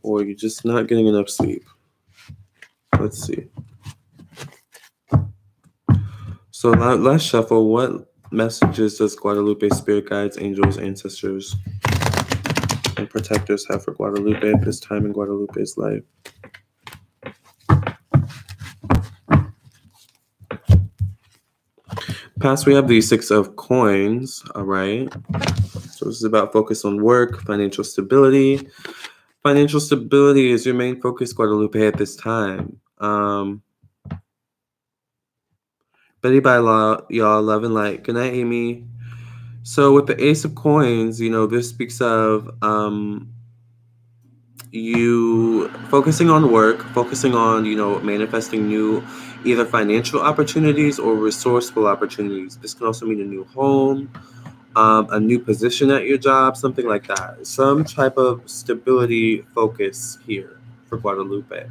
Speaker 1: Or you're just not getting enough sleep. Let's see. So let's shuffle. What messages does Guadalupe spirit guides, angels, ancestors, and protectors have for Guadalupe at this time in Guadalupe's life? Past, we have the Six of Coins, all right? So this is about focus on work, financial stability. Financial stability is your main focus, Guadalupe, at this time. Betty by Law, y'all, love and light. Good night, Amy. So with the Ace of Coins, this speaks of you focusing on work, focusing on, manifesting new either financial opportunities or resourceful opportunities. This can also mean a new home, a new position at your job, something like that. Some type of stability focus here for Guadalupe.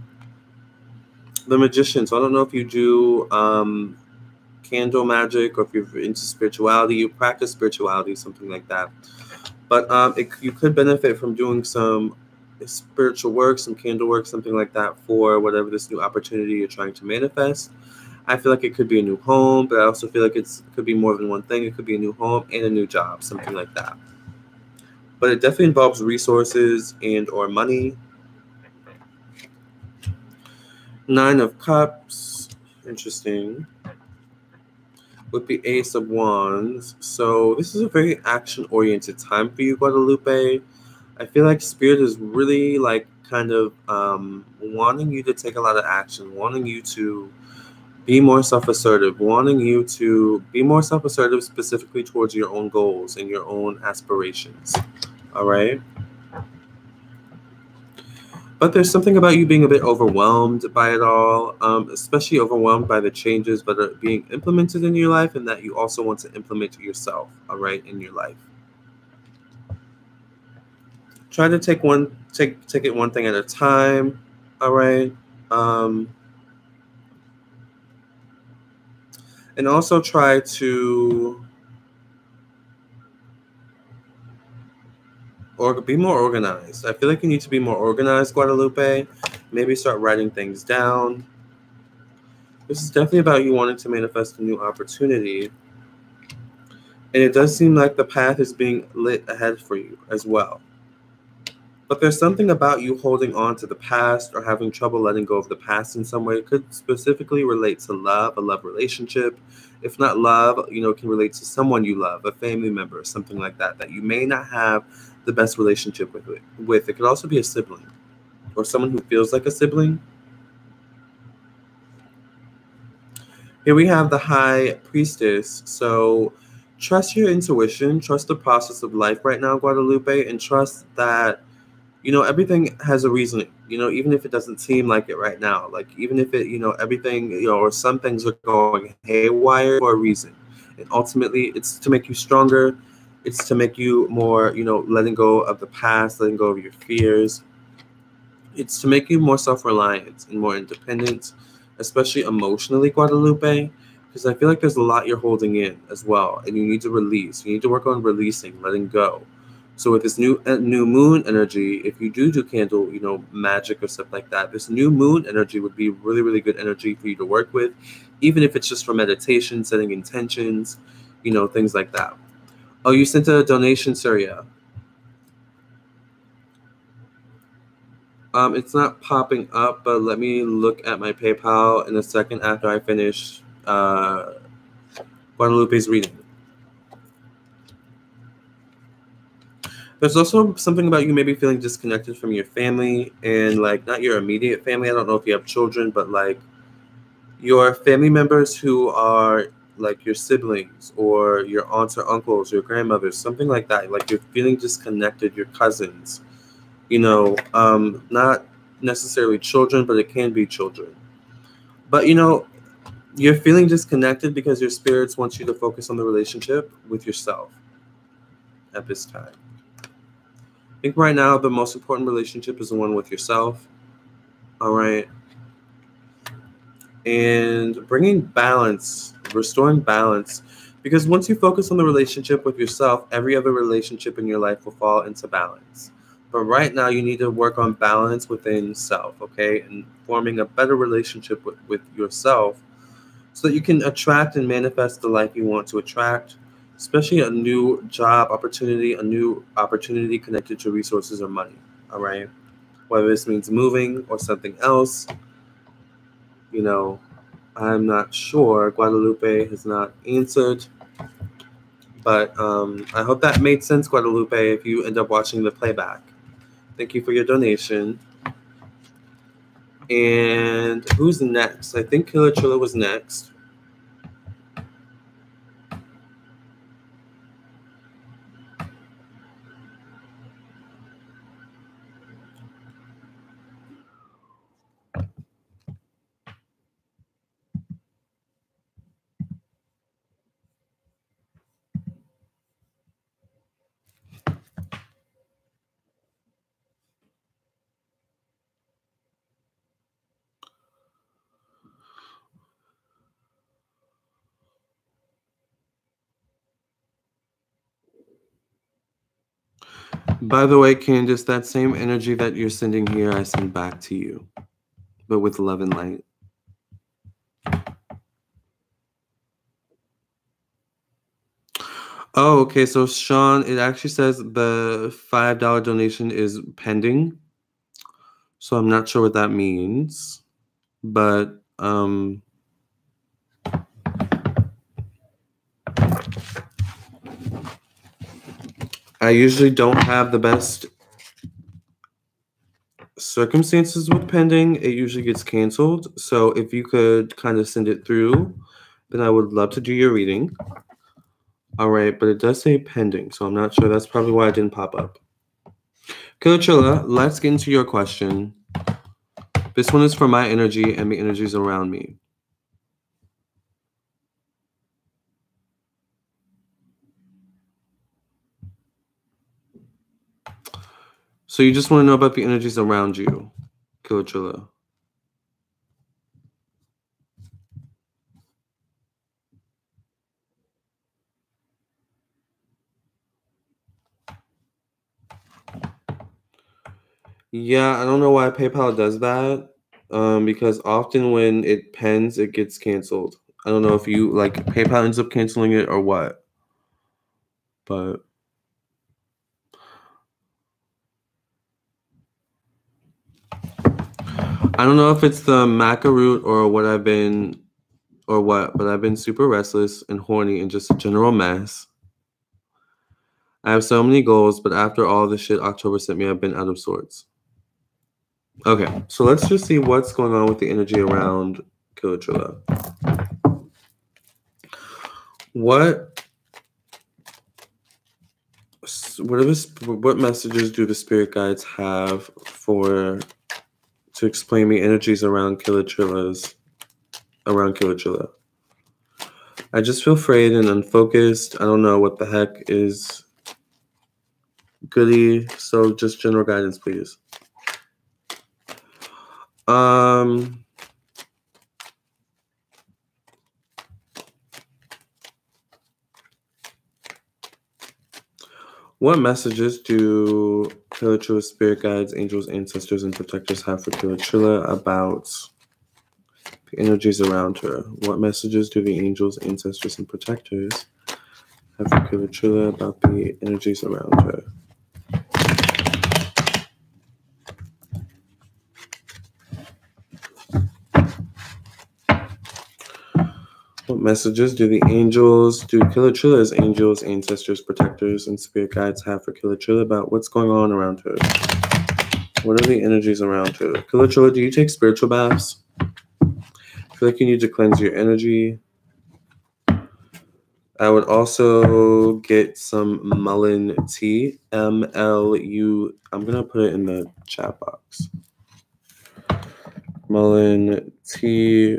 Speaker 1: The Magician. So I don't know if you do candle magic, or if you're into spirituality, you practice spirituality, something like that. But you could benefit from doing some spiritual work, some candle work, something like that for whatever this new opportunity you're trying to manifest. I feel like it could be a new home, but I also feel like it could be more than one thing. It could be a new home and a new job, something like that. But it definitely involves resources and or money. Nine of Cups, interesting, with the Ace of Wands. So this is a very action-oriented time for you, Guadalupe. I feel like Spirit is really like kind of wanting you to take a lot of action, wanting you to be more self-assertive, wanting you to be more self-assertive specifically towards your own goals and your own aspirations. All right? But there's something about you being a bit overwhelmed by it all, especially overwhelmed by the changes that are being implemented in your life and that you also want to implement yourself, all right, in your life. Try to take it one thing at a time, all right? And also try to be more organized. I feel like you need to be more organized, Guadalupe. Maybe start writing things down. This is definitely about you wanting to manifest a new opportunity. And it does seem like the path is being lit ahead for you as well. But there's something about you holding on to the past or having trouble letting go of the past in some way. It could specifically relate to love, a love relationship. If not love, it can relate to someone you love, a family member, something like that, that you may not have the best relationship with. It could also be a sibling or someone who feels like a sibling. Here we have the High Priestess. So trust your intuition, trust the process of life right now, Guadalupe, and trust that everything has a reasoning, even if it doesn't seem like it right now. Like, even if it, everything, or some things are going haywire for a reason. And ultimately, it's to make you stronger. It's to make you more, letting go of the past, letting go of your fears. It's to make you more self-reliant and more independent, especially emotionally, Guadalupe, because I feel like there's a lot you're holding in as well, and you need to release. You need to work on releasing, letting go. So with this new moon energy, if you do candle, magic or stuff like that, this new moon energy would be really, really good energy for you to work with, even if it's just for meditation, setting intentions, things like that. Oh, you sent a donation, Surya. It's not popping up, but let me look at my PayPal in a second after I finish Guadalupe's reading. There's also something about you maybe feeling disconnected from your family, and like not your immediate family. I don't know if you have children, but like your family members who are like your siblings or your aunts or uncles, your grandmothers, something like that. Like you're feeling disconnected, your cousins, not necessarily children, but it can be children. But you're feeling disconnected because your spirits want you to focus on the relationship with yourself at this time. I think right now the most important relationship is the one with yourself. All right. And bringing balance, restoring balance. Because once you focus on the relationship with yourself, every other relationship in your life will fall into balance. But right now, you need to work on balance within self, okay? And forming a better relationship with yourself so that you can attract and manifest the life you want to attract, especially a new job opportunity, a new opportunity connected to resources or money, all right? Whether this means moving or something else, I'm not sure. Guadalupe has not answered. But I hope that made sense, Guadalupe, if you end up watching the playback. Thank you for your donation. And who's next? I think Killer Chilla was next. By the way, Candace, that same energy that you're sending here, I send back to you, but with love and light. Oh, okay. So, Sean, it actually says the $5 donation is pending. So I'm not sure what that means, but I usually don't have the best circumstances with pending. It usually gets canceled. So if you could kind of send it through, then I would love to do your reading. All right, but it does say pending, so I'm not sure. That's probably why it didn't pop up. Kilachilla, let's get into your question. This one is for my energy and the energies around me. So you just want to know about the energies around you, Kilachilla. Yeah, I don't know why PayPal does that. Because often when it pens, it gets canceled. I don't know if you like PayPal ends up canceling it or what. But I don't know if it's the maca root or what but I've been super restless and horny and just a general mess. I have so many goals, but after all the shit October sent me, I've been out of sorts. Okay, so let's just see what's going on with the energy around Kilachilla. What messages do the spirit guides have to explain the energies around Kilachilla? I just feel frayed and unfocused. I don't know what the heck is goody. So just general guidance, please. What messages do Kilachilla spirit guides, angels, ancestors, and protectors have for Kilachilla about the energies around her? What messages do the angels, ancestors, and protectors have for Kilachilla about the energies around her? What messages do Kilachilla's angels, ancestors, protectors, and spirit guides have for Kilachilla about what's going on around her? What are the energies around her? Kilachilla, do you take spiritual baths? I feel like you need to cleanse your energy. I would also get some mullein tea, MLU. I'm going to put it in the chat box. Mullein tea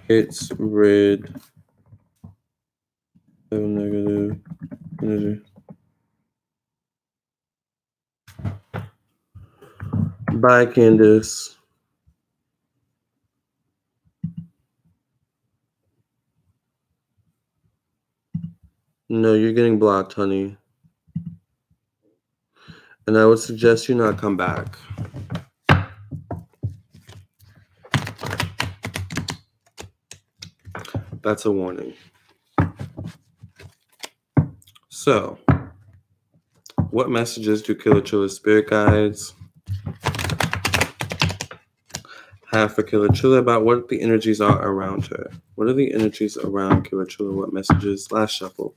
Speaker 1: gets rid of negative energy. Bye, Candace. No, you're getting blocked, honey. And I would suggest you not come back. That's a warning. So, what messages do Kilachilla's spirit guides have for Kilachilla about what the energies are around her? What are the energies around Kilachilla? What messages? Last shuffle.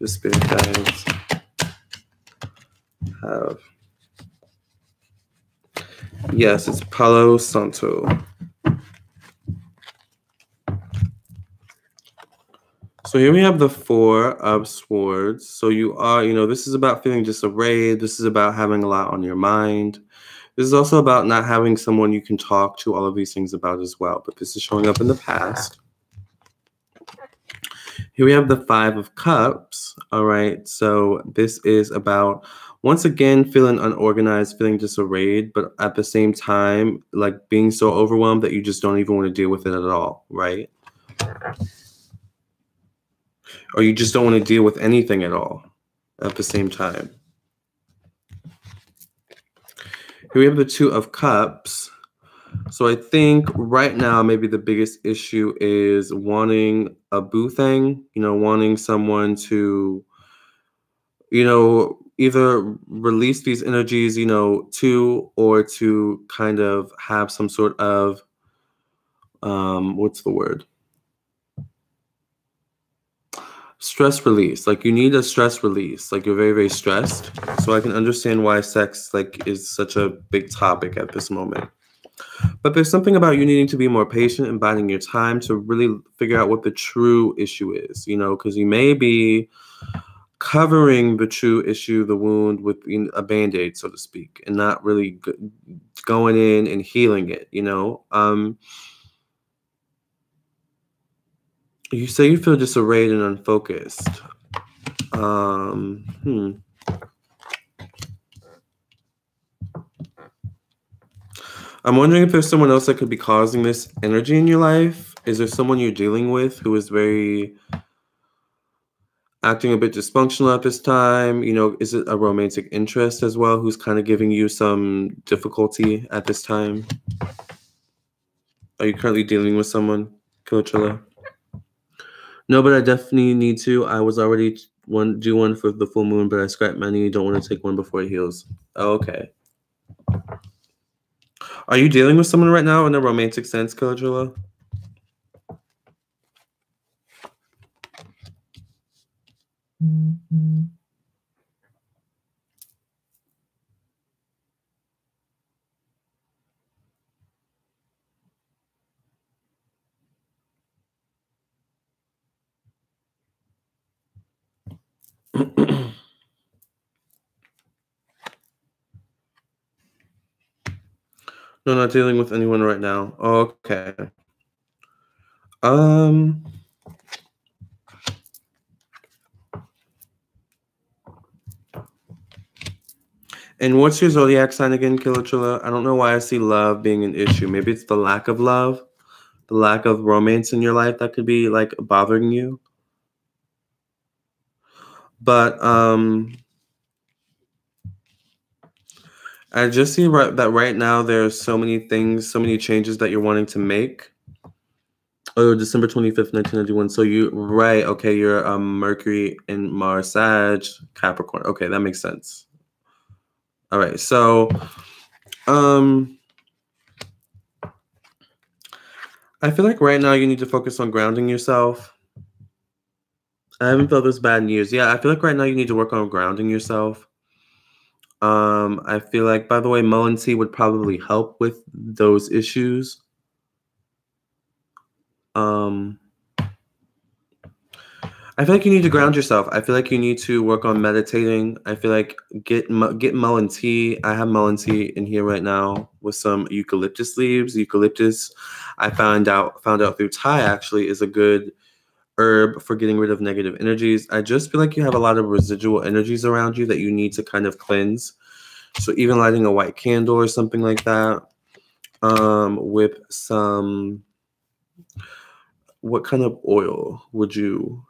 Speaker 1: The spirit guides have. Yes, it's Palo Santo. So here we have the Four of Swords. So you are, this is about feeling disarrayed. This is about having a lot on your mind. This is also about not having someone you can talk to all of these things about as well. But this is showing up in the past. Here we have the Five of Cups. All right. So this is about, once again, feeling unorganized, feeling disarrayed, but at the same time, like being so overwhelmed that you just don't even want to deal with it at all. Right. Or you just don't want to deal with anything at all at the same time. Here we have the Two of Cups. So I think right now maybe the biggest issue is wanting a boo thing, wanting someone to, either release these energies, to, or to kind of have some sort of, what's the word? Stress release. Like you need a stress release. Like you're very, very stressed. So I can understand why sex is such a big topic at this moment. But there's something about you needing to be more patient and biding your time to really figure out what the true issue is, because you may be covering the true issue, the wound, with a Band-Aid, so to speak, and not really going in and healing it, You say you feel disarrayed and unfocused. I'm wondering if there's someone else that could be causing this energy in your life. Is there someone you're dealing with who is very acting a bit dysfunctional at this time? Is it a romantic interest as well who's kind of giving you some difficulty at this time? Are you currently dealing with someone, Coachella? No, but I definitely need to. I was already do one for the full moon, but I scrapped my knee. Don't want to take one before it heals. Oh, okay. Are you dealing with someone right now in a romantic sense, Coachella? No, not dealing with anyone right now. Okay. And what's your zodiac sign again, Kilachula? I don't know why I see love being an issue. Maybe it's the lack of love, the lack of romance in your life that could be like bothering you. But I just see that right now there's so many things, so many changes that you're wanting to make. Oh, December 25th, 1991. So okay, you're Mercury and Mars, Sag, Capricorn. Okay, that makes sense. All right, so I feel like right now you need to focus on grounding yourself. I haven't felt this bad in years. Yeah, I feel like right now you need to work on grounding yourself. I feel like, by the way, Mullen tea would probably help with those issues. I feel like you need to ground yourself. I feel like you need to work on meditating. I feel like get Mullen tea. I have Mullen tea in here right now with some eucalyptus leaves. Eucalyptus, I found out through Thai actually is a good herb for getting rid of negative energies. I just feel like you have a lot of residual energies around you that you need to kind of cleanse. So even lighting a white candle or something like that, with some, what kind of oil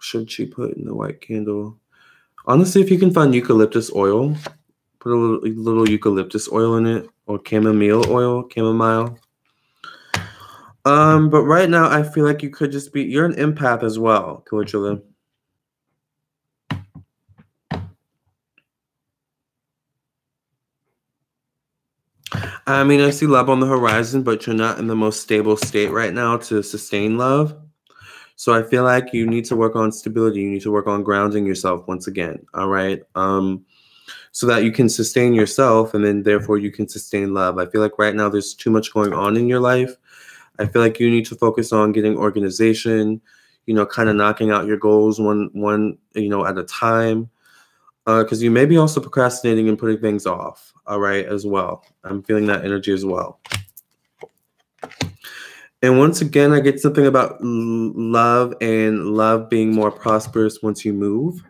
Speaker 1: should she put in the white candle? Honestly, if you can find eucalyptus oil, put a little eucalyptus oil in it, or chamomile. But right now I feel like you could just you're an empath as well, Coachella. I mean, I see love on the horizon, but you're not in the most stable state right now to sustain love. So I feel like you need to work on stability. You need to work on grounding yourself once again. All right. So that you can sustain yourself, and then therefore you can sustain love. I feel like right now there's too much going on in your life. I feel like you need to focus on getting organization, kind of knocking out your goals one at a time. Because you may be also procrastinating and putting things off, all right, as well. I'm feeling that energy as well. And once again, I get something about love and love being more prosperous once you move.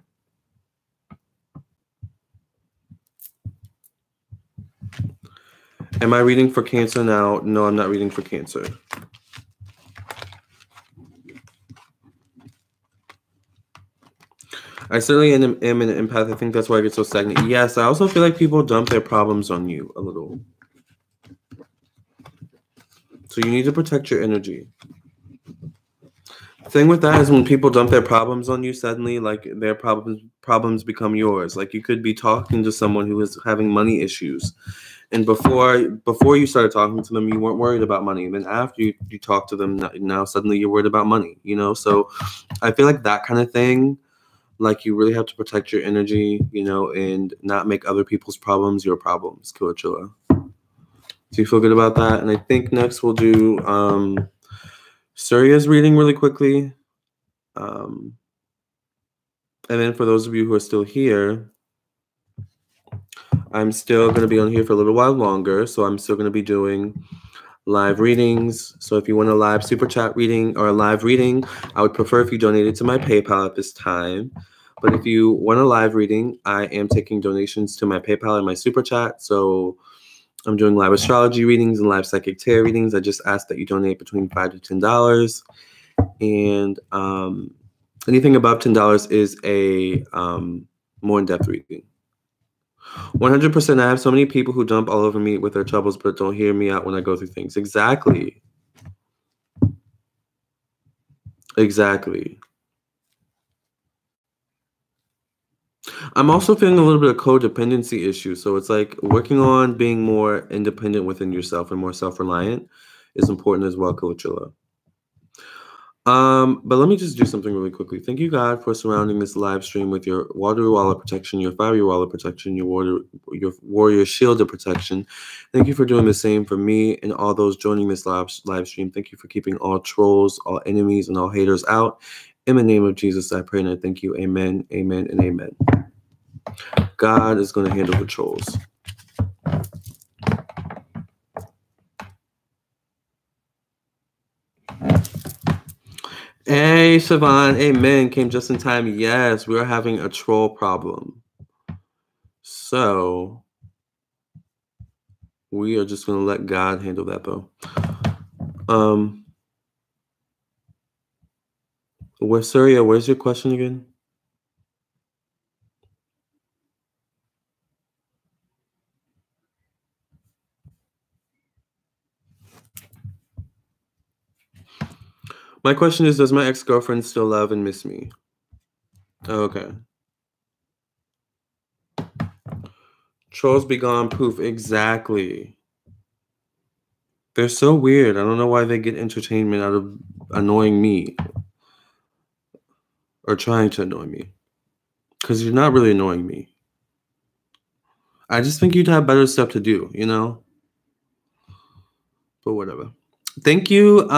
Speaker 1: Am I reading for Cancer now? No, I'm not reading for Cancer. I certainly am an empath. I think that's why I get so stagnant. Yes, I also feel like people dump their problems on you a little. So you need to protect your energy. Thing with that is when people dump their problems on you, suddenly like their problems become yours. Like you could be talking to someone who is having money issues, and before you started talking to them, you weren't worried about money. And then after you talk to them, now suddenly you're worried about money. You know, so I feel like that kind of thing. Like you really have to protect your energy, you know, and not make other people's problems your problems. Kilachilla. Do you feel good about that? And I think next we'll do Surya's reading really quickly. And then for those of you who are still here, I'm still going to be on here for a little while longer. So I'm still going to be doing live readings. So if you want a live super chat reading or a live reading, I would prefer if you donated to my PayPal at this time. But if you want a live reading, I am taking donations to my PayPal and my super chat. So I'm doing live astrology readings and live psychic tarot readings. I just ask that you donate between $5 to $10. And anything above $10 is a more in-depth reading. 100%. I have so many people who dump all over me with their troubles, but don't hear me out when I go through things. Exactly. I'm also feeling a little bit of codependency issues. So it's like working on being more independent within yourself and more self-reliant is important as well, Kilachilla. But let me just do something really quickly. Thank you, God, for surrounding this live stream with your water wall of protection, your fiery wall of protection, your warrior shield of protection. Thank you for doing the same for me and all those joining this live stream. Thank you for keeping all trolls, all enemies, and all haters out. In the name of Jesus, I pray and I thank you. Amen, amen, and amen. God is going to handle the trolls. Hey, Siobhan, amen. Came just in time. Yes, we are having a troll problem. So we are just going to let God handle that, though. Surya, where's your question again? My question is, does my ex-girlfriend still love and miss me? Oh, okay. Trolls be gone, poof. Exactly. They're so weird. I don't know why they get entertainment out of annoying me. Or trying to annoy me. Because you're not really annoying me. I just think you'd have better stuff to do, you know? But whatever. Thank you,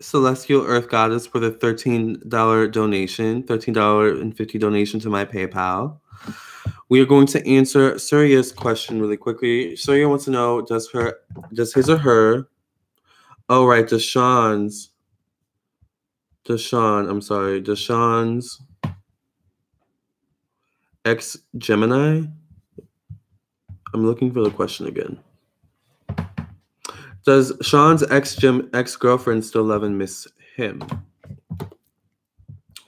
Speaker 1: Celestial Earth Goddess, for the $13 donation, $13.50 donation to my PayPal. We are going to answer Surya's question really quickly. Surya wants to know, does his or her, oh right, Deshawn's ex-Gemini? I'm looking for the question again. Does Sean's ex-girlfriend still love and miss him?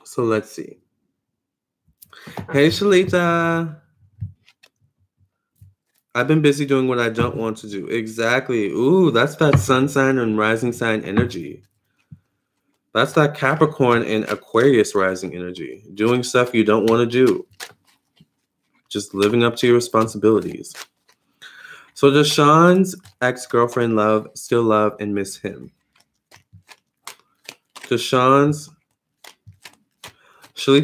Speaker 1: So let's see. Hey, Shalita. I've been busy doing what I don't want to do. Exactly. Ooh, that's that sun sign and rising sign energy. That's that Capricorn and Aquarius rising energy. Doing stuff you don't want to do. Just living up to your responsibilities. So does Sean's ex-girlfriend still love and miss him? Shalita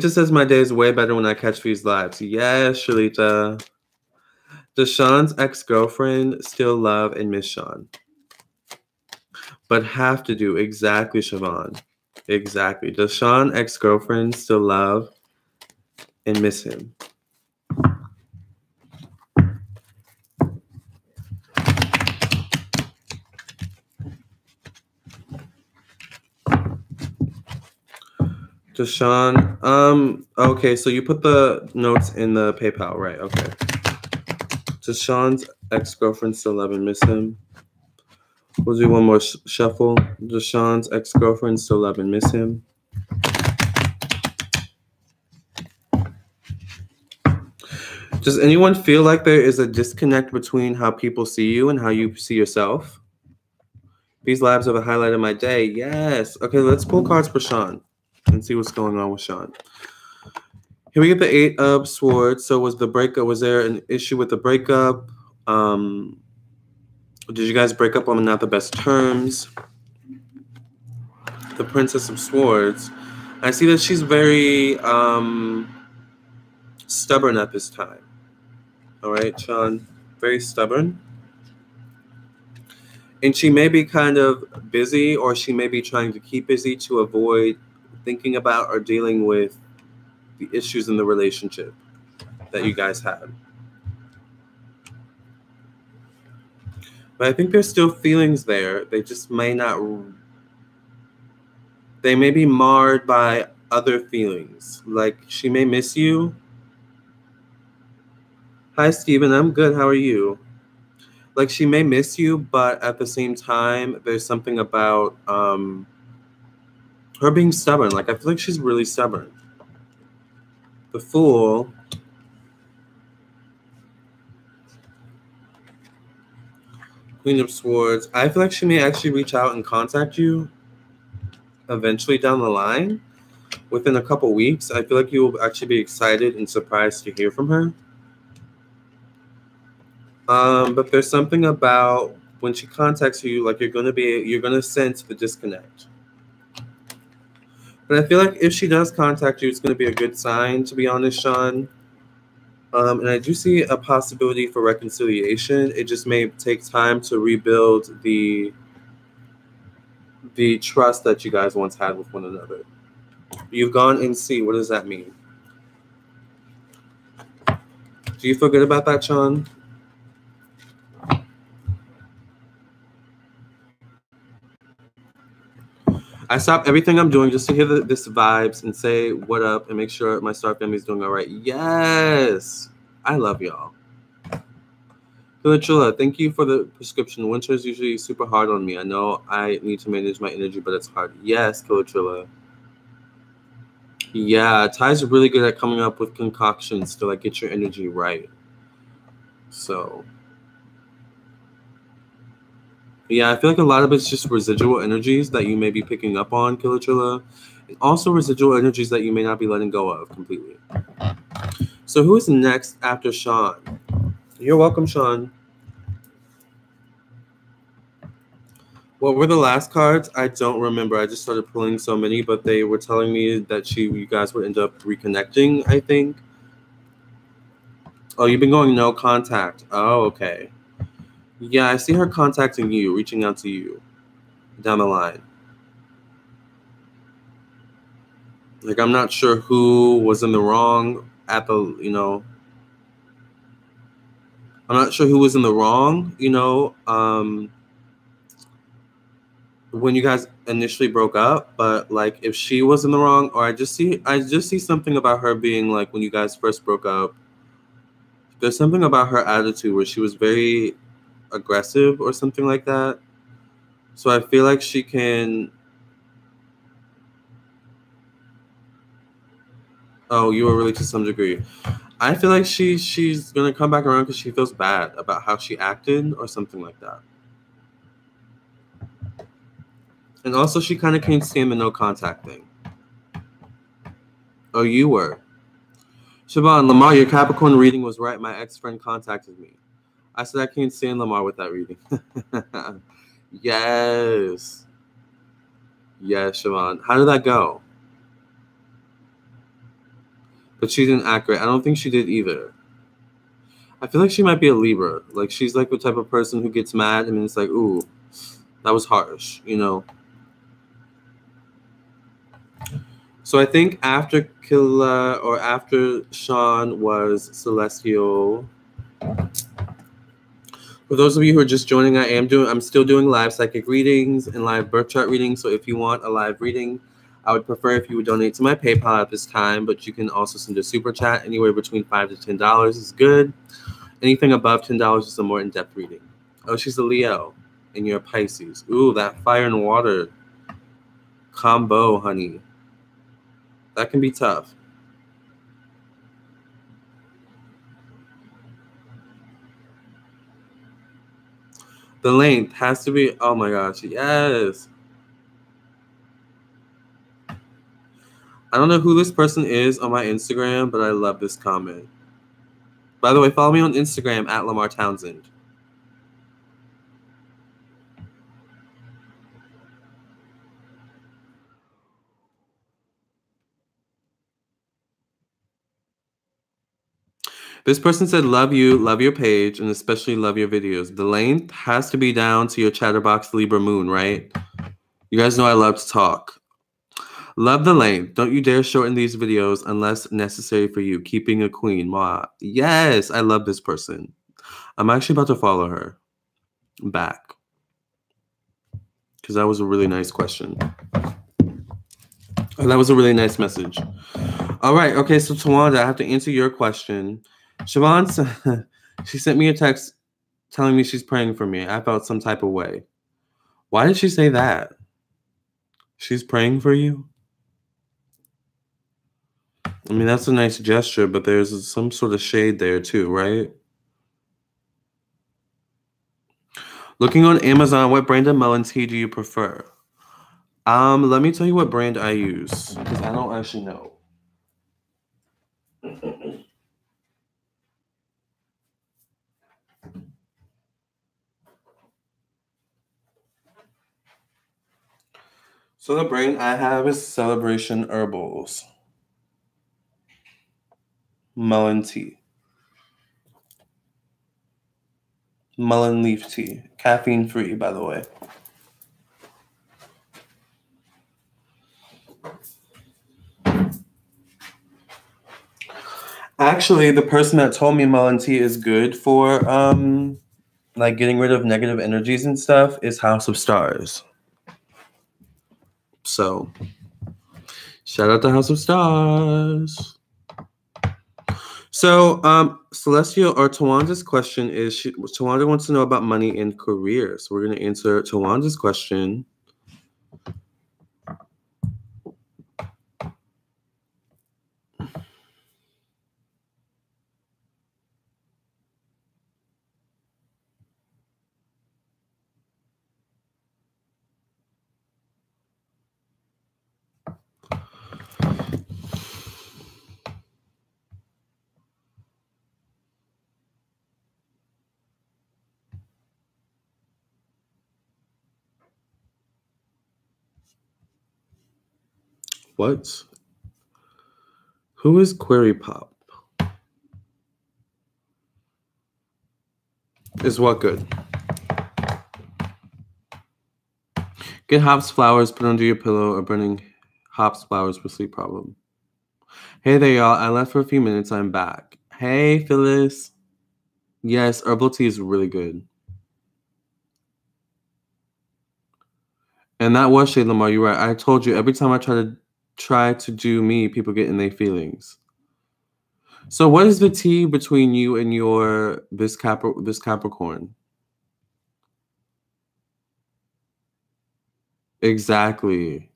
Speaker 1: says my day is way better when I catch these lives. Yes, Shalita. Does Sean's ex-girlfriend still love and miss Sean? But have to do. Exactly, Siobhan. Exactly. Does Sean's ex-girlfriend still love and miss him? Does Sean, okay, so you put the notes in the PayPal, right? Okay. Does Sean's ex-girlfriend still love and miss him? We'll do one more shuffle. Does Sean's ex-girlfriend still love and miss him? Does anyone feel like there is a disconnect between how people see you and how you see yourself? These lives are the highlight of my day. Yes. Okay, let's pull cards for Sean and see what's going on with Sean. Here we get the 8 of Swords. So was there an issue with the breakup? Did you guys break up on not the best terms? The Princess of Swords. I see that she's very stubborn at this time. All right, Sean, very stubborn. And she may be kind of busy, or she may be trying to keep busy to avoid thinking about or dealing with the issues in the relationship that you guys had. But I think there's still feelings there. They just may not... They may be marred by other feelings. Like, she may miss you. Hi, Steven. I'm good. How are you? Like, she may miss you, but at the same time, there's something about her being stubborn. Like, I feel like she's really stubborn. The Fool. Queen of Swords. I feel like she may actually reach out and contact you eventually down the line. Within a couple weeks, I feel like you will actually be excited and surprised to hear from her. But there's something about when she contacts you, like you're gonna sense the disconnect. But I feel like if she does contact you, it's gonna be a good sign, to be honest, Sean. And I do see a possibility for reconciliation. It just may take time to rebuild the trust that you guys once had with one another. You've gone in C. What does that mean? Do you feel good about that, Sean? I stopped everything I'm doing just to hear this vibes and say what up and make sure my star family is doing all right. Yes. I love y'all. Chula, thank you for the prescription. Winter is usually super hard on me. I know I need to manage my energy, but it's hard. Yes, Chula. Yeah, Ty's really good at coming up with concoctions to like get your energy right. So yeah, I feel like a lot of it's just residual energies that you may be picking up on, Chilla. And also residual energies that you may not be letting go of completely. So who is next after Sean? You're welcome, Sean. What were the last cards? I don't remember. I just started pulling so many, but they were telling me that you guys would end up reconnecting, I think. Oh, you've been going no contact. Oh, okay. Yeah, I see her contacting you, reaching out to you down the line. Like, I'm not sure who was in the wrong at the, I'm not sure who was in the wrong, when you guys initially broke up, but like if she was in the wrong, or I just see something about her being like when you guys first broke up, there's something about her attitude where she was very aggressive or something like that. So I feel like she can... Oh, you were really to some degree. I feel like she's gonna come back around because she feels bad about how she acted or something like that. And also she kind of can't stand the no contact thing. Oh, you were. Siobhan, Lamarr, your Capricorn reading was right. My ex-friend contacted me. I said I can't stand Lamarr with that reading. Yes. Yes, Siobhan. How did that go? But she didn't act right. I don't think she did either. I feel like she might be a Libra. Like, she's like the type of person who gets mad and it's like, ooh, that was harsh, So I think after Killa or after Sean was Celestial. For those of you who are just joining, I'm still doing live psychic readings and live birth chart readings. So if you want a live reading, I would prefer if you would donate to my PayPal at this time, but you can also send a super chat. Anywhere between $5 to $10 is good. Anything above $10 is a more in-depth reading. Oh, she's a Leo and you're a Pisces. Ooh, that fire and water combo, honey. That can be tough. The length has to be, oh my gosh, yes. I don't know who this person is on my Instagram, but I love this comment. By the way, follow me on Instagram at Lamarr Townsend. This person said, love you, love your page, and especially love your videos. The length has to be down to your Chatterbox Libra moon, right? You guys know I love to talk. Love the length. Don't you dare shorten these videos unless necessary for you. Keeping a queen. Ma. Yes, I love this person. I'm actually about to follow her back. Because that was a really nice question. Oh, that was a really nice message. All right. Okay, so Tawanda, I have to answer your question. Siobhan, she sent me a text telling me she's praying for me. I felt some type of way. Why did she say that? She's praying for you? I mean, that's a nice gesture, but there's some sort of shade there too, right? Looking on Amazon, what brand of melon tea do you prefer? Let me tell you what brand I use, because I don't actually know. So the brand I have is Celebration Herbals. Melon tea. Melon leaf tea. Caffeine free, by the way. Actually, the person that told me melon tea is good for like getting rid of negative energies and stuff is House of Stars. So shout out to House of Stars. So Celestial or Tawanda's question is Tawanda wants to know about money and career. So we're gonna answer Tawanda's question. What? Who is Query Pop? Is what good? Get hops flowers put under your pillow or burning hops flowers for sleep problem. Hey there, y'all. I left for a few minutes. I'm back. Hey, Phyllis. Yes, herbal tea is really good. And that was Shade Lamarr. You're right. I told you every time I try to do me, people get in their feelings. So what is the tea between you and your this Capricorn? Exactly.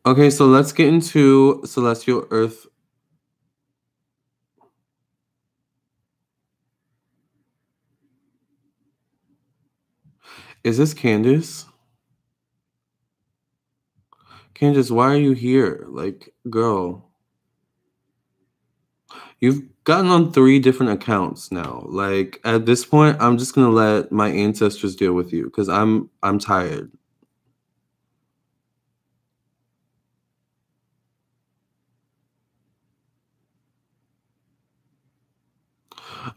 Speaker 1: Okay, so let's get into celestial earth. Is this Candace? Candace, why are you here? Like, girl. You've gotten on 3 different accounts now. Like, at this point, I'm just gonna let my ancestors deal with you because I'm tired.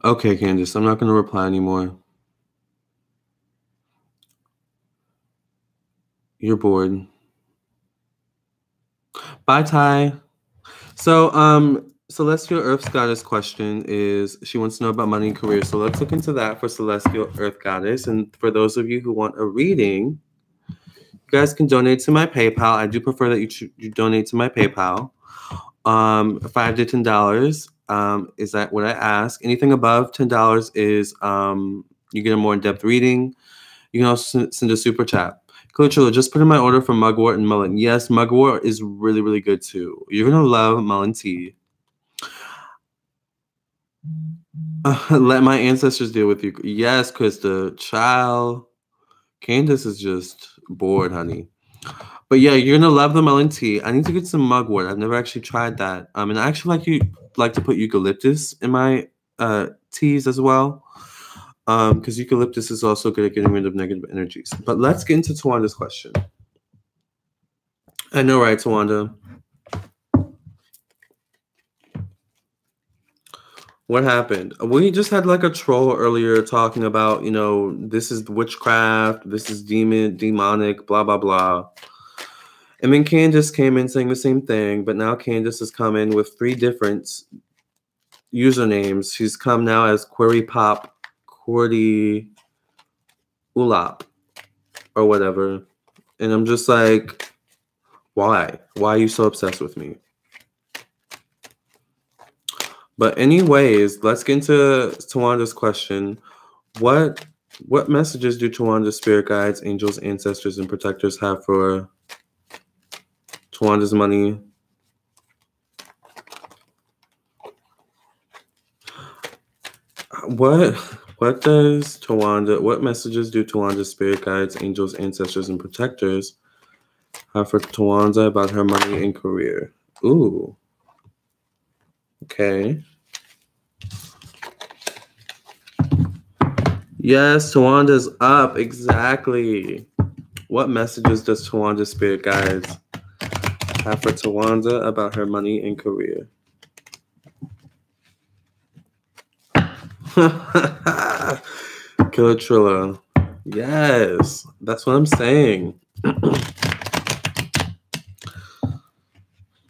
Speaker 1: Okay, Candace, I'm not gonna reply anymore. You're bored. Bye, Ty. So, Celestial Earth's Goddess question is she wants to know about money and career. So let's look into that for Celestial Earth Goddess. And for those of you who want a reading, you guys can donate to my PayPal. I do prefer that you donate to my PayPal. $5 to $10. Is that what I ask? Anything above $10 is you get a more in-depth reading. You can also send a super chat. Coachella, just put in my order for mugwort and mullein. Yes, mugwort is really, really good too. You're gonna love mullein tea. Let my ancestors deal with you. Yes, Krista. Child. Candace is just bored, honey. But yeah, you're gonna love the mullein tea. I need to get some mugwort. I've never actually tried that. And I actually like to put eucalyptus in my teas as well. Because eucalyptus is also good at getting rid of negative energies. But let's get into Tawanda's question. I know, right, Tawanda? What happened? We just had like a troll earlier talking about, this is witchcraft, this is demonic, blah, blah, blah. And then Candace came in saying the same thing, but now Candace has come in with 3 different usernames. She's come now as Query Pop, Qwerty Ulap, or whatever. And I'm just like, why? Why are you so obsessed with me? But anyways, let's get into Tawanda's question. What messages do Tawanda's spirit guides, angels, ancestors, and protectors have for Tawanda's money? What messages do Tawanda's spirit guides, angels, ancestors, and protectors have for Tawanda about her money and career? Ooh. Okay. Yes, Tawanda's up. Exactly. What messages does Tawanda's spirit guides have for Tawanda about her money and career? Killer Trilla. Yes, that's what I'm saying.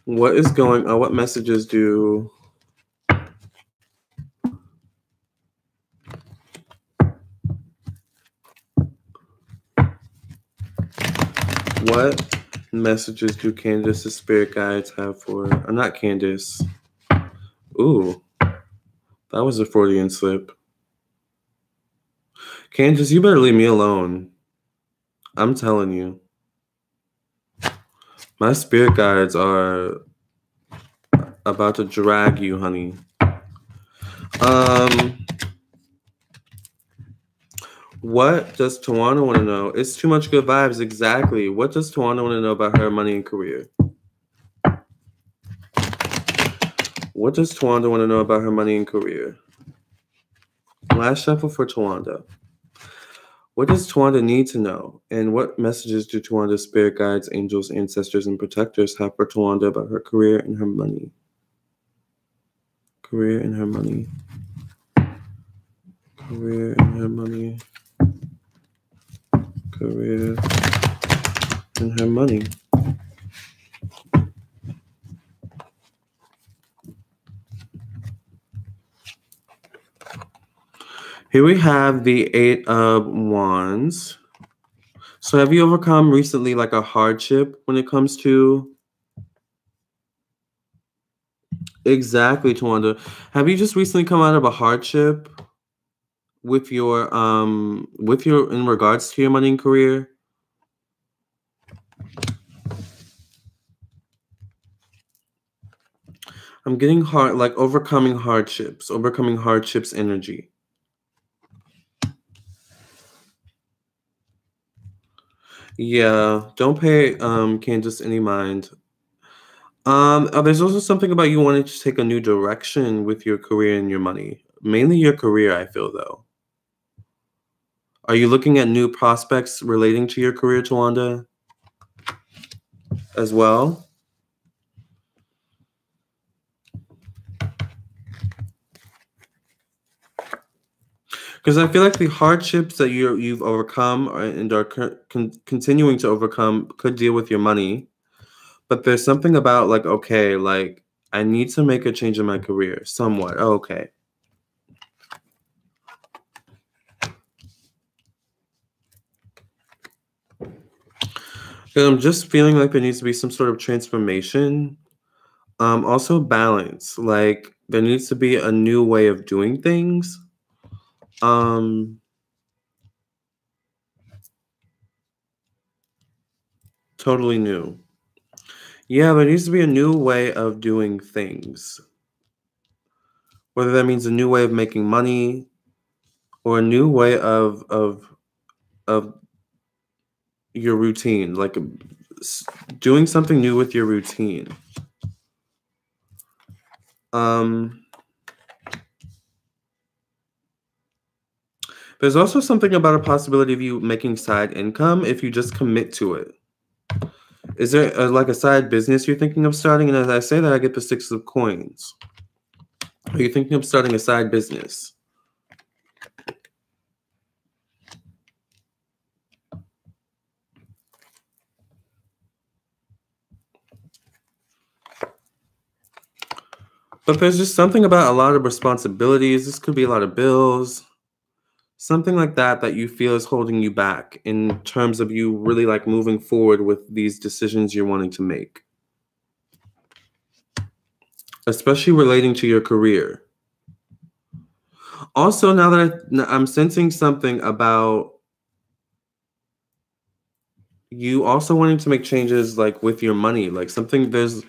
Speaker 1: What is going on? What messages do Candace's spirit guides have for not Candace. Ooh. That was a Freudian slip. Candace, you better leave me alone. I'm telling you. My spirit guides are about to drag you, honey. What does Tawanda want to know? It's too much good vibes, exactly. What does Tawanda want to know about her money and career? What does Tawanda want to know about her money and career? Last shuffle for Tawanda. What does Tawanda need to know? And what messages do Tawanda's spirit guides, angels, ancestors, and protectors have for Tawanda about her career and her money? Career and her money. Career and her money. Career and her money. Here we have the 8 of Wands. So have you overcome recently like a hardship when it comes to... Exactly, Tawanda. Have you just recently come out of a hardship with your in regards to your money and career? I'm getting overcoming hardships energy. Yeah, don't pay Candace any mind. There's also something about you wanting to take a new direction with your career and your money. Mainly your career, I feel, though. Are you looking at new prospects relating to your career, Tawanda, as well? Because I feel like the hardships that you've overcome and are continuing to overcome could deal with your money. But there's something about I need to make a change in my career somewhat. Oh, okay. I'm just feeling like there needs to be some sort of transformation. Also balance. Like there needs to be a new way of doing things. Totally new. Yeah, there needs to be a new way of doing things. Whether that means a new way of making money or a new way of your routine, like doing something new with your routine. There's also something about a possibility of you making side income if you just commit to it. Is there like a side business you're thinking of starting? And as I say that, I get the 6 of coins. Are you thinking of starting a side business? But there's just something about a lot of responsibilities. This could be a lot of bills. Something like that you feel is holding you back in terms of you really like moving forward with these decisions you're wanting to make. Especially relating to your career. Also, now that I'm sensing something about you also wanting to make changes like with your money, like something there's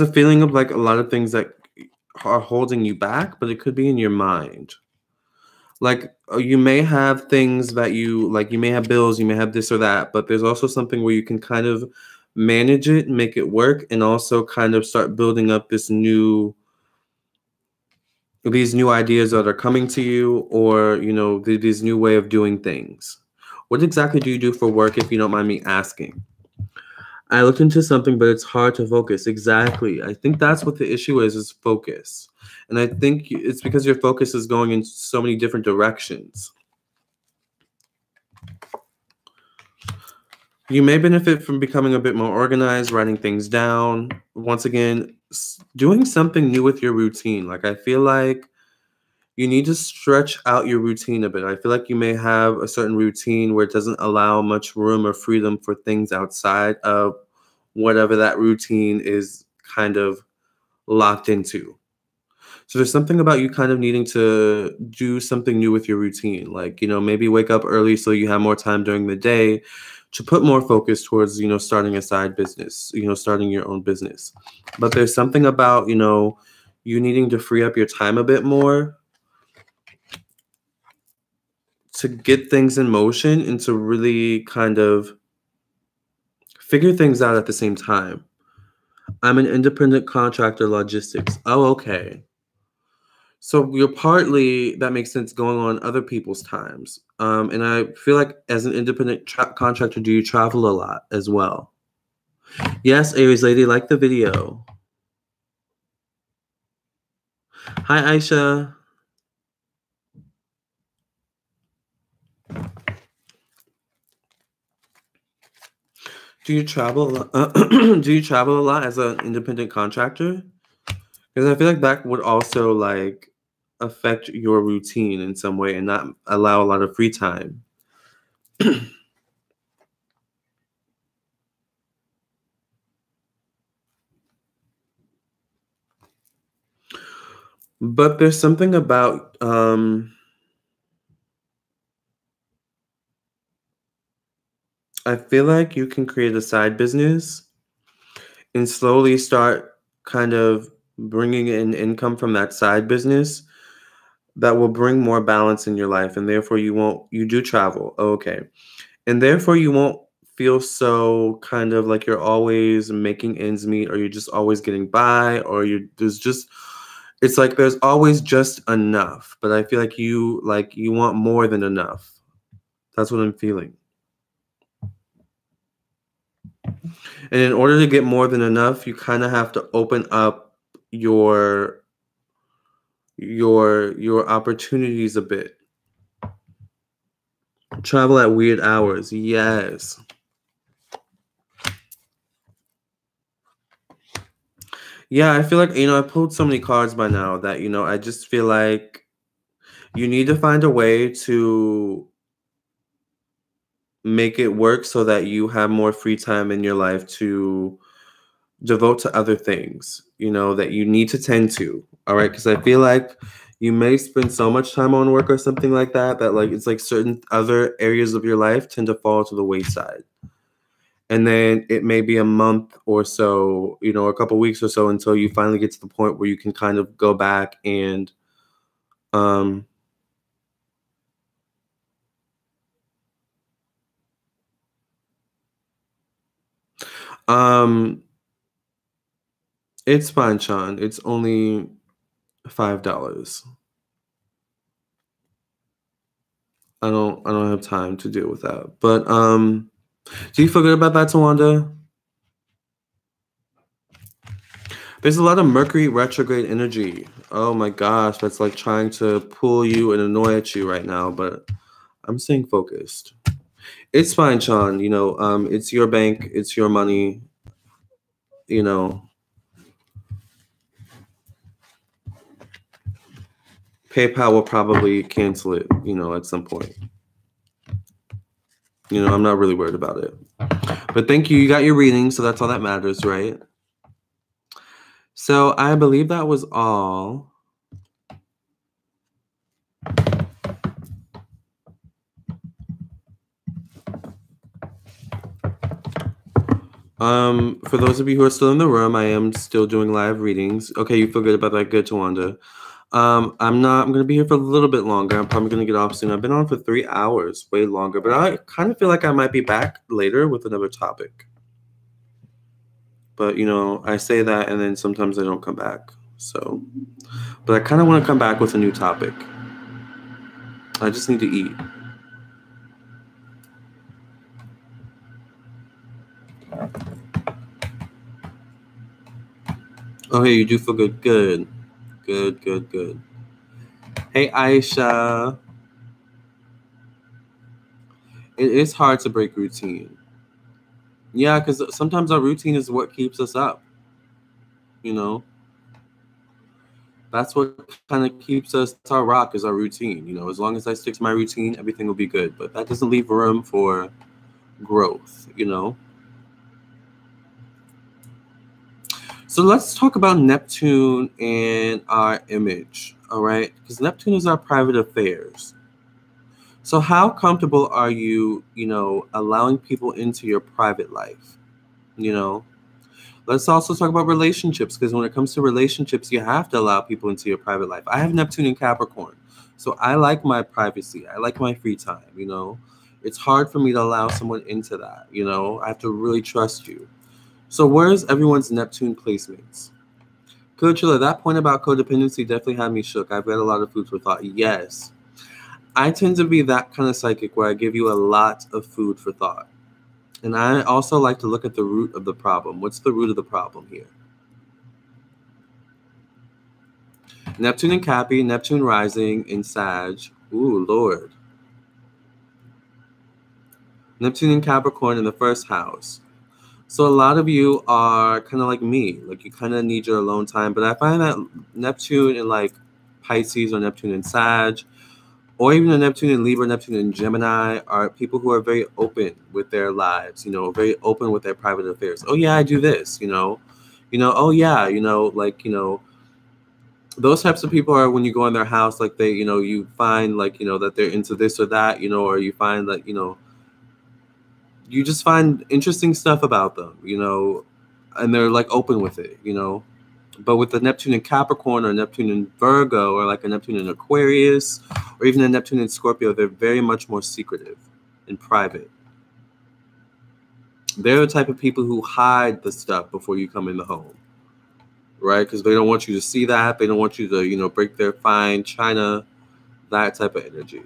Speaker 1: a feeling of like a lot of things that are holding you back, but it could be in your mind. Like you may have things that you may have bills, you may have this or that, but there's also something where you can kind of manage it, make it work, and also kind of start building up these new ideas that are coming to you, or these new way of doing things. What exactly do you do for work, if you don't mind me asking? I looked into something, but it's hard to focus. Exactly. I think that's what the issue is focus. And I think it's because your focus is going in so many different directions. You may benefit from becoming a bit more organized, writing things down. Once again, doing something new with your routine. Like, I feel like you need to stretch out your routine a bit. I feel like you may have a certain routine where it doesn't allow much room or freedom for things outside of whatever that routine is kind of locked into. So there's something about you kind of needing to do something new with your routine. Like, maybe wake up early so you have more time during the day to put more focus towards, starting a side business, starting your own business. But there's something about, you needing to free up your time a bit more to get things in motion and to really kind of figure things out at the same time. I'm an independent contractor, logistics. Oh, okay. So you're partly, that makes sense, going on other people's times. And I feel like as an independent contractor, do you travel a lot as well? Yes, Aries lady, like the video. Hi, Aisha. Do you travel a lot? Do you travel a lot as an independent contractor? Because I feel like that would also like affect your routine in some way and not allow a lot of free time. But there's something about I feel like you can create a side business and slowly start kind of bringing in income from that side business that will bring more balance in your life, and therefore you do travel. Okay. And therefore you won't feel so kind of like you're always making ends meet, or you're just always getting by, or it's like there's always just enough. But I feel like you want more than enough. That's what I'm feeling. And in order to get more than enough, you kind of have to open up your opportunities a bit. Travel at weird hours. Yes. Yeah, I feel like, I pulled so many cards by now that, I just feel like you need to find a way to make it work so that you have more free time in your life to devote to other things, that you need to tend to. All right. Because I feel like you may spend so much time on work or something like that, that like it's like certain other areas of your life tend to fall to the wayside. And then it may be a month or so, you know, a couple weeks or so until you finally get to the point where you can kind of go back and it's fine, Sean. It's only $5. I don't have time to deal with that. But do you feel good about that, Tawanda? There's a lot of Mercury retrograde energy. Oh my gosh, that's like trying to pull you and annoy at you right now, but I'm staying focused. It's fine, Sean. You know, it's your bank, it's your money. You know, PayPal will probably cancel it, you know, at some point. You know, I'm not really worried about it. But thank you. You got your reading, so that's all that matters, right? So I believe that was all. For those of you who are still in the room, I am still doing live readings. Okay, you feel good about that? Good, Tawanda. I'm gonna be here for a little bit longer. I'm probably gonna get off soon. I've been on for 3 hours, way longer, but I kind of feel like I might be back later with another topic. But you know, I say that and then sometimes I don't come back. So, but I kind of want to come back with a new topic. I just need to eat. Oh, hey, you do feel good. Good. Good. Hey, Aisha. It is hard to break routine. Yeah, because sometimes our routine is what keeps us up. You know, that's what kind of keeps us. That's our rock is our routine. You know, as long as I stick to my routine, everything will be good. But that doesn't leave room for growth, you know. So let's talk about Neptune and our image, all right? Because Neptune is our private affairs. So how comfortable are you, you know, allowing people into your private life, you know? Let's also talk about relationships, because when it comes to relationships, you have to allow people into your private life. I have Neptune in Capricorn, so I like my privacy. I like my free time, you know? It's hard for me to allow someone into that, you know? I have to really trust you. So where's everyone's Neptune placements? Coachella, that point about codependency definitely had me shook. I've read a lot of food for thought. Yes. I tend to be that kind of psychic where I give you a lot of food for thought. And I also like to look at the root of the problem. What's the root of the problem here? Neptune in Cappy, Neptune rising in Sag. Ooh, Lord. Neptune in Capricorn in the first house. So a lot of you are kind of like me. Like you kind of need your alone time. But I find that Neptune in like Pisces or Neptune in Sag, or even a Neptune in Libra, Neptune in Gemini, are people who are very open with their lives, you know, very open with their private affairs. Oh yeah, I do this, you know, oh yeah, you know, like, you know, those types of people are when you go in their house, like they, you know, you find like, you know, that they're into this or that, you know, or you find that, you know, you just find interesting stuff about them, you know, and they're like open with it, you know. But with the Neptune in Capricorn or Neptune in Virgo or like a Neptune in Aquarius or even a Neptune in Scorpio, they're very much more secretive and private. They're the type of people who hide the stuff before you come in the home, right? Because they don't want you to see that. They don't want you to, you know, break their fine china, that type of energy.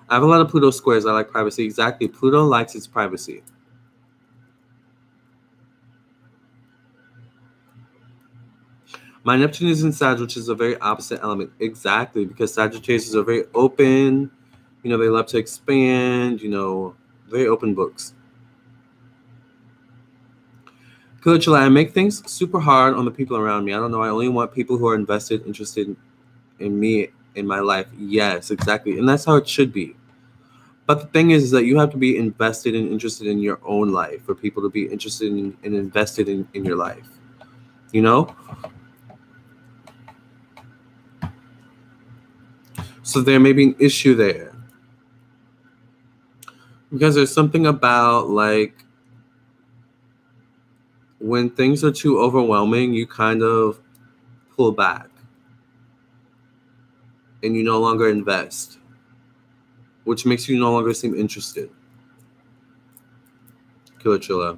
Speaker 1: I have a lot of Pluto squares. I like privacy. Exactly. Pluto likes its privacy. My Neptune is in Sag, which is a very opposite element. Exactly, because Sagittarius are very open. You know, they love to expand, you know, very open books. Good July. I make things super hard on the people around me. I don't know. I only want people who are invested, interested in me, in my life. Yes, exactly. And that's how it should be. But the thing is that you have to be invested and interested in your own life for people to be interested in and invested in your life. You know? So there may be an issue there. Because there's something about, like, when things are too overwhelming, you kind of pull back. And you no longer invest. Which makes you no longer seem interested. Killer Chilla.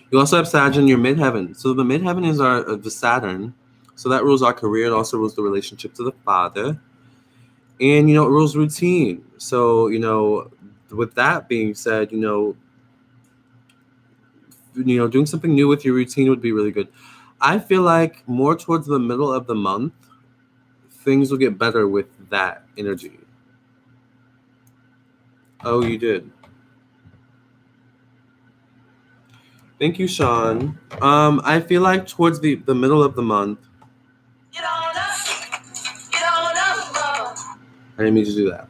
Speaker 1: You also have Saturn in your midheaven. So the midheaven is the Saturn. So that rules our career. It also rules the relationship to the father. And, it rules routine. So, with that being said, doing something new with your routine would be really good. I feel like more towards the middle of the month, things will get better with that energy. Oh, you did. Thank you, Sean. I feel like towards the middle of the month. I didn't mean to do that.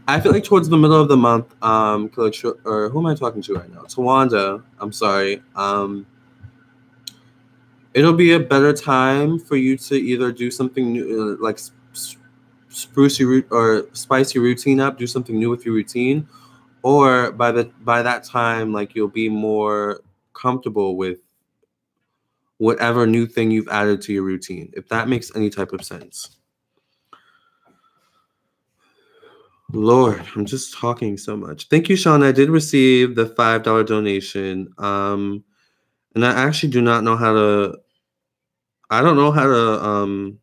Speaker 1: I feel like towards the middle of the month, or who am I talking to right now? Towanda. I'm sorry. It'll be a better time for you to either do something new, like spruce your or spice your routine up, do something new with your routine, or by that time, like, you'll be more comfortable with whatever new thing you've added to your routine, if that makes any type of sense. Lord, I'm just talking so much. Thank you, Sean. I did receive the $5 donation. And I actually do not know how to. I don't know how to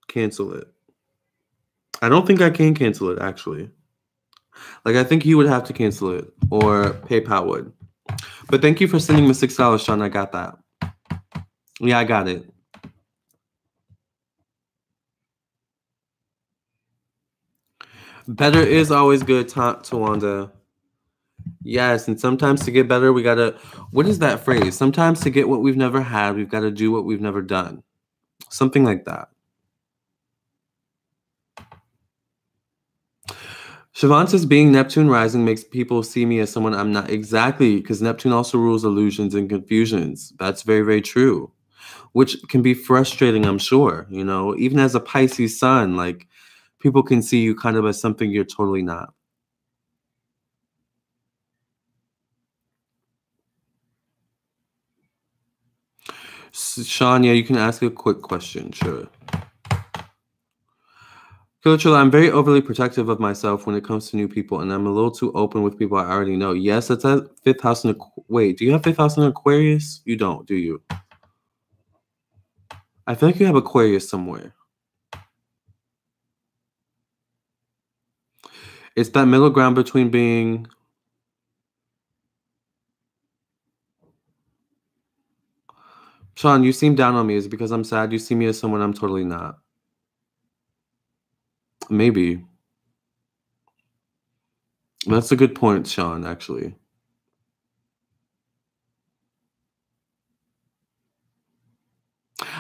Speaker 1: cancel it. I don't think I can cancel it, actually. Like, I think you would have to cancel it, or PayPal would. But thank you for sending me $6, Sean. I got that. Yeah, I got it. Better is always good, Tawanda. Yes, and sometimes to get better, we gotta. What is that phrase? Sometimes to get what we've never had, we've got to do what we've never done. Something like that. Siobhan says being Neptune rising makes people see me as someone I'm not. Exactly, because Neptune also rules illusions and confusions. That's very, very true. Which can be frustrating, I'm sure. Even as a Pisces sun, like, people can see you kind of as something you're totally not. Sean, yeah, you can ask a quick question, sure. Killer, I'm very overly protective of myself when it comes to new people, and I'm a little too open with people I already know. Yes, that's a fifth house in wait, do you have fifth house in Aquarius? You don't, do you? I feel like you have Aquarius somewhere. It's that middle ground between being... Sean, you seem down on me. Is it because I'm sad? You see me as someone I'm totally not. Maybe. That's a good point, Sean, actually.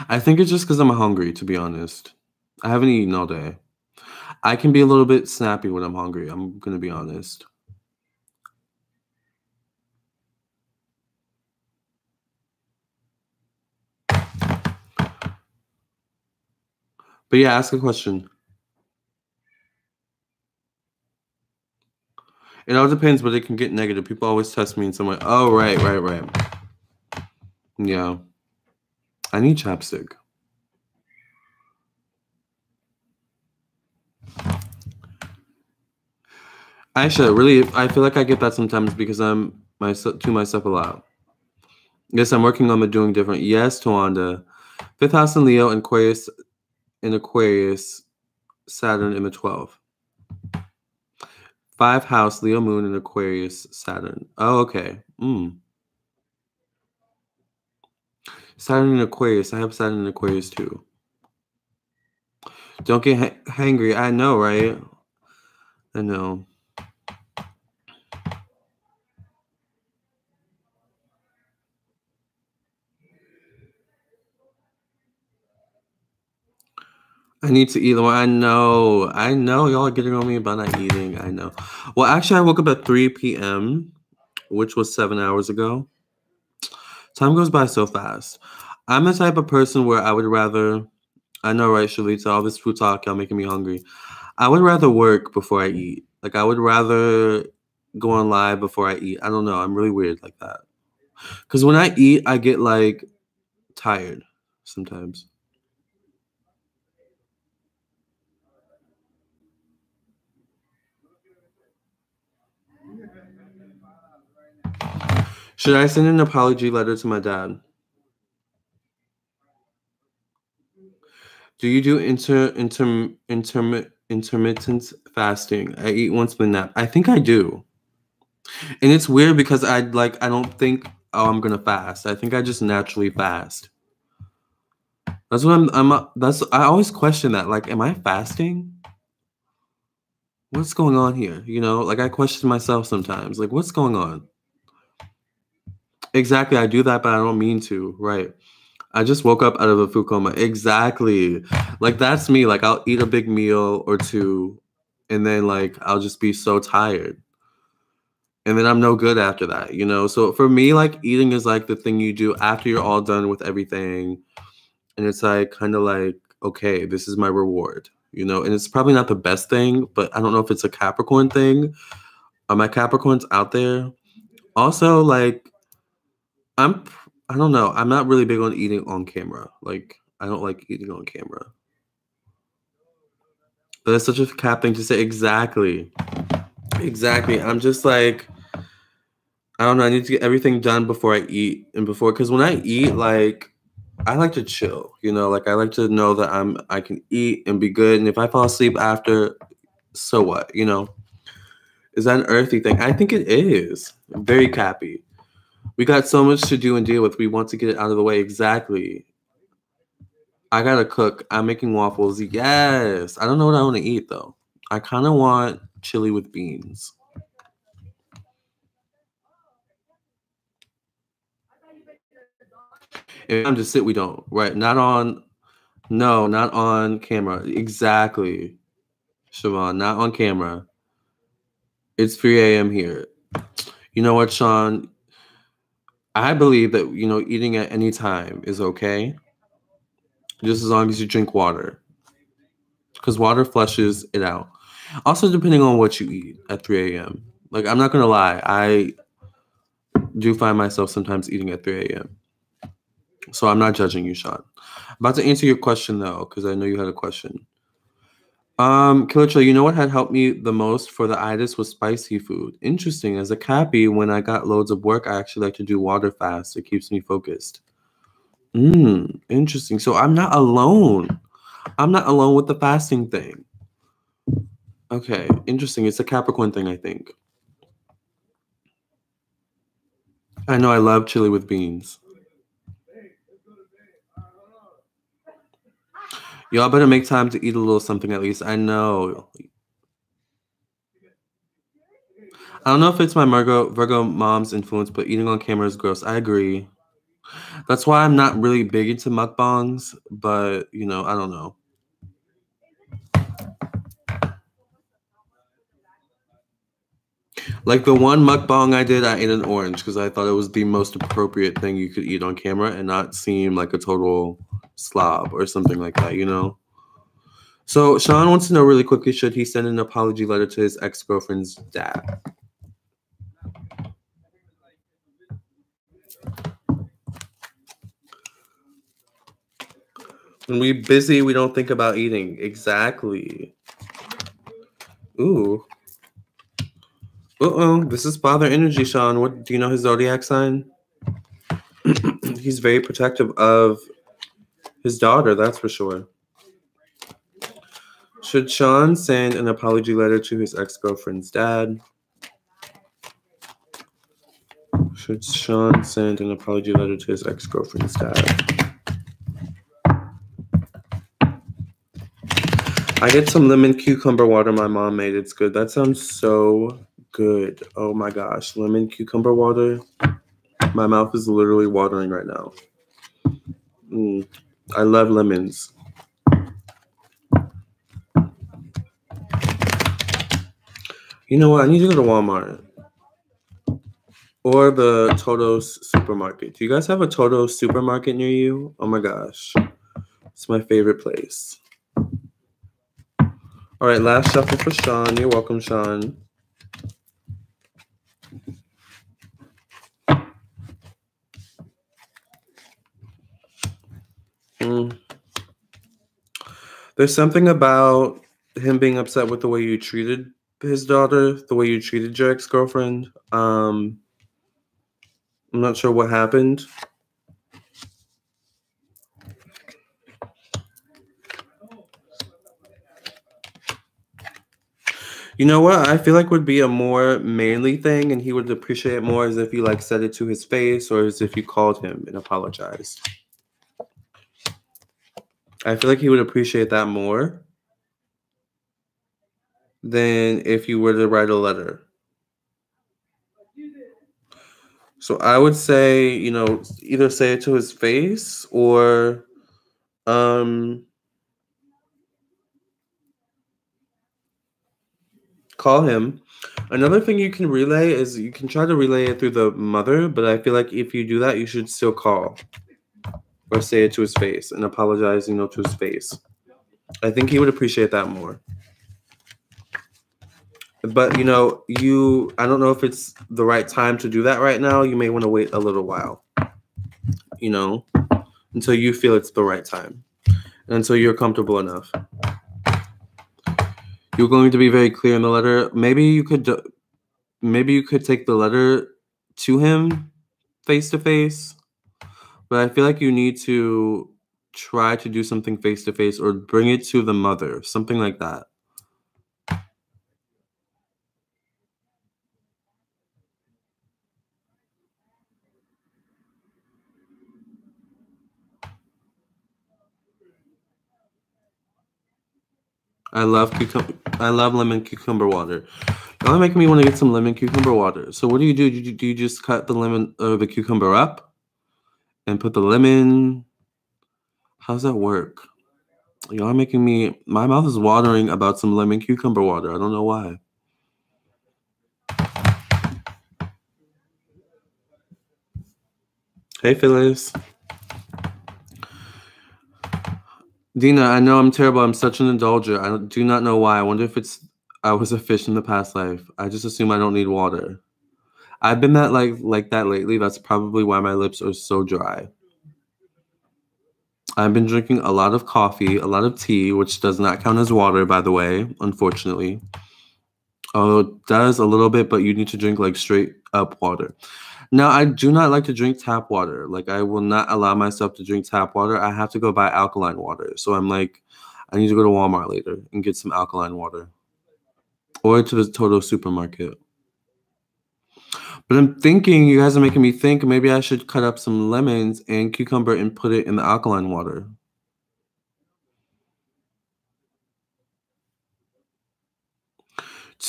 Speaker 1: I think it's just because I'm hungry, to be honest. I haven't eaten all day. I can be a little bit snappy when I'm hungry. I'm going to be honest. But yeah, ask a question. It all depends, but it can get negative. People always test me in some way. Oh, right. Yeah. I need chapstick. Aisha, really, I feel like I get that sometimes because I'm to myself a lot. Yes, I'm working on the doing different. Yes, Tawanda. Fifth house in Leo and Aquarius, Saturn in the 12th. 5th house, Leo moon and Aquarius, Saturn. Oh, okay. Saturn in Aquarius. I have Saturn in Aquarius too. Don't get hangry. I know, right? I know. I need to eat more. I know. Y'all are getting on me about not eating. I know. Well, actually, I woke up at 3 p.m., which was 7 hours ago. Time goes by so fast. I'm the type of person where I would rather... I know, right, Shalita? All this food talk, y'all making me hungry. I would rather work before I eat. Like, I would rather go on live before I eat. I don't know. I'm really weird like that. Because when I eat, I get, like, tired sometimes. Should I send an apology letter to my dad? Do you do intermittent fasting? I eat once but nap. I think I do. And it's weird because I don't think, oh, I'm gonna fast. I think I just naturally fast. That's what I always question that. Like, am I fasting? What's going on here? You know, like I question myself sometimes. Like, what's going on? Exactly, I do that, but I don't mean to. Right. I just woke up out of a food coma. Exactly. Like, that's me. Like, I'll eat a big meal or two, and then, like, I'll just be so tired. And then I'm no good after that, you know? So for me, like, eating is, like, the thing you do after you're all done with everything. And it's, like, kind of like, okay, this is my reward, you know? And it's probably not the best thing, but I don't know if it's a Capricorn thing. Are my Capricorns out there? Also, like, I don't know. I'm not really big on eating on camera. Like, I don't like eating on camera. But it's such a Cap thing to say. Exactly. Exactly. I'm just like, I don't know. I need to get everything done before I eat because when I eat, like, I like to chill, you know, like I like to know that I can eat and be good. And if I fall asleep after, so what, you know? Is that an earthy thing? I think it is. Very Cappy. We got so much to do and deal with. We want to get it out of the way. Exactly. I gotta cook. I'm making waffles. Yes. I don't know what I want to eat though. I kind of want chili with beans. If I'm to sit, we don't. Right. Not on. No, not on camera. Exactly. Siobhan, not on camera. It's 3 a.m. here. You know what, Sean? I believe that, you know, eating at any time is okay. Just as long as you drink water. Because water flushes it out. Also, depending on what you eat at 3 a.m. Like, I'm not going to lie. I do find myself sometimes eating at 3 a.m. So I'm not judging you, Sean. I'm about to answer your question, though, because I know you had a question. Killer Chill, you know what had helped me the most for the itis was spicy food. Interesting. As a Cappy, when I got loads of work, I actually like to do water fast. It keeps me focused. Interesting. So I'm not alone. I'm not alone with the fasting thing. Okay, interesting. It's a Capricorn thing, I think. I know I love chili with beans. Y'all better make time to eat a little something at least. I know. I don't know if it's my Virgo mom's influence, but eating on camera is gross. I agree. That's why I'm not really big into mukbangs, but, you know, I don't know. Like the one mukbang I did, I ate an orange because I thought it was the most appropriate thing you could eat on camera and not seem like a total slob or something like that, you know? So Sean wants to know really quickly, should he send an apology letter to his ex-girlfriend's dad? When we're busy, we don't think about eating. Exactly. Ooh. Uh-oh. This is father energy, Sean. What do you know his zodiac sign? He's very protective of his daughter, that's for sure. Should Sean send an apology letter to his ex-girlfriend's dad? Should Sean send an apology letter to his ex-girlfriend's dad? I get some lemon cucumber water my mom made. It's good. That sounds so good. Oh my gosh. Lemon cucumber water. My mouth is literally watering right now. I love lemons. You know what? I need to go to Walmart. Or the Toto's supermarket. Do you guys have a Toto's supermarket near you? Oh my gosh. It's my favorite place. All right, last shuffle for Sean. You're welcome, Sean. There's something about him being upset with the way you treated his daughter, the way you treated your ex-girlfriend. I'm not sure what happened. You know what? I feel like would be a more manly thing, and he would appreciate it more as if you like said it to his face or as if you called him and apologized. I feel like he would appreciate that more than if you were to write a letter. So I would say, you know, either say it to his face or call him. Another thing you can relay is you can try to relay it through the mother, but I feel like if you do that, you should still call or say it to his face and apologize, you know, to his face. I think he would appreciate that more. But, you know, I don't know if it's the right time to do that right now. You may want to wait a little while, you know, until you feel it's the right time and until you're comfortable enough. You're going to be very clear in the letter. Maybe you could take the letter to him face to face, but I feel like you need to try to do something face to face or bring it to the mother, something like that. I love lemon cucumber water. Y'all are making me want to get some lemon cucumber water. So what do? Do you just cut the lemon or the cucumber up and put the lemon? How's that work? Y'all are making me, my mouth is watering about some lemon cucumber water. I don't know why. Hey, Phyllis. Dina, I know I'm terrible. I'm such an indulger. I do not know why. I wonder if I was a fish in the past life. I just assume I don't need water. I've been like that lately. That's probably why my lips are so dry. I've been drinking a lot of coffee, a lot of tea, which does not count as water, by the way, unfortunately. Oh, it does a little bit, but you need to drink like straight up water. Now, I do not like to drink tap water. Like, I will not allow myself to drink tap water. I have to go buy alkaline water. So I'm like, I need to go to Walmart later and get some alkaline water. Or to the Toto supermarket. But I'm thinking, you guys are making me think maybe I should cut up some lemons and cucumber and put it in the alkaline water.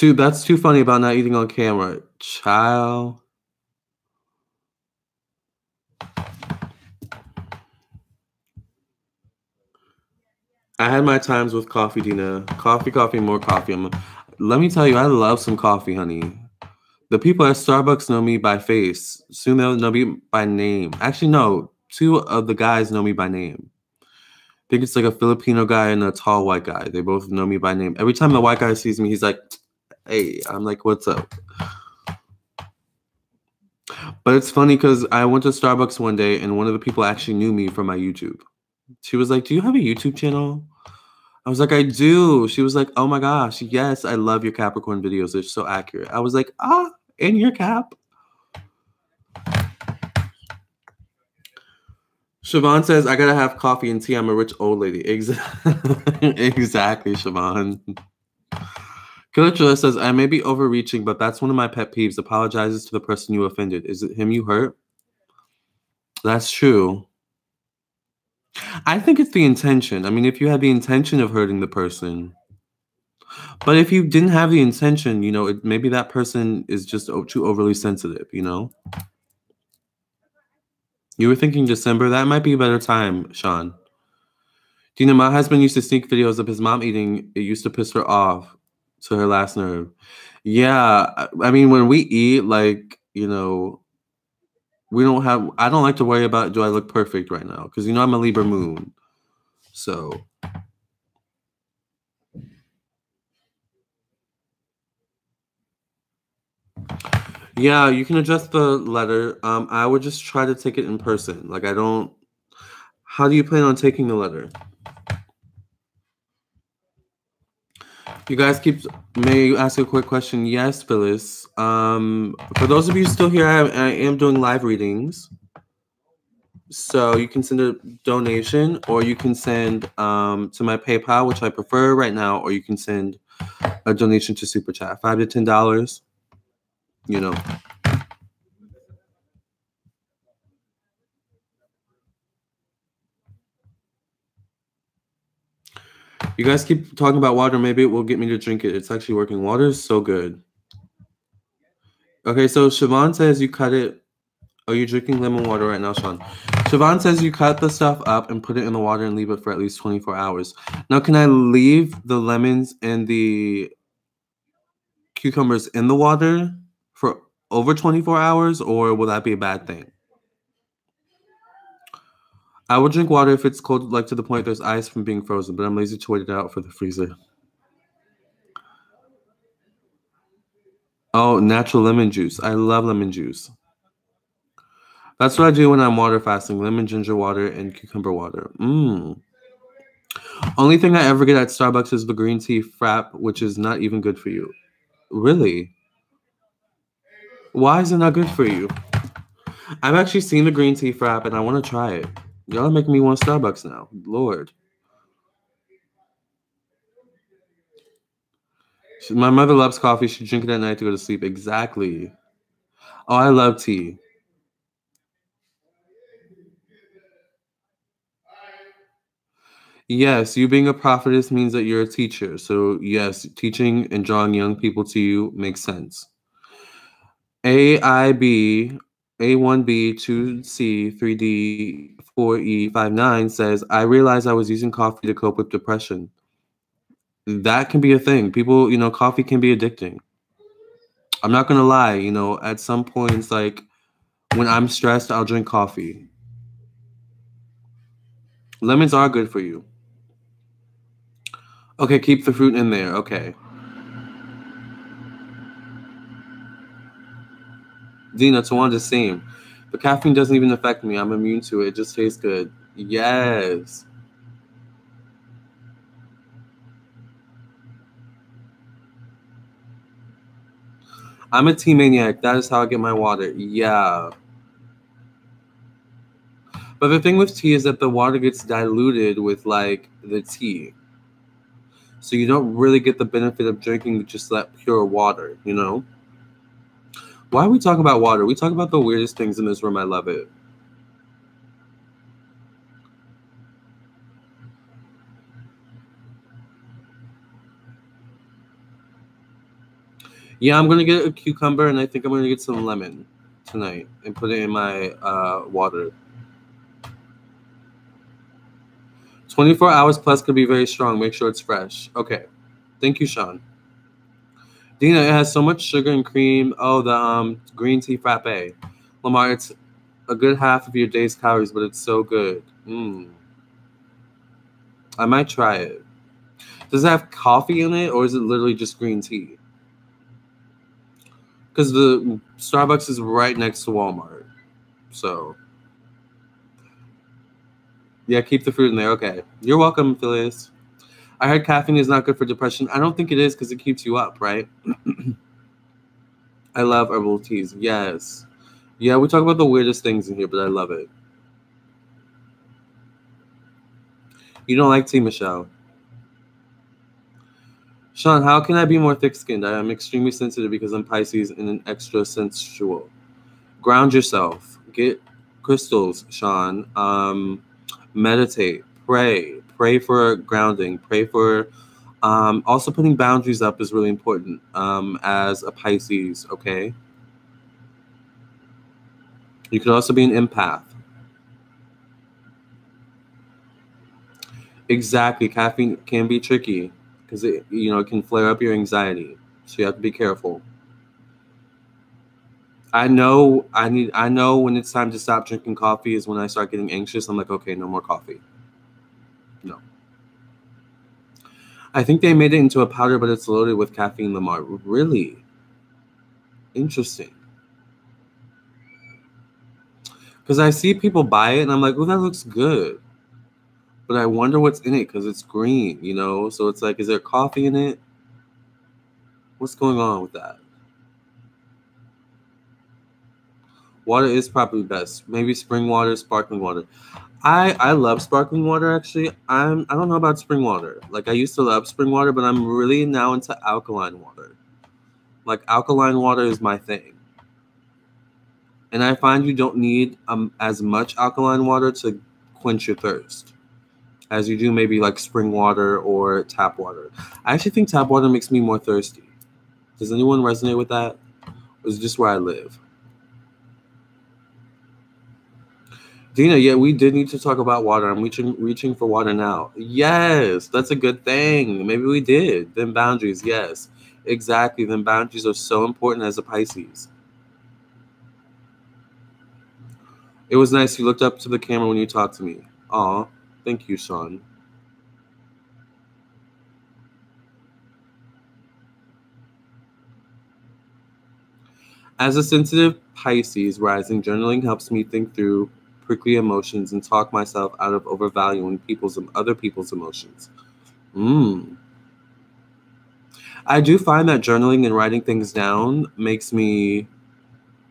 Speaker 1: That's too funny about not eating on camera. Child. I had my times with coffee, Dina. Coffee, more coffee. Let me tell you, I love some coffee, honey. The people at Starbucks know me by face. Soon they'll know me by name. Actually, no. 2 of the guys know me by name. I think it's like a Filipino guy and a tall white guy. They both know me by name. Every time the white guy sees me, he's like, hey. I'm like, what's up? But it's funny because I went to Starbucks one day and one of the people actually knew me from my YouTube. She was like, do you have a YouTube channel? I was like, I do. She was like, oh my gosh, yes, I love your Capricorn videos. They're so accurate. I was like, in your cap. Siobhan says, I gotta have coffee and tea. I'm a rich old lady. Exactly, Siobhan. Killer Trilla says, I may be overreaching, but that's one of my pet peeves. Apologizes to the person you offended. Is it him you hurt? That's true. I think it's the intention. I mean, if you had the intention of hurting the person, but if you didn't have the intention, you know, maybe that person is just too overly sensitive, you know? You were thinking December? That might be a better time, Sean. Do you know my husband used to sneak videos of his mom eating? It used to piss her off to her last nerve. Yeah, I mean, when we eat, like, you know, I don't like to worry about, do I look perfect right now? Because, you know, I'm a Libra moon. So Yeah, you can adjust the letter. I would just try to take it in person. Like, I don't. How do you plan on taking the letter? You guys keep. May I ask a quick question? Yes, Phyllis. For those of you still here, I am doing live readings. So you can send a donation, or you can send to my PayPal, which I prefer right now, or you can send a donation to Super Chat, $5 to $10. You know. You guys keep talking about water. Maybe it will get me to drink it. It's actually working. Water is so good. Okay, so Siobhan says you cut it. Are you drinking lemon water right now, Sean? Siobhan says you cut the stuff up and put it in the water and leave it for at least 24 hours. Now, can I leave the lemons and the cucumbers in the water for over 24 hours, or will that be a bad thing? I will drink water if it's cold, like to the point there's ice from being frozen, but I'm lazy to wait it out for the freezer. Oh, natural lemon juice. I love lemon juice. That's what I do when I'm water fasting. Lemon, ginger water, and cucumber water. Only thing I ever get at Starbucks is the green tea frap, which is not even good for you. Really? Why is it not good for you? I've actually seen the green tea frap, and I want to try it. Y'all are making me want Starbucks now. Lord. My mother loves coffee. She drinks it at night to go to sleep. Exactly. Oh, I love tea. Yes, you being a prophetess means that you're a teacher. So, yes, teaching and drawing young people to you makes sense. AIB, A1B, 2C, 3D, 4E, 59 says, I realized I was using coffee to cope with depression. That can be a thing. People, coffee can be addicting. I'm not going to lie, at some points, like when I'm stressed, I'll drink coffee. Lemons are good for you. Okay, keep the fruit in there. Okay. Dina, Tawanda's same. But caffeine doesn't even affect me. I'm immune to it. It just tastes good. Yes. I'm a tea maniac. That is how I get my water. Yeah. But the thing with tea is that the water gets diluted with like the tea. So you don't really get the benefit of drinking just that pure water, Why are we talking about water? We talk about the weirdest things in this room. I love it. Yeah, I'm gonna get a cucumber and I think I'm gonna get some lemon tonight and put it in my water. 24 hours plus could be very strong. Make sure it's fresh. Okay. Thank you, Sean. Dina, it has so much sugar and cream. Oh, the green tea frappe. Lamarr, it's a good half of your day's calories, but it's so good. I might try it. Does it have coffee in it, or is it literally just green tea? Because the Starbucks is right next to Walmart. So, yeah, keep the fruit in there. Okay. You're welcome, Phyllis. I heard caffeine is not good for depression. I don't think it is because it keeps you up, right? I love herbal teas. Yes. Yeah, we talk about the weirdest things in here, but I love it. You don't like tea, Michelle. Sean, how can I be more thick-skinned? I am extremely sensitive because I'm Pisces and an extra sensual. Ground yourself. Get crystals, Sean. Meditate. Pray. Pray for grounding. Pray for... also putting boundaries up is really important as a Pisces, okay? You could also be an empath. Exactly. Caffeine can be tricky because it can flare up your anxiety. So you have to be careful. I know when it's time to stop drinking coffee is when I start getting anxious. I'm like, okay, no more coffee. No. I think they made it into a powder, but it's loaded with caffeine, Lamarr. Really? Interesting. Because I see people buy it and I'm like, oh, that looks good. But I wonder what's in it because it's green, you know? So it's like, is there coffee in it? What's going on with that? Water is probably best. Maybe spring water, sparkling water. I love sparkling water actually. I don't know about spring water. Like I used to love spring water, but I'm really now into alkaline water. Like alkaline water is my thing. And I find you don't need as much alkaline water to quench your thirst as you do maybe like spring water or tap water. I actually think tap water makes me more thirsty. Does anyone resonate with that? Or is it just where I live? Dina, yeah, we did need to talk about water. I'm reaching for water now. Yes, that's a good thing. Maybe we did. Then boundaries, yes. Exactly. Then boundaries are so important as a Pisces. It was nice. You looked up to the camera when you talked to me. Aw, thank you, Sean. As a sensitive Pisces rising, journaling helps me think through prickly emotions and talk myself out of overvaluing other people's emotions. I do find that journaling and writing things down makes me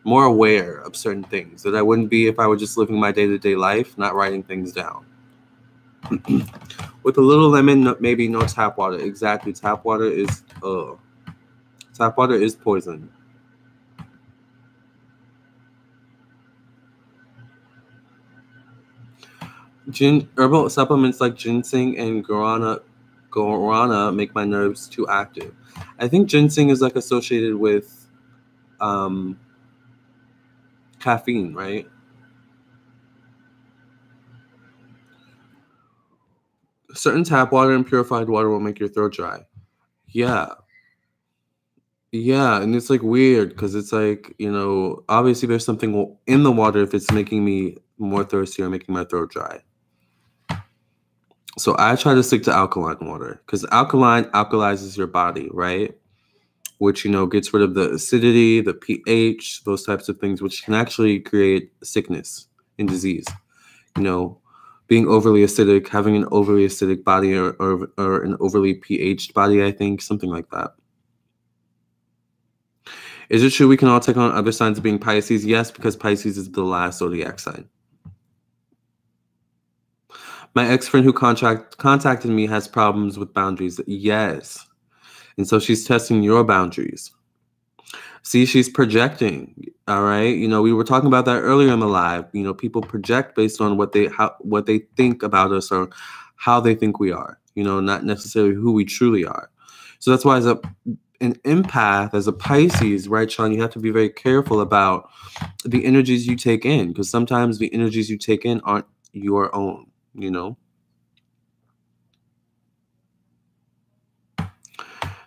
Speaker 1: more aware of certain things that I wouldn't be if I were just living my day-to-day life, not writing things down. With a little lemon, maybe no tap water. Exactly, tap water is poison. Herbal supplements like ginseng and guarana make my nerves too active. I think ginseng is like associated with caffeine, right? Certain tap water and purified water will make your throat dry. Yeah. Yeah, and it's like weird because it's like, you know, obviously there's something in the water if it's making me more thirsty or making my throat dry. So I try to stick to alkaline water because alkaline alkalizes your body, right? Which, you know, gets rid of the acidity, the pH, those types of things, which can actually create sickness and disease. You know, being overly acidic, having an overly acidic body or an overly pH'd body, I think, something like that. Is it true we can all take on other signs of being Pisces? Yes, because Pisces is the last zodiac sign. My ex-friend who contacted me has problems with boundaries. Yes. And so she's testing your boundaries. See, she's projecting. All right. You know, we were talking about that earlier in the live. You know, people project based on what they think about us or how they think we are, you know, not necessarily who we truly are. So that's why as an empath, as a Pisces, right, Sean, you have to be very careful about the energies you take in, because sometimes the energies you take in aren't your own, you know.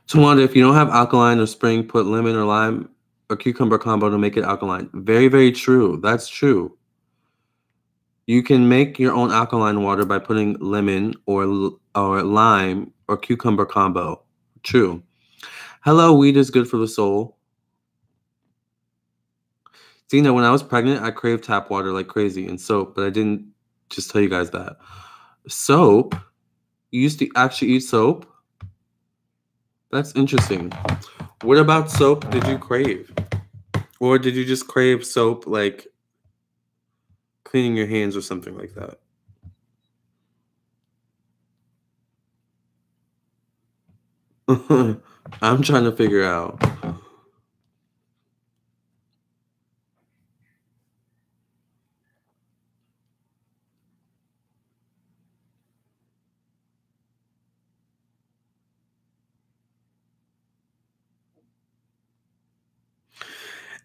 Speaker 1: Tawanda, if you don't have alkaline or spring, put lemon or lime or cucumber combo to make it alkaline. Very, very true. That's true. You can make your own alkaline water by putting lemon or lime or cucumber combo. True. Hello, weed is good for the soul. Dina, when I was pregnant, I craved tap water like crazy and soap, but I didn't just tell you guys that. Soap? You used to actually eat soap? That's interesting. What about soap did you crave? Or did you just crave soap like cleaning your hands or something like that? I'm trying to figure out.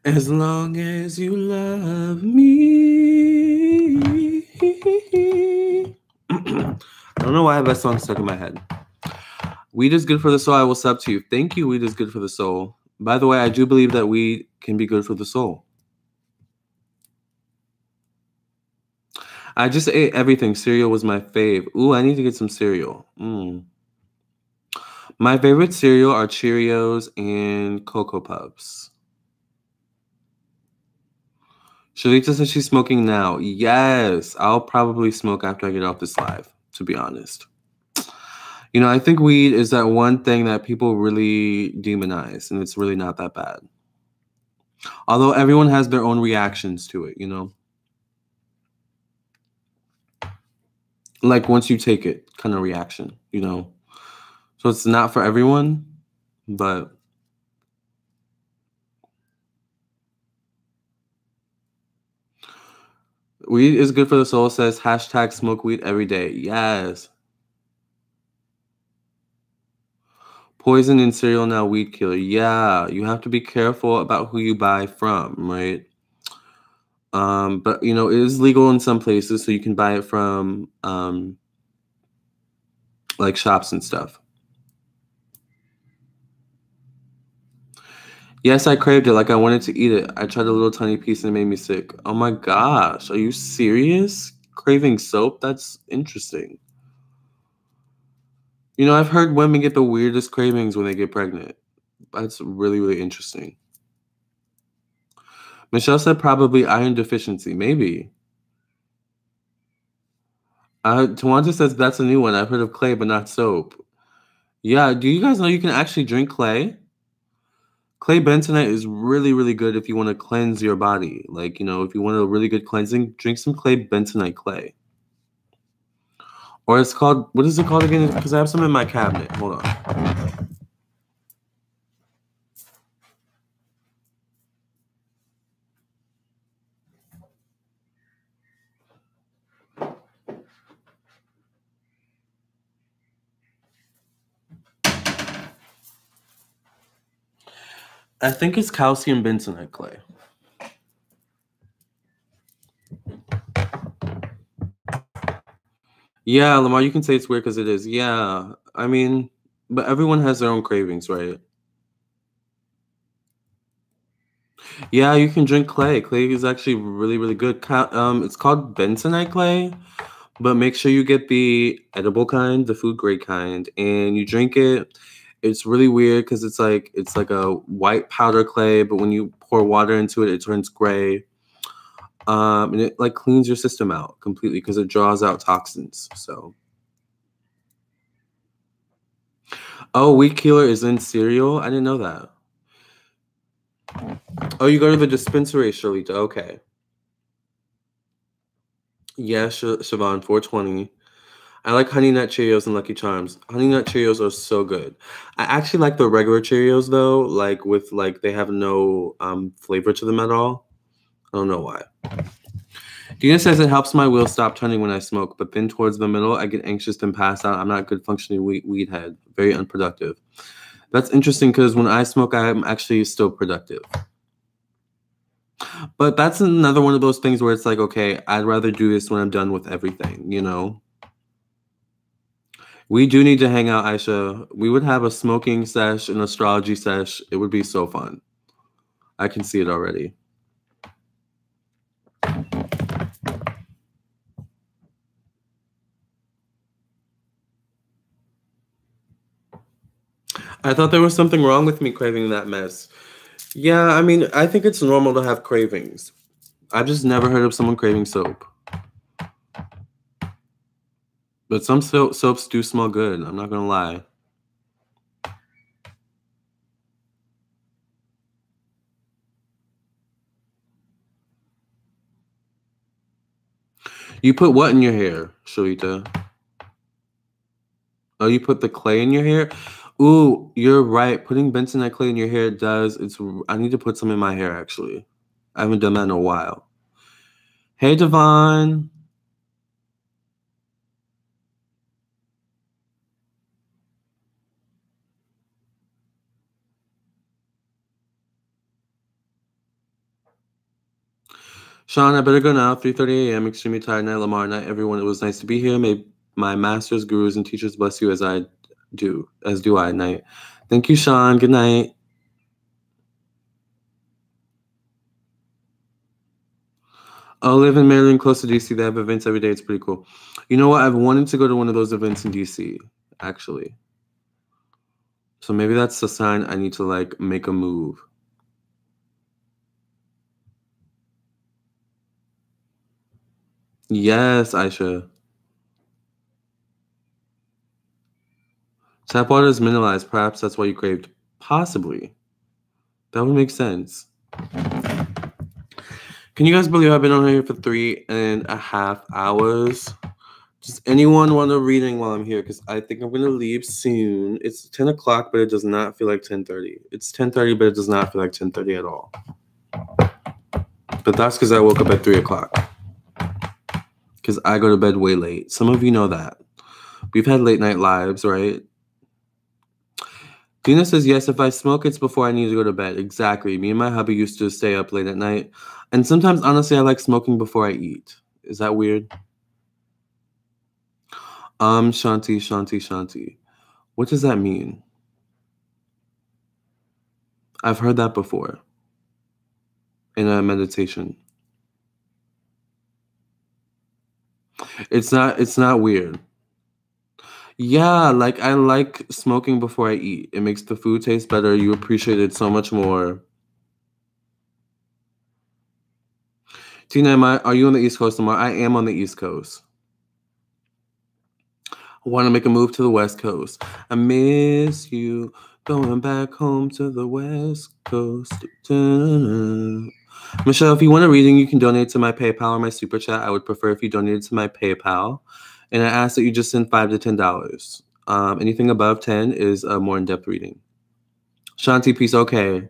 Speaker 1: As long as you love me. I don't know why that song stuck in my head. Weed is good for the soul. I will sub to you. Thank you. Weed is good for the soul. By the way, I do believe that weed can be good for the soul. I just ate everything. Cereal was my fave. Ooh, I need to get some cereal. My favorite cereal are Cheerios and Cocoa Puffs. Shalita says she's smoking now. Yes, I'll probably smoke after I get off this live, to be honest. You know, I think weed is that one thing that people really demonize, and it's really not that bad. Although everyone has their own reactions to it, you know? Like once you take it, kind of reaction, you know? So it's not for everyone, but... Weed is good for the soul, says hashtag smoke weed every day. Yes. Poison in cereal now, weed killer. Yeah, you have to be careful about who you buy from, right? But you know, it is legal in some places, so you can buy it from like shops and stuff. Yes, I craved it. Like I wanted to eat it. I tried a little tiny piece and it made me sick. Oh my gosh, are you serious? Craving soap? That's interesting. You know, I've heard women get the weirdest cravings when they get pregnant. That's really, really interesting. Michelle said probably iron deficiency. Maybe. Tawanda says that's a new one. I've heard of clay, but not soap. Yeah, do you guys know you can actually drink clay? Clay bentonite is really, really good if you want to cleanse your body. Like, you know, if you want a really good cleansing, drink some clay bentonite clay. Or it's called, what is it called again? Because I have some in my cabinet. Hold on. I think it's calcium bentonite clay. Yeah, Lamar, you can say it's weird because it is. Yeah, I mean, but everyone has their own cravings, right? Yeah, you can drink clay. Clay is actually really, really good. It's called bentonite clay, but make sure you get the edible kind, the food grade kind, and you drink it. It's really weird because it's like a white powder clay, but when you pour water into it, it turns gray. And it like cleans your system out completely because it draws out toxins. So, oh, weed killer is in cereal. I didn't know that. Oh, you go to the dispensary, Shalita. Okay. Yeah, Siobhan, 420. I like Honey Nut Cheerios and Lucky Charms. Honey Nut Cheerios are so good. I actually like the regular Cheerios though, like with like they have no flavor to them at all. I don't know why. Dina says it helps my wheels stop turning when I smoke, but then towards the middle, I get anxious and pass out. I'm not good functioning weed head. Very unproductive. That's interesting because when I smoke, I'm actually still productive. But that's another one of those things where it's like, okay, I'd rather do this when I'm done with everything, you know? We do need to hang out, Aisha. We would have a smoking sesh, an astrology sesh. It would be so fun. I can see it already. I thought there was something wrong with me craving that mess. Yeah, I mean, I think it's normal to have cravings. I've just never heard of someone craving soap. But some soaps do smell good. I'm not going to lie. You put what in your hair, Shalita? Oh, you put the clay in your hair? Ooh, you're right. Putting bentonite clay in your hair does. I need to put some in my hair, actually. I haven't done that in a while. Hey, Devon. Sean, I better go now. 3:30 a.m. Extremely tired night. Lamarr night. Everyone, it was nice to be here. May my masters, gurus, and teachers bless you as do I. Night. Thank you, Sean. Good night. I live in Maryland, close to DC. They have events every day. It's pretty cool. You know what? I've wanted to go to one of those events in DC, actually. So maybe that's a sign I need to, like, make a move. Yes, Aisha. Tap water is mineralized. Perhaps that's why you craved. Possibly. That would make sense. Can you guys believe I've been on here for 3.5 hours? Does anyone want a reading while I'm here? Because I think I'm going to leave soon. It's 10 o'clock, but it does not feel like 10:30. It's 10:30, but it does not feel like 10:30 at all. But that's because I woke up at 3 o'clock. Because I go to bed way late. Some of you know that. We've had late night lives, right? Dina says, yes, if I smoke, it's before I need to go to bed. Exactly. Me and my hubby used to stay up late at night. And sometimes, honestly, I like smoking before I eat. Is that weird? Shanti. What does that mean? I've heard that before in a meditation. It's not weird. Yeah, like I like smoking before I eat. It makes the food taste better. You appreciate it so much more. Tina, are you on the East Coast tomorrow? I am on the East Coast. I want to make a move to the West Coast. I miss you. Going back home to the West Coast. Da-da-da. Michelle, if you want a reading, you can donate to my PayPal or my Super Chat. I would prefer if you donated to my PayPal. And I ask that you just send $5 to $10. Anything above 10 is a more in-depth reading. Shanti, peace. Okay.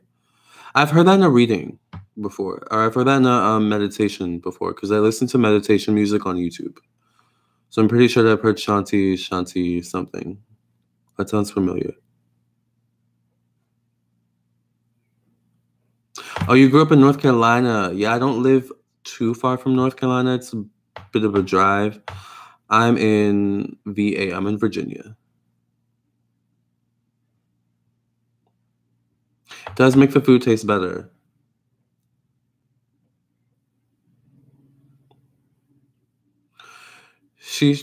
Speaker 1: I've heard that in a reading before. Or I've heard that in a meditation before. Because I listen to meditation music on YouTube. So I'm pretty sure that I've heard Shanti something. That sounds familiar. Oh, you grew up in North Carolina. Yeah, I don't live too far from North Carolina. It's a bit of a drive. I'm in VA. I'm in Virginia. It does make the food taste better. Chai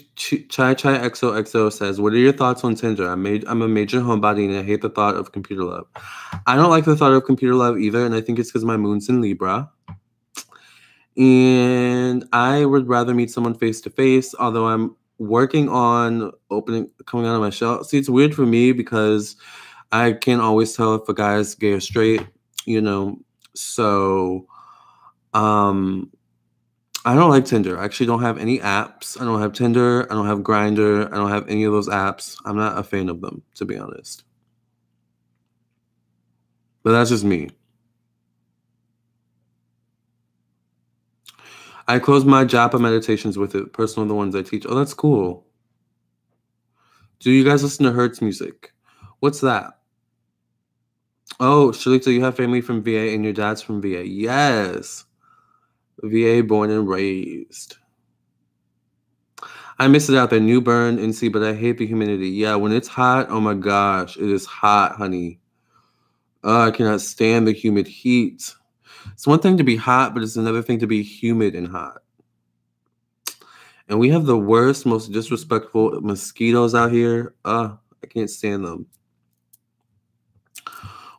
Speaker 1: XOXO says, what are your thoughts on Tinder? I'm a major homebody and I hate the thought of computer love. I don't like the thought of computer love either, and I think it's because my moon's in Libra. And I would rather meet someone face to face, although I'm working on coming out of my shell. See, it's weird for me because I can't always tell if a guy is gay or straight, you know. So, I don't like Tinder. I actually don't have any apps. I don't have Tinder. I don't have Grindr. I don't have any of those apps. I'm not a fan of them, to be honest. But that's just me. I close my japa meditations with it, personal the ones I teach. Oh, that's cool. Do you guys listen to Hertz music? What's that? Oh, Shalita, you have family from VA and your dad's from VA. Yes. VA born and raised. I miss it out there. New Bern, NC, but I hate the humidity. Yeah, when it's hot, oh my gosh, it is hot, honey. I cannot stand the humid heat. It's one thing to be hot, but it's another thing to be humid and hot. And we have the worst, most disrespectful mosquitoes out here. I can't stand them.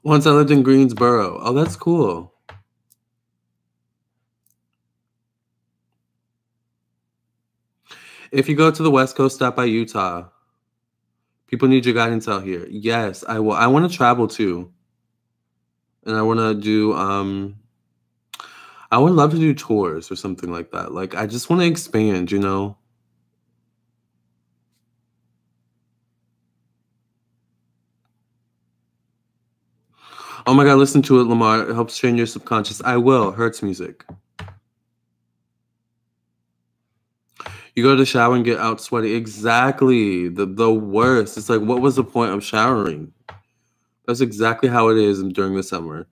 Speaker 1: Once I lived in Greensboro. Oh, that's cool. If you go to the West Coast, stop by Utah. People need your guidance out here. Yes, I will. I want to travel too. And I want to do, I would love to do tours or something like that. Like, I just want to expand, you know? Oh my God, listen to it, Lamarr. It helps train your subconscious. I will. Hertz music. You go to the shower and get out sweaty. Exactly. The worst. It's like, what was the point of showering? That's exactly how it is during the summer.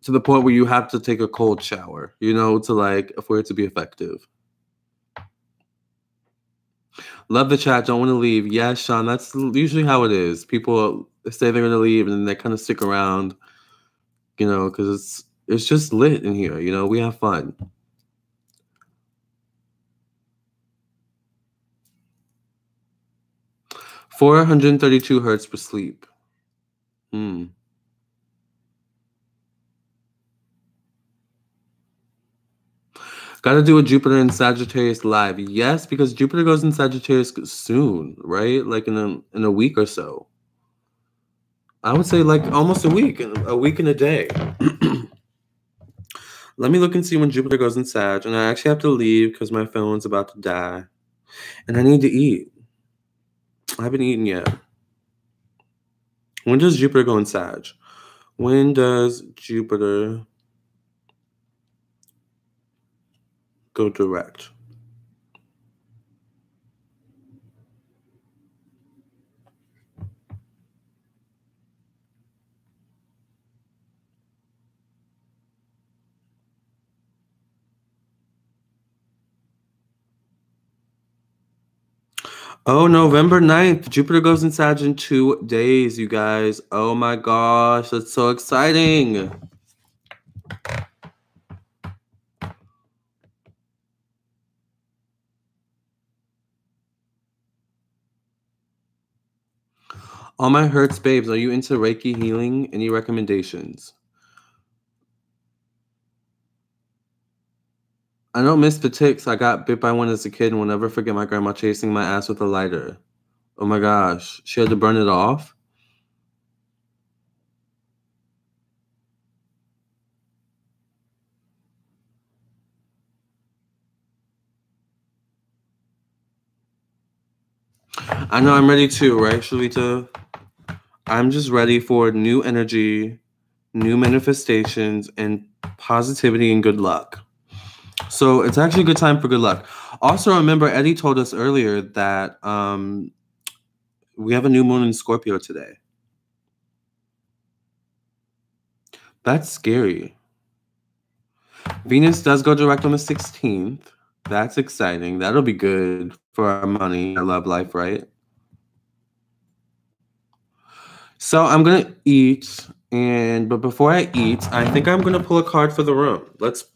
Speaker 1: To the point where you have to take a cold shower, you know, for it to be effective. Love the chat. Don't want to leave. Yes, Sean, that's usually how it is. People say they're going to leave and then they kind of stick around, you know, because it's just lit in here. You know, we have fun. 432 hertz per sleep. Gotta do a Jupiter and Sagittarius live. Yes, because Jupiter goes in Sagittarius soon, right? Like in a week or so. I would say like almost a week and a day. Let me look and see when Jupiter goes in Sag. And I actually have to leave because my phone's about to die. And I need to eat. I haven't eaten yet. When does Jupiter go in Sag? When does Jupiter go direct? Oh, November 9th. Jupiter goes in Sag in 2 days, you guys. Oh my gosh, that's so exciting. All my Hertz babes, are you into Reiki healing? Any recommendations? I don't miss the ticks. I got bit by one as a kid and will never forget my grandma chasing my ass with a lighter. Oh my gosh. She had to burn it off? I know I'm ready too, right, Shalita? I'm just ready for new energy, new manifestations, and positivity and good luck. So it's actually a good time for good luck. Also, remember, Eddie told us earlier that we have a new moon in Scorpio today. That's scary. Venus does go direct on the 16th. That's exciting. That'll be good for our money, our love life, right? So I'm going to eat. But before I eat, I think I'm going to pull a card for the room. Let's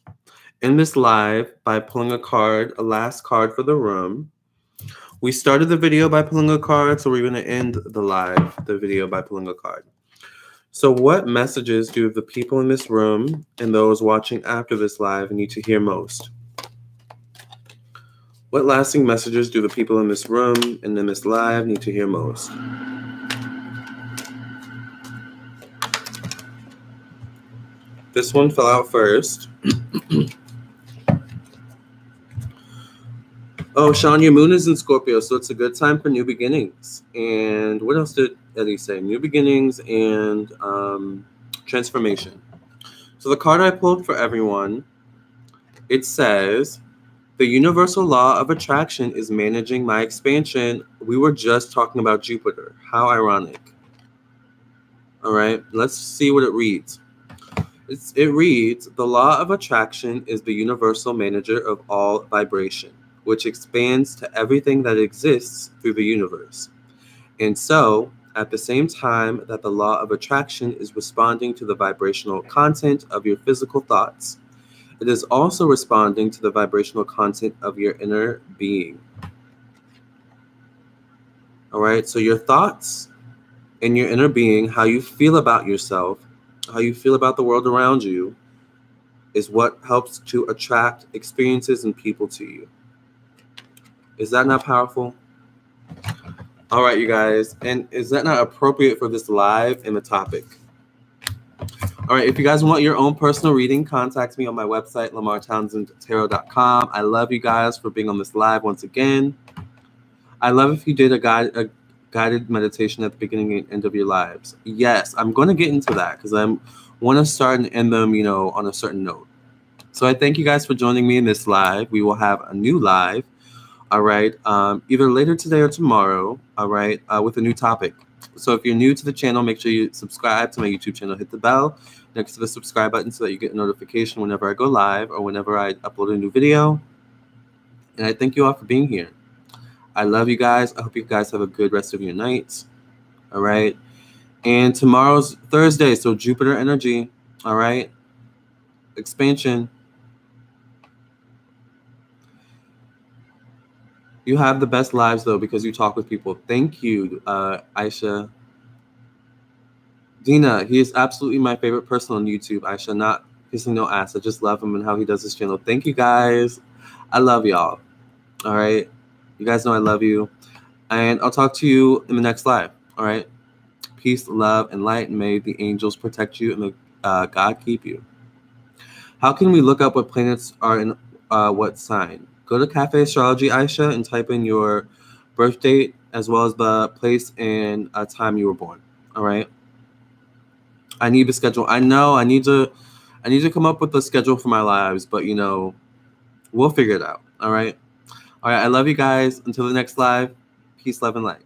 Speaker 1: end this live by pulling a card, a last card for the room. We started the video by pulling a card, so we're going to end the video by pulling a card. So what messages do the people in this room and those watching after this live need to hear most? What lasting messages do the people in this room and in this live need to hear most? This one fell out first. Oh, Sean, your moon is in Scorpio, so it's a good time for new beginnings. And what else did Eddie say? New beginnings and transformation. So the card I pulled for everyone, it says, the universal law of attraction is managing my expansion. We were just talking about Jupiter. How ironic. All right, let's see what it reads. It reads, the law of attraction is the universal manager of all vibration, which expands to everything that exists through the universe. And so, at the same time that the law of attraction is responding to the vibrational content of your physical thoughts, it is also responding to the vibrational content of your inner being. All right, so your thoughts and your inner being, how you feel about yourself, how you feel about the world around you, is what helps to attract experiences and people to you. Is that not powerful? All right, you guys. And is that not appropriate for this live and the topic? All right, if you guys want your own personal reading, contact me on my website, lamarrtownsendtarot.com. I love you guys for being on this live once again. I love if you did a guided meditation at the beginning and end of your lives. Yes, I'm going to get into that because I want to start and end them, on a certain note. So I thank you guys for joining me in this live. We will have a new live, all right, either later today or tomorrow, all right, with a new topic. So if you're new to the channel, make sure you subscribe to my YouTube channel. Hit the bell next to the subscribe button so that you get a notification whenever I go live or whenever I upload a new video. And I thank you all for being here. I love you guys. I hope you guys have a good rest of your night. All right. And tomorrow's Thursday, so Jupiter energy. All right. Expansion. You have the best lives, though, because you talk with people. Thank you, Aisha. Dina, he is absolutely my favorite person on YouTube. Aisha, not kissing no ass. I just love him and how he does his channel. Thank you guys. I love y'all. All right. You guys know I love you. And I'll talk to you in the next live. All right. Peace, love, and light. May the angels protect you and may God keep you. How can we look up what planets are in what sign? Go to Cafe Astrology, Aisha, and type in your birth date as well as the place and time you were born. All right. I need the schedule. I know I need to come up with a schedule for my lives, but you know, we'll figure it out. All right. All right. I love you guys. Until the next live. Peace, love, and light.